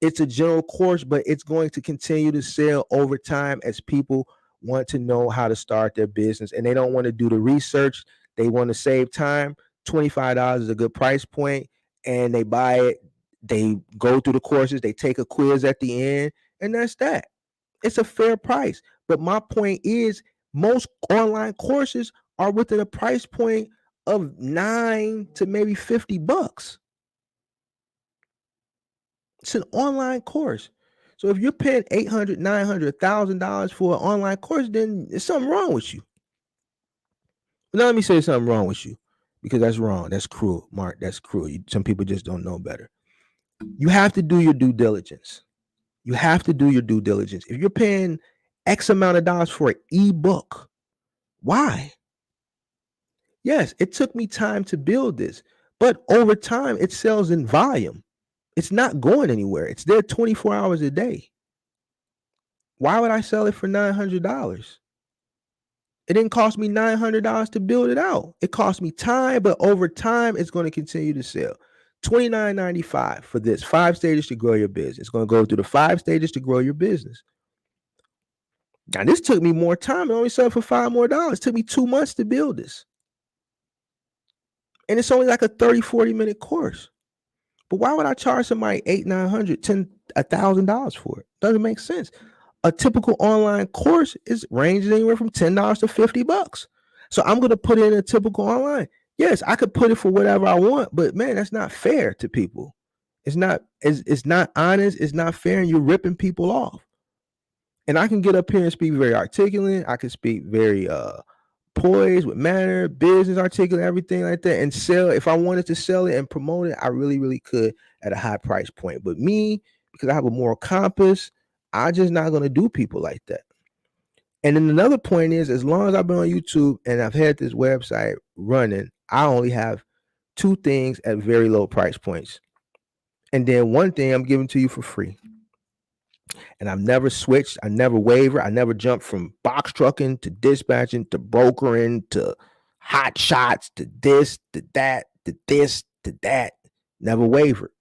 It's a general course, but it's going to continue to sell over time as people want to know how to start their business, and they don't want to do the research. They want to save time. $25 is a good price point, and they buy it. They go through the courses. They take a quiz at the end, and that's that. It's a fair price. But my point is, most online courses are within a price point of $9 to maybe $50. It's an online course. So if you're paying $800, $900, $1,000 for an online course, then there's something wrong with you. Now let me say something wrong with you, because that's wrong. That's cruel, Mark. That's cruel. Some people just don't know better. You have to do your due diligence. You have to do your due diligence. If you're paying X amount of dollars for an ebook, why? Yes, it took me time to build this, but over time it sells in volume. It's not going anywhere. It's there 24 hours a day. Why would I sell it for $900? It didn't cost me $900 to build it out. It cost me time, but over time, it's going to continue to sell. $29.95 for this 5 stages to grow your business. It's going to go through the 5 stages to grow your business. Now, this took me more time. It only sold for $5 more. It took me 2 months to build this. And it's only like a 30, 40-minute course. But why would I charge somebody $800, $900, $10, $1,000 for it? Doesn't make sense. A typical online course ranges anywhere from $10 to $50. So I'm going to put in a typical online. Yes, I could put it for whatever I want, but man, that's not fair to people. It's not honest. It's not fair, and you're ripping people off. And I can get up here and speak very articulate. I can speak very poised, with manner, business articulate, everything like that, and sell. If I wanted to sell it and promote it, I really, really could at a high price point. But me, because I have a moral compass, I'm just not going to do people like that. And then another point is, as long as I've been on YouTube and I've had this website running, I only have 2 things at very low price points. And then one thing I'm giving to you for free. And I've never switched. I never wavered. I never jumped from box trucking to dispatching to brokering to hot shots to this, to that, to this, to that. Never wavered.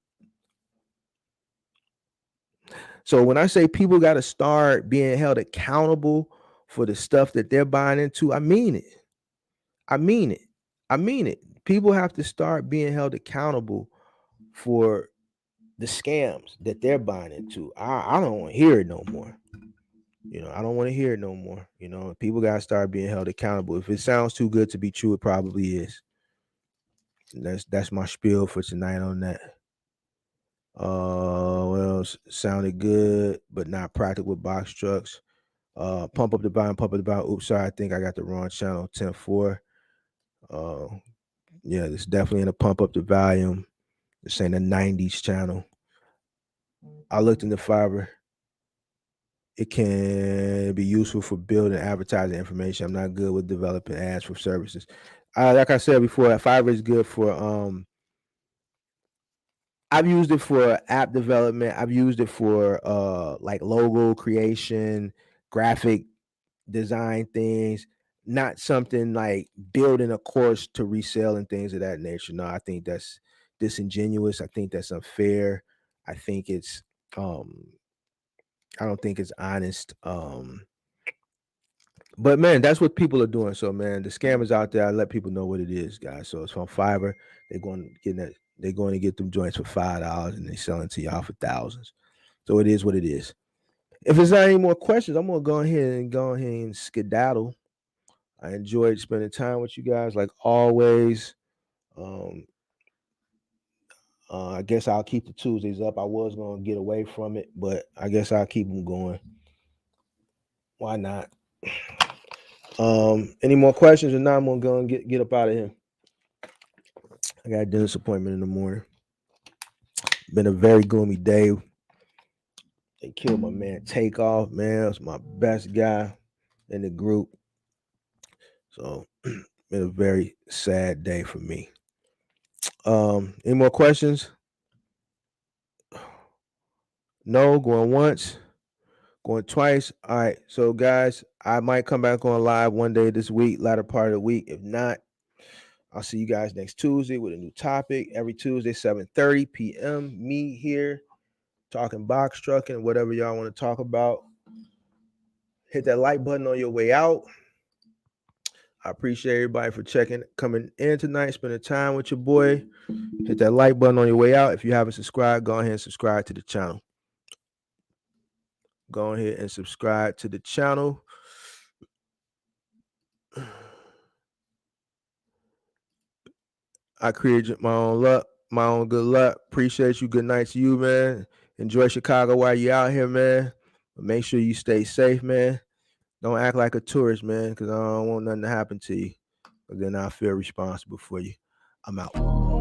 So when I say people got to start being held accountable for the stuff that they're buying into, I mean it. I mean it. I mean it. People have to start being held accountable for the scams that they're buying into. I don't want to hear it no more. I don't want to hear it no more. People got to start being held accountable. If it sounds too good to be true, it probably is. And that's my spiel for tonight on that. Well, sounded good, but not practical with box trucks. Pump up the volume, pump up the volume. Oops, sorry, I think I got the wrong channel. 10-4. Yeah, this definitely in a pump up the volume. This ain't a 90s channel. I looked into Fiverr. It can be useful for building advertising information. I'm not good with developing ads for services. Like I said before, Fiverr is good for I've used it for app development. I've used it for like logo creation, graphic design things, not something like building a course to resell and things of that nature. No, I think that's disingenuous. I think that's unfair. I think it's I don't think it's honest. But man, that's what people are doing. So man, the scammers out there, I let people know what it is, guys. So it's from Fiverr. They're going to get them joints for $5 and they selling to y'all for thousands. So it is what it is. If there's not any more questions, I'm gonna go ahead and skedaddle. I enjoyed spending time with you guys like always. I guess I'll keep the Tuesdays up. I was gonna get away from it, but I guess I'll keep them going. Why not? Any more questions? Or not, I'm gonna go and get up out of here. I got a dentist appointment in the morning. Been a very gloomy day. They killed my man Takeoff, man. It's my best guy in the group. So been a very sad day for me. Any more questions? No, going once, going twice. All right. So guys, I might come back on live one day this week, latter part of the week. If not, I'll see you guys next Tuesday with a new topic. Every Tuesday, 7:30 p.m. Me here talking box trucking, whatever y'all want to talk about. Hit that like button on your way out. I appreciate everybody for coming in tonight, spending time with your boy. Hit that like button on your way out. If you haven't subscribed, go ahead and subscribe to the channel. Go ahead and subscribe to the channel. I created my own luck, my own good luck. Appreciate you. Good night to you, man. Enjoy Chicago while you're out here, man. But make sure you stay safe, man. Don't act like a tourist, man, because I don't want nothing to happen to you. then I feel responsible for you. I'm out.